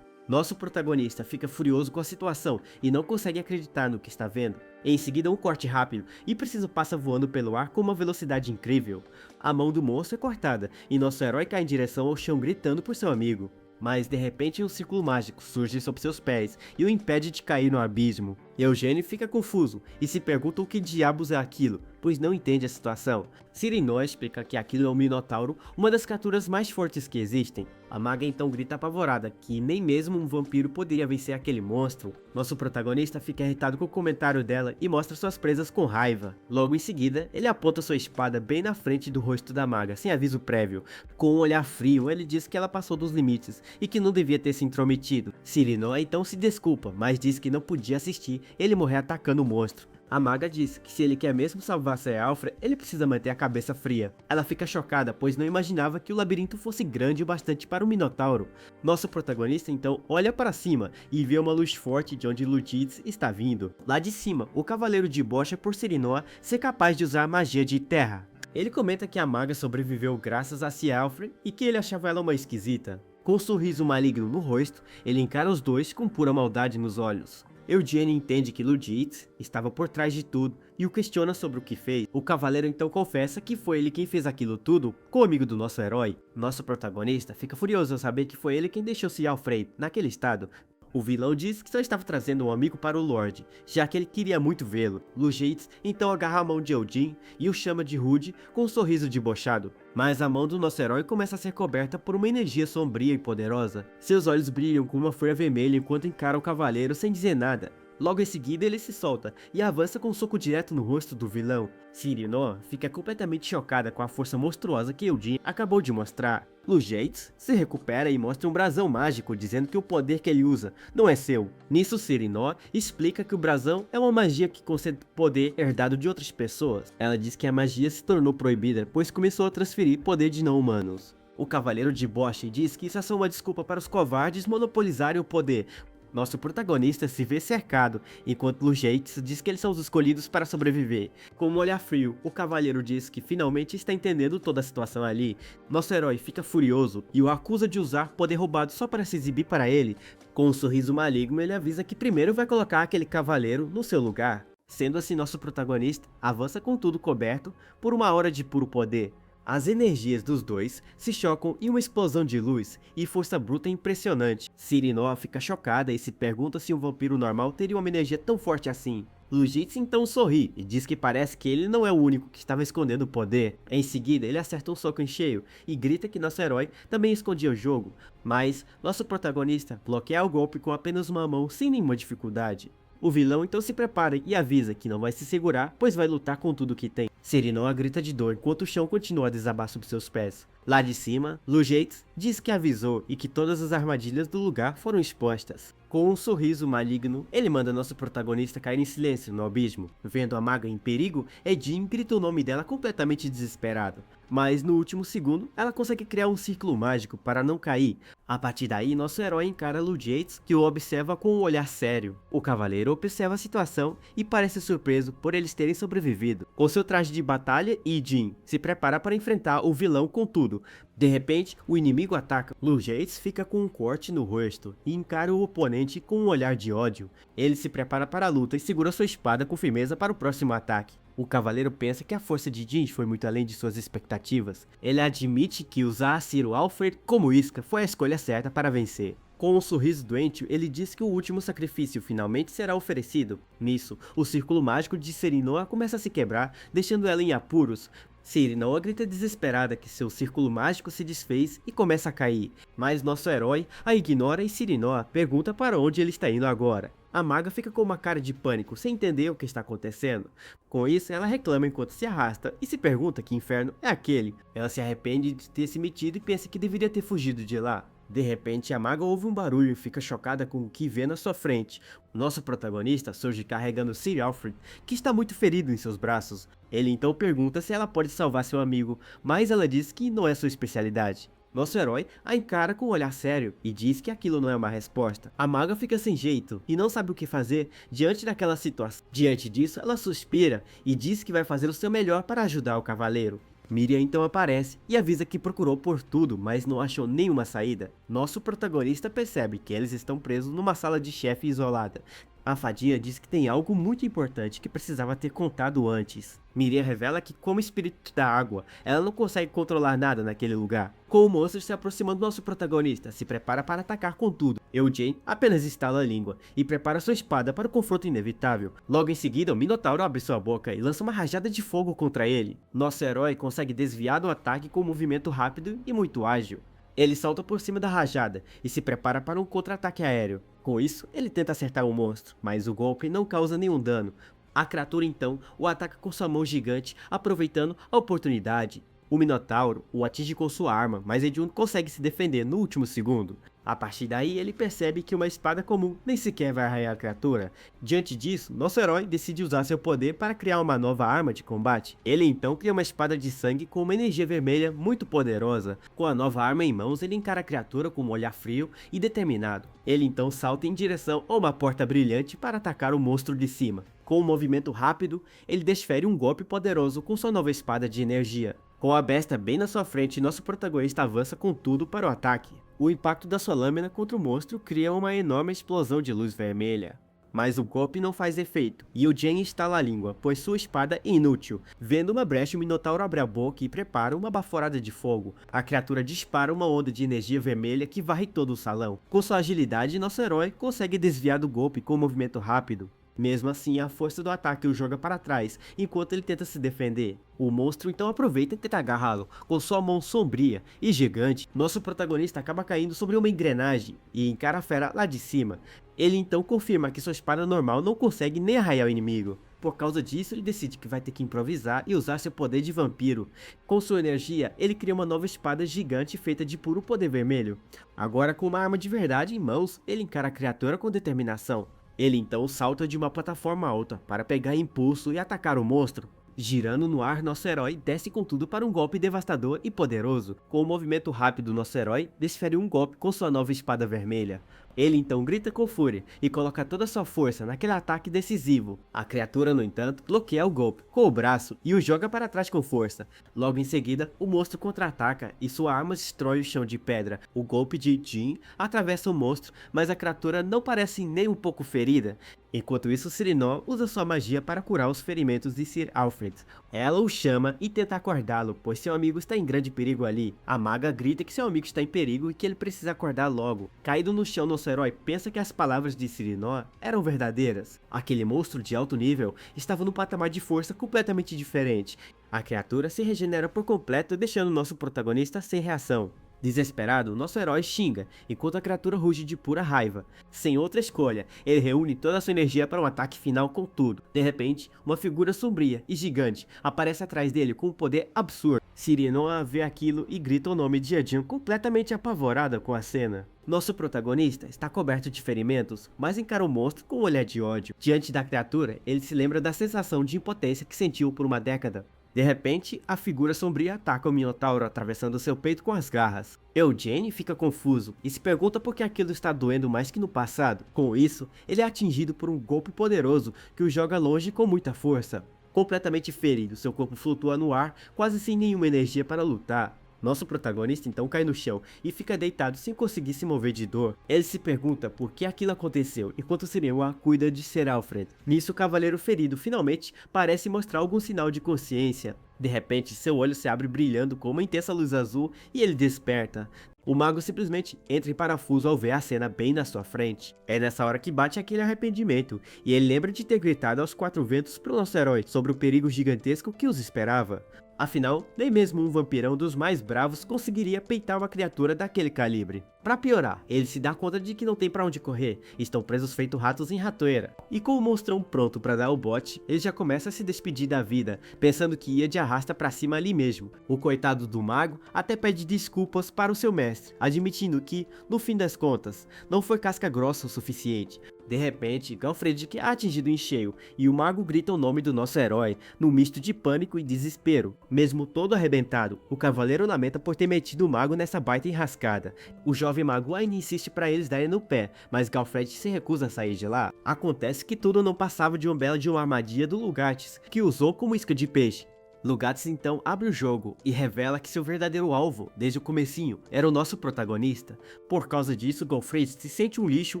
Nosso protagonista fica furioso com a situação e não consegue acreditar no que está vendo. Em seguida, um corte rápido e Preciso passa voando pelo ar com uma velocidade incrível. A mão do monstro é cortada e nosso herói cai em direção ao chão gritando por seu amigo. Mas de repente um círculo mágico surge sob seus pés e o impede de cair no abismo. Eugênio fica confuso e se pergunta o que diabos é aquilo, pois não entende a situação. Sirinó explica que aquilo é um minotauro, uma das criaturas mais fortes que existem. A maga então grita apavorada que nem mesmo um vampiro poderia vencer aquele monstro. Nosso protagonista fica irritado com o comentário dela e mostra suas presas com raiva. Logo em seguida, ele aponta sua espada bem na frente do rosto da maga, sem aviso prévio. Com um olhar frio, ele diz que ela passou dos limites e que não devia ter se intrometido. Sirinó então se desculpa, mas diz que não podia assistir ele morrer atacando o monstro. A maga diz que se ele quer mesmo salvar Sir Alfred, ele precisa manter a cabeça fria. Ela fica chocada, pois não imaginava que o labirinto fosse grande o bastante para o Minotauro. Nosso protagonista então olha para cima e vê uma luz forte de onde Lugites está vindo. Lá de cima, o cavaleiro de Bocha por Sirinoa ser capaz de usar a magia de terra. Ele comenta que a maga sobreviveu graças a Sir Alfred e que ele achava ela uma esquisita. Com um sorriso maligno no rosto, ele encara os dois com pura maldade nos olhos. Eugene entende que Lugites estava por trás de tudo e o questiona sobre o que fez. O cavaleiro então confessa que foi ele quem fez aquilo tudo com o amigo do nosso herói. Nosso protagonista fica furioso ao saber que foi ele quem deixou Sir Alfred naquele estado. O vilão diz que só estava trazendo um amigo para o Lorde, já que ele queria muito vê-lo. Lugites então agarra a mão de Eugene e o chama de rude com um sorriso debochado. Mas a mão do nosso herói começa a ser coberta por uma energia sombria e poderosa. Seus olhos brilham com uma fúria vermelha enquanto encara o cavaleiro sem dizer nada. Logo em seguida ele se solta e avança com um soco direto no rosto do vilão. Sirinoa fica completamente chocada com a força monstruosa que Eugene acabou de mostrar. Lugites se recupera e mostra um brasão mágico dizendo que o poder que ele usa não é seu. Nisso Sirinoa explica que o brasão é uma magia que concede poder herdado de outras pessoas. Ela diz que a magia se tornou proibida pois começou a transferir poder de não-humanos. O cavaleiro de Bosch diz que isso é só uma desculpa para os covardes monopolizarem o poder. Nosso protagonista se vê cercado, enquanto Lugites diz que eles são os escolhidos para sobreviver. Com um olhar frio, o cavaleiro diz que finalmente está entendendo toda a situação ali. Nosso herói fica furioso e o acusa de usar poder roubado só para se exibir para ele. Com um sorriso maligno, ele avisa que primeiro vai colocar aquele cavaleiro no seu lugar. Sendo assim, nosso protagonista avança com tudo coberto por uma aura de puro poder. As energias dos dois se chocam em uma explosão de luz e força bruta impressionante. Sirinoa fica chocada e se pergunta se um vampiro normal teria uma energia tão forte assim. Lugites então sorri e diz que parece que ele não é o único que estava escondendo o poder. Em seguida, ele acerta um soco em cheio e grita que nosso herói também escondia o jogo, mas nosso protagonista bloqueia o golpe com apenas uma mão sem nenhuma dificuldade. O vilão então se prepara e avisa que não vai se segurar, pois vai lutar com tudo que tem. Sirinoa grita de dor enquanto o chão continua a desabar sob seus pés. Lá de cima, Lugites diz que avisou e que todas as armadilhas do lugar foram expostas. Com um sorriso maligno, ele manda nosso protagonista cair em silêncio no abismo. Vendo a maga em perigo, Edin grita o nome dela completamente desesperado. Mas no último segundo, ela consegue criar um círculo mágico para não cair. A partir daí, nosso herói encara Lugites, que o observa com um olhar sério. O cavaleiro observa a situação e parece surpreso por eles terem sobrevivido. Com seu traje de batalha, Edin se prepara para enfrentar o vilão com tudo. De repente, o inimigo ataca. Lugites fica com um corte no rosto e encara o oponente com um olhar de ódio. Ele se prepara para a luta e segura sua espada com firmeza para o próximo ataque. O cavaleiro pensa que a força de Din foi muito além de suas expectativas. Ele admite que usar Sir Alfred como isca foi a escolha certa para vencer. Com um sorriso doente, ele diz que o último sacrifício finalmente será oferecido. Nisso, o círculo mágico de Sirinoa começa a se quebrar, deixando ela em apuros. Sirinoa grita desesperada que seu círculo mágico se desfez e começa a cair, mas nosso herói a ignora e Sirinoa pergunta para onde ele está indo agora. A maga fica com uma cara de pânico, sem entender o que está acontecendo. Com isso, ela reclama enquanto se arrasta e se pergunta que inferno é aquele. Ela se arrepende de ter se metido e pensa que deveria ter fugido de lá. De repente, a maga ouve um barulho e fica chocada com o que vê na sua frente. Nosso protagonista surge carregando Sir Alfred, que está muito ferido em seus braços. Ele então pergunta se ela pode salvar seu amigo, mas ela diz que não é sua especialidade. Nosso herói a encara com um olhar sério e diz que aquilo não é uma resposta. A maga fica sem jeito e não sabe o que fazer diante daquela situação. Diante disso, ela suspira e diz que vai fazer o seu melhor para ajudar o cavaleiro. Miriam então aparece e avisa que procurou por tudo, mas não achou nenhuma saída. Nosso protagonista percebe que eles estão presos numa sala de chefe isolada. A fadinha diz que tem algo muito importante que precisava ter contado antes. Miriam revela que, como espírito da água, ela não consegue controlar nada naquele lugar. Com o monstro se aproximando do nosso protagonista, se prepara para atacar com tudo. Eugene apenas estala a língua e prepara sua espada para o confronto inevitável. Logo em seguida, o Minotauro abre sua boca e lança uma rajada de fogo contra ele. Nosso herói consegue desviar do ataque com um movimento rápido e muito ágil. Ele salta por cima da rajada e se prepara para um contra-ataque aéreo. Com isso, ele tenta acertar o monstro, mas o golpe não causa nenhum dano. A criatura então o ataca com sua mão gigante, aproveitando a oportunidade. O Minotauro o atinge com sua arma, mas Edun consegue se defender no último segundo. A partir daí, ele percebe que uma espada comum nem sequer vai arranhar a criatura. Diante disso, nosso herói decide usar seu poder para criar uma nova arma de combate. Ele então cria uma espada de sangue com uma energia vermelha muito poderosa. Com a nova arma em mãos, ele encara a criatura com um olhar frio e determinado. Ele então salta em direção a uma porta brilhante para atacar o monstro de cima. Com um movimento rápido, ele desfere um golpe poderoso com sua nova espada de energia. Com a besta bem na sua frente, nosso protagonista avança com tudo para o ataque. O impacto da sua lâmina contra o monstro cria uma enorme explosão de luz vermelha. Mas o golpe não faz efeito, e o Jen estala a língua, pois sua espada é inútil. Vendo uma brecha, o Minotauro abre a boca e prepara uma baforada de fogo. A criatura dispara uma onda de energia vermelha que varre todo o salão. Com sua agilidade, nosso herói consegue desviar do golpe com um movimento rápido. Mesmo assim, a força do ataque o joga para trás, enquanto ele tenta se defender. O monstro então aproveita e tenta agarrá-lo. Com sua mão sombria e gigante, nosso protagonista acaba caindo sobre uma engrenagem e encara a fera lá de cima. Ele então confirma que sua espada normal não consegue nem arranhar o inimigo. Por causa disso, ele decide que vai ter que improvisar e usar seu poder de vampiro. Com sua energia, ele cria uma nova espada gigante feita de puro poder vermelho. Agora, com uma arma de verdade em mãos, ele encara a criatura com determinação. Ele então salta de uma plataforma alta para pegar impulso e atacar o monstro. Girando no ar, nosso herói desce com tudo para um golpe devastador e poderoso. Com um movimento rápido, nosso herói desfere um golpe com sua nova espada vermelha. Ele então grita com fúria e coloca toda a sua força naquele ataque decisivo. A criatura, no entanto, bloqueia o golpe com o braço e o joga para trás com força. Logo em seguida, o monstro contra-ataca e sua arma destrói o chão de pedra. O golpe de Jin atravessa o monstro, mas a criatura não parece nem um pouco ferida. Enquanto isso, Cirinó usa sua magia para curar os ferimentos de Sir Alfred. Ela o chama e tenta acordá-lo, pois seu amigo está em grande perigo ali. A maga grita que seu amigo está em perigo e que ele precisa acordar logo. Caído no chão, nosso herói pensa que as palavras de Cirinó eram verdadeiras. Aquele monstro de alto nível estava num patamar de força completamente diferente. A criatura se regenera por completo, deixando nosso protagonista sem reação. Desesperado, nosso herói xinga, enquanto a criatura ruge de pura raiva. Sem outra escolha, ele reúne toda a sua energia para um ataque final com tudo. De repente, uma figura sombria e gigante aparece atrás dele com um poder absurdo. Cirinó vê aquilo e grita o nome de Jin, completamente apavorada com a cena. Nosso protagonista está coberto de ferimentos, mas encara o monstro com um olhar de ódio. Diante da criatura, ele se lembra da sensação de impotência que sentiu por uma década. De repente, a figura sombria ataca o Minotauro, atravessando seu peito com as garras. Eugene fica confuso e se pergunta por que aquilo está doendo mais que no passado. Com isso, ele é atingido por um golpe poderoso que o joga longe com muita força. Completamente ferido, seu corpo flutua no ar, quase sem nenhuma energia para lutar. Nosso protagonista então cai no chão e fica deitado sem conseguir se mover de dor. Ele se pergunta por que aquilo aconteceu, enquanto Cirinó cuida de Sir Alfred. Nisso, o cavaleiro ferido finalmente parece mostrar algum sinal de consciência. De repente, seu olho se abre brilhando com uma intensa luz azul e ele desperta. O mago simplesmente entra em parafuso ao ver a cena bem na sua frente. É nessa hora que bate aquele arrependimento, e ele lembra de ter gritado aos quatro ventos para o nosso herói sobre o perigo gigantesco que os esperava. Afinal, nem mesmo um vampirão dos mais bravos conseguiria peitar uma criatura daquele calibre. Pra piorar, ele se dá conta de que não tem pra onde correr, estão presos feito ratos em ratoeira. E com o monstrão pronto pra dar o bote, ele já começa a se despedir da vida, pensando que ia de arrasta pra cima ali mesmo. O coitado do mago até pede desculpas para o seu mestre, admitindo que, no fim das contas, não foi casca grossa o suficiente. De repente, Galfredic é atingido em cheio, e o mago grita o nome do nosso herói, num misto de pânico e desespero. Mesmo todo arrebentado, o cavaleiro lamenta por ter metido o mago nessa baita enrascada. O jovem mago ainda insiste para eles darem no pé, mas Galfred se recusa a sair de lá. Acontece que tudo não passava de uma bela de uma armadilha do Lugatis, que usou como isca de peixe. Lugatis então abre o jogo e revela que seu verdadeiro alvo, desde o comecinho, era o nosso protagonista. Por causa disso, Galfred se sente um lixo,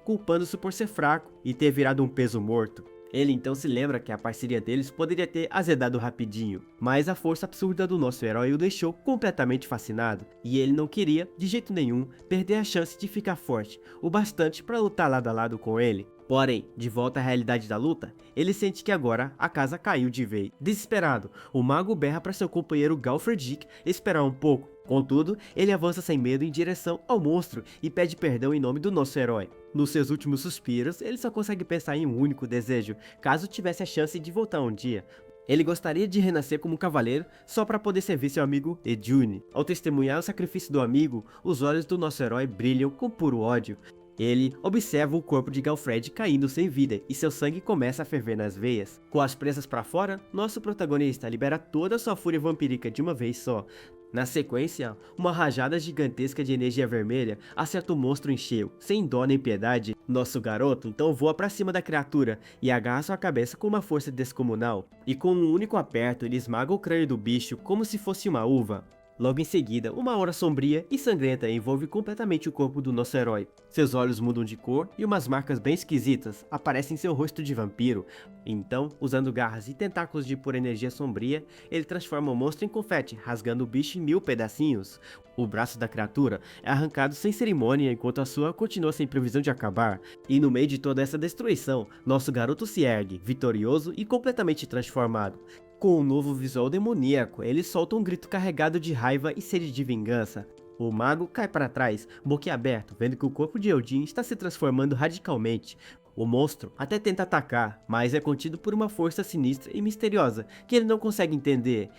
culpando-se por ser fraco e ter virado um peso morto. Ele então se lembra que a parceria deles poderia ter azedado rapidinho, mas a força absurda do nosso herói o deixou completamente fascinado, e ele não queria, de jeito nenhum, perder a chance de ficar forte, o bastante para lutar lado a lado com ele. Porém, de volta à realidade da luta, ele sente que agora a casa caiu de vez. Desesperado, o mago berra para seu companheiro Galfredic esperar um pouco. Contudo, ele avança sem medo em direção ao monstro e pede perdão em nome do nosso herói. Nos seus últimos suspiros, ele só consegue pensar em um único desejo, caso tivesse a chance de voltar um dia. Ele gostaria de renascer como cavaleiro só para poder servir seu amigo Edune. Ao testemunhar o sacrifício do amigo, os olhos do nosso herói brilham com puro ódio. Ele observa o corpo de Galfred caindo sem vida e seu sangue começa a ferver nas veias. Com as presas para fora, nosso protagonista libera toda a sua fúria vampírica de uma vez só. Na sequência, uma rajada gigantesca de energia vermelha acerta o monstro em cheio, sem dó nem piedade. Nosso garoto então voa para cima da criatura e agarra sua cabeça com uma força descomunal. E com um único aperto, ele esmaga o crânio do bicho como se fosse uma uva. Logo em seguida, uma aura sombria e sangrenta envolve completamente o corpo do nosso herói. Seus olhos mudam de cor e umas marcas bem esquisitas aparecem em seu rosto de vampiro. Então, usando garras e tentáculos de pura energia sombria, ele transforma o monstro em confete, rasgando o bicho em 1000 pedacinhos. O braço da criatura é arrancado sem cerimônia enquanto a sua continua sem previsão de acabar. E no meio de toda essa destruição, nosso garoto se ergue, vitorioso e completamente transformado. Com um novo visual demoníaco, ele solta um grito carregado de raiva e sede de vingança. O mago cai para trás, boquiaberto, vendo que o corpo de Odin está se transformando radicalmente. O monstro até tenta atacar, mas é contido por uma força sinistra e misteriosa que ele não consegue entender.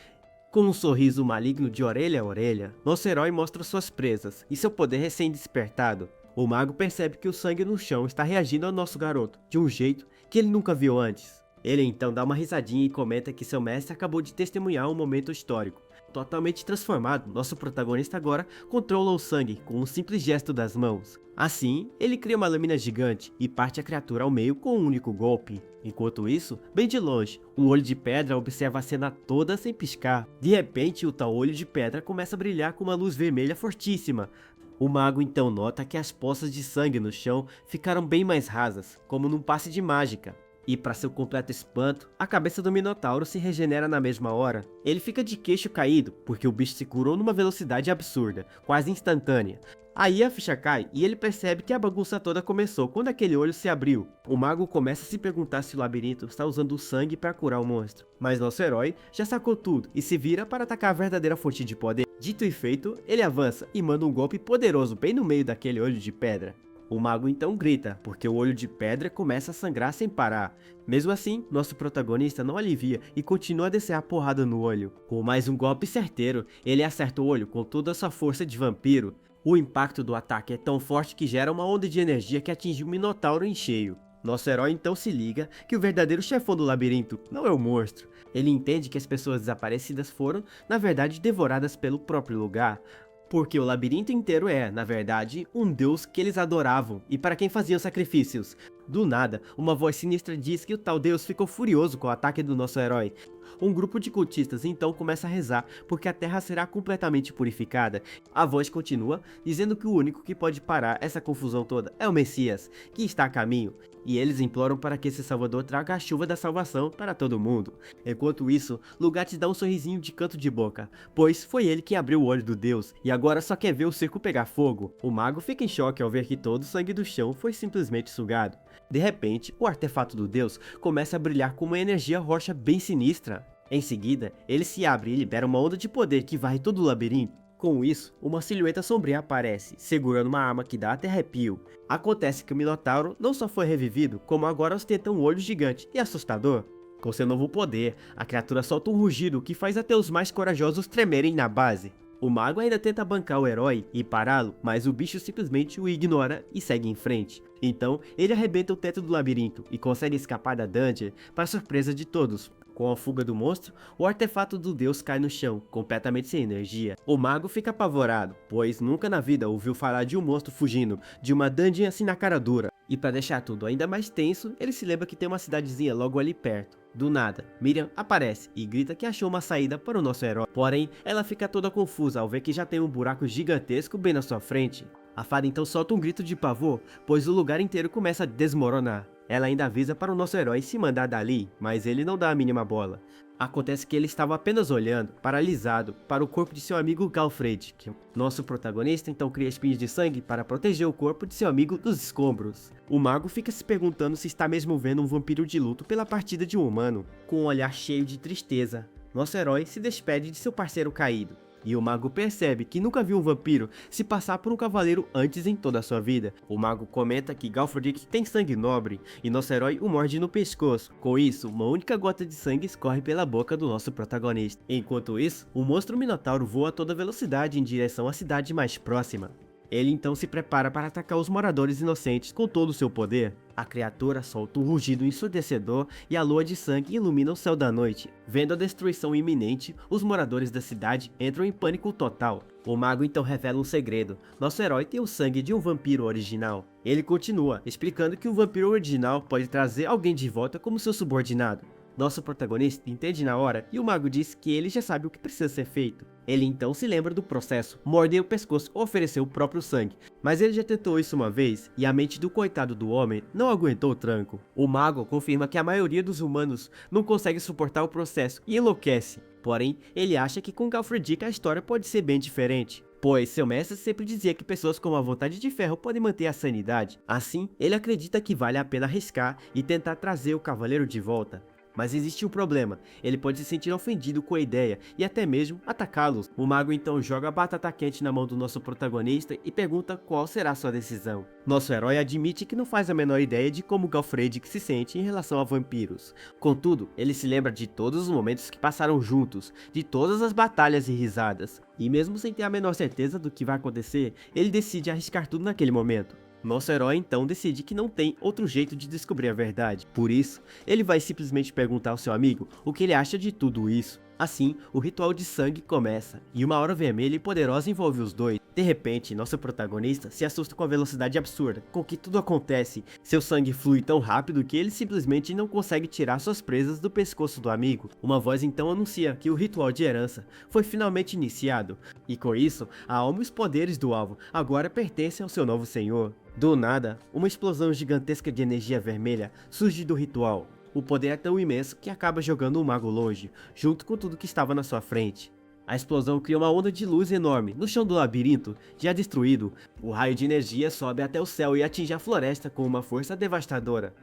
Com um sorriso maligno de orelha a orelha, nosso herói mostra suas presas e seu poder recém-despertado. O mago percebe que o sangue no chão está reagindo ao nosso garoto, de um jeito que ele nunca viu antes. Ele então dá uma risadinha e comenta que seu mestre acabou de testemunhar um momento histórico. Totalmente transformado, nosso protagonista agora controla o sangue com um simples gesto das mãos. Assim, ele cria uma lâmina gigante e parte a criatura ao meio com um único golpe. Enquanto isso, bem de longe, um olho de pedra observa a cena toda sem piscar. De repente, o tal olho de pedra começa a brilhar com uma luz vermelha fortíssima. O mago então nota que as poças de sangue no chão ficaram bem mais rasas, como num passe de mágica. E para seu completo espanto, a cabeça do Minotauro se regenera na mesma hora. Ele fica de queixo caído, porque o bicho se curou numa velocidade absurda, quase instantânea. Aí a ficha cai e ele percebe que a bagunça toda começou quando aquele olho se abriu. O mago começa a se perguntar se o labirinto está usando o sangue para curar o monstro. Mas nosso herói já sacou tudo e se vira para atacar a verdadeira fonte de poder. Dito e feito, ele avança e manda um golpe poderoso bem no meio daquele olho de pedra. O mago então grita, porque o olho de pedra começa a sangrar sem parar. Mesmo assim, nosso protagonista não alivia e continua a descer a porrada no olho. Com mais um golpe certeiro, ele acerta o olho com toda a sua força de vampiro. O impacto do ataque é tão forte que gera uma onda de energia que atinge o Minotauro em cheio. Nosso herói então se liga que o verdadeiro chefão do labirinto não é o monstro. Ele entende que as pessoas desaparecidas foram, na verdade, devoradas pelo próprio lugar. Porque o labirinto inteiro é, na verdade, um deus que eles adoravam e para quem faziam sacrifícios. Do nada, uma voz sinistra diz que o tal deus ficou furioso com o ataque do nosso herói. Um grupo de cultistas então começa a rezar porque a terra será completamente purificada. A voz continua dizendo que o único que pode parar essa confusão toda é o Messias, que está a caminho. E eles imploram para que esse salvador traga a chuva da salvação para todo mundo. Enquanto isso, Lugatis dá um sorrisinho de canto de boca, pois foi ele quem abriu o olho do deus e agora só quer ver o circo pegar fogo. O mago fica em choque ao ver que todo o sangue do chão foi simplesmente sugado. De repente, o artefato do deus começa a brilhar com uma energia roxa bem sinistra. Em seguida, ele se abre e libera uma onda de poder que varre todo o labirinto. Com isso, uma silhueta sombria aparece, segurando uma arma que dá até arrepio. Acontece que o Minotauro não só foi revivido, como agora ostenta um olho gigante e assustador. Com seu novo poder, a criatura solta um rugido que faz até os mais corajosos tremerem na base. O mago ainda tenta bancar o herói e pará-lo, mas o bicho simplesmente o ignora e segue em frente. Então, ele arrebenta o teto do labirinto e consegue escapar da dungeon para surpresa de todos. Com a fuga do monstro, o artefato do deus cai no chão, completamente sem energia. O mago fica apavorado, pois nunca na vida ouviu falar de um monstro fugindo de uma dungeon assim na cara dura. E para deixar tudo ainda mais tenso, ele se lembra que tem uma cidadezinha logo ali perto. Do nada, Miriam aparece e grita que achou uma saída para o nosso herói. Porém, ela fica toda confusa ao ver que já tem um buraco gigantesco bem na sua frente. A fada então solta um grito de pavor, pois o lugar inteiro começa a desmoronar. Ela ainda avisa para o nosso herói se mandar dali, mas ele não dá a mínima bola. Acontece que ele estava apenas olhando, paralisado, para o corpo de seu amigo Galfred. Nosso protagonista então cria espinhos de sangue para proteger o corpo de seu amigo dos escombros. O mago fica se perguntando se está mesmo vendo um vampiro de luto pela partida de um humano. Com um olhar cheio de tristeza, nosso herói se despede de seu parceiro caído. e o mago percebe que nunca viu um vampiro se passar por um cavaleiro antes em toda a sua vida. O mago comenta que Galfredic tem sangue nobre e nosso herói o morde no pescoço. Com isso, uma única gota de sangue escorre pela boca do nosso protagonista. Enquanto isso, o monstro Minotauro voa a toda velocidade em direção à cidade mais próxima. Ele então se prepara para atacar os moradores inocentes com todo o seu poder. A criatura solta um rugido ensurdecedor e a lua de sangue ilumina o céu da noite. Vendo a destruição iminente, os moradores da cidade entram em pânico total. O mago então revela um segredo: nosso herói tem o sangue de um vampiro original. Ele continua, explicando que um vampiro original pode trazer alguém de volta como seu subordinado. Nosso protagonista entende na hora e o mago diz que ele já sabe o que precisa ser feito. Ele então se lembra do processo, morde o pescoço e ofereceu o próprio sangue. Mas ele já tentou isso uma vez e a mente do coitado do homem não aguentou o tranco. O mago confirma que a maioria dos humanos não consegue suportar o processo e enlouquece. Porém, ele acha que com Galfredic a história pode ser bem diferente, pois seu mestre sempre dizia que pessoas com a vontade de ferro podem manter a sanidade. Assim, ele acredita que vale a pena arriscar e tentar trazer o cavaleiro de volta. Mas existe um problema: ele pode se sentir ofendido com a ideia e até mesmo atacá-los. O mago então joga a batata quente na mão do nosso protagonista e pergunta qual será sua decisão. Nosso herói admite que não faz a menor ideia de como Galfredic se sente em relação a vampiros. Contudo, ele se lembra de todos os momentos que passaram juntos, de todas as batalhas e risadas. E mesmo sem ter a menor certeza do que vai acontecer, ele decide arriscar tudo naquele momento. Nosso herói então decide que não tem outro jeito de descobrir a verdade. Por isso, ele vai simplesmente perguntar ao seu amigo o que ele acha de tudo isso. Assim, o ritual de sangue começa, e uma aura vermelha e poderosa envolve os dois. De repente, nosso protagonista se assusta com a velocidade absurda com que tudo acontece. Seu sangue flui tão rápido que ele simplesmente não consegue tirar suas presas do pescoço do amigo. Uma voz então anuncia que o ritual de herança foi finalmente iniciado, e com isso, a alma e os poderes do alvo agora pertencem ao seu novo senhor. Do nada, uma explosão gigantesca de energia vermelha surge do ritual. O poder é tão imenso que acaba jogando o mago longe, junto com tudo que estava na sua frente. A explosão cria uma onda de luz enorme no chão do labirinto, já destruído. O raio de energia sobe até o céu e atinge a floresta com uma força devastadora.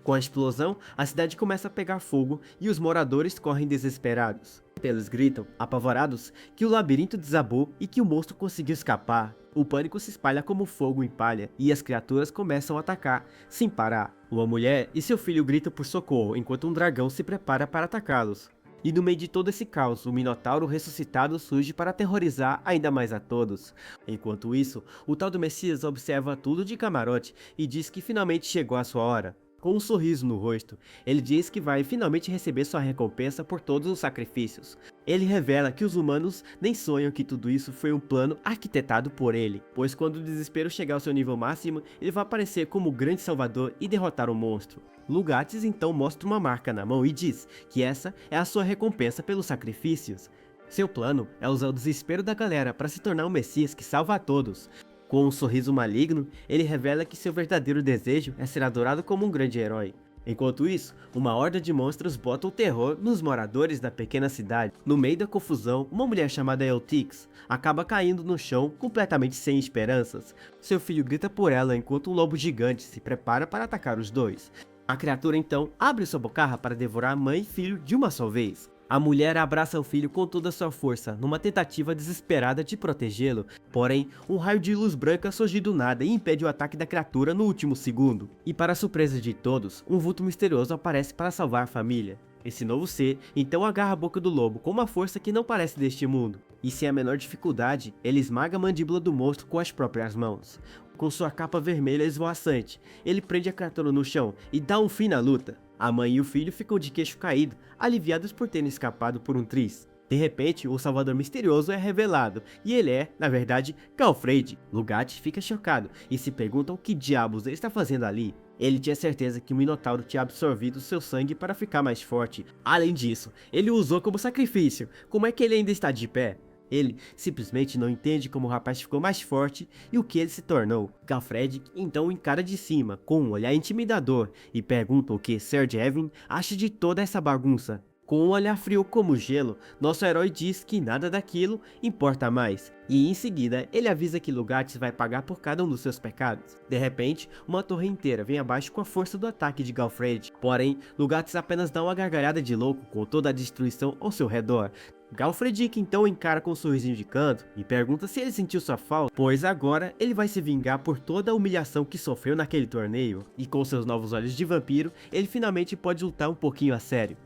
Com a explosão, a cidade começa a pegar fogo e os moradores correm desesperados. Eles gritam, apavorados, que o labirinto desabou e que o monstro conseguiu escapar. O pânico se espalha como fogo em palha e as criaturas começam a atacar, sem parar. Uma mulher e seu filho gritam por socorro enquanto um dragão se prepara para atacá-los. E no meio de todo esse caos, o Minotauro ressuscitado surge para aterrorizar ainda mais a todos. Enquanto isso, o tal do Messias observa tudo de camarote e diz que finalmente chegou a sua hora. Com um sorriso no rosto, ele diz que vai finalmente receber sua recompensa por todos os sacrifícios. Ele revela que os humanos nem sonham que tudo isso foi um plano arquitetado por ele, pois quando o desespero chegar ao seu nível máximo, ele vai aparecer como o grande salvador e derrotar o monstro. Lugatis então mostra uma marca na mão e diz que essa é a sua recompensa pelos sacrifícios. Seu plano é usar o desespero da galera para se tornar um Messias que salva a todos. Com um sorriso maligno, ele revela que seu verdadeiro desejo é ser adorado como um grande herói. Enquanto isso, uma horda de monstros bota o terror nos moradores da pequena cidade. No meio da confusão, uma mulher chamada Eutix acaba caindo no chão completamente sem esperanças. Seu filho grita por ela enquanto um lobo gigante se prepara para atacar os dois. A criatura então abre sua bocarra para devorar mãe e filho de uma só vez. A mulher abraça o filho com toda a sua força, numa tentativa desesperada de protegê-lo. Porém, um raio de luz branca surge do nada e impede o ataque da criatura no último segundo. E para a surpresa de todos, um vulto misterioso aparece para salvar a família. Esse novo ser então agarra a boca do lobo com uma força que não parece deste mundo. E sem a menor dificuldade, ele esmaga a mandíbula do monstro com as próprias mãos. Com sua capa vermelha esvoaçante, ele prende a criatura no chão e dá um fim na luta. A mãe e o filho ficam de queixo caído, aliviados por terem escapado por um triz. De repente, o salvador misterioso é revelado, e ele é, na verdade, Galfredic. Lugatis fica chocado e se pergunta o que diabos ele está fazendo ali. Ele tinha certeza que o Minotauro tinha absorvido seu sangue para ficar mais forte. Além disso, ele o usou como sacrifício. Como é que ele ainda está de pé? Ele simplesmente não entende como o rapaz ficou mais forte e o que ele se tornou. Galfredic então o encara de cima, com um olhar intimidador, e pergunta o que Sir Jevin acha de toda essa bagunça. Com um olhar frio como gelo, nosso herói diz que nada daquilo importa mais. E em seguida, ele avisa que Lugatis vai pagar por cada um dos seus pecados. De repente, uma torre inteira vem abaixo com a força do ataque de Galfred. Porém, Lugatis apenas dá uma gargalhada de louco com toda a destruição ao seu redor. Galfredick então encara com um sorrisinho de canto e pergunta se ele sentiu sua falta, pois agora ele vai se vingar por toda a humilhação que sofreu naquele torneio. E com seus novos olhos de vampiro, ele finalmente pode lutar um pouquinho a sério.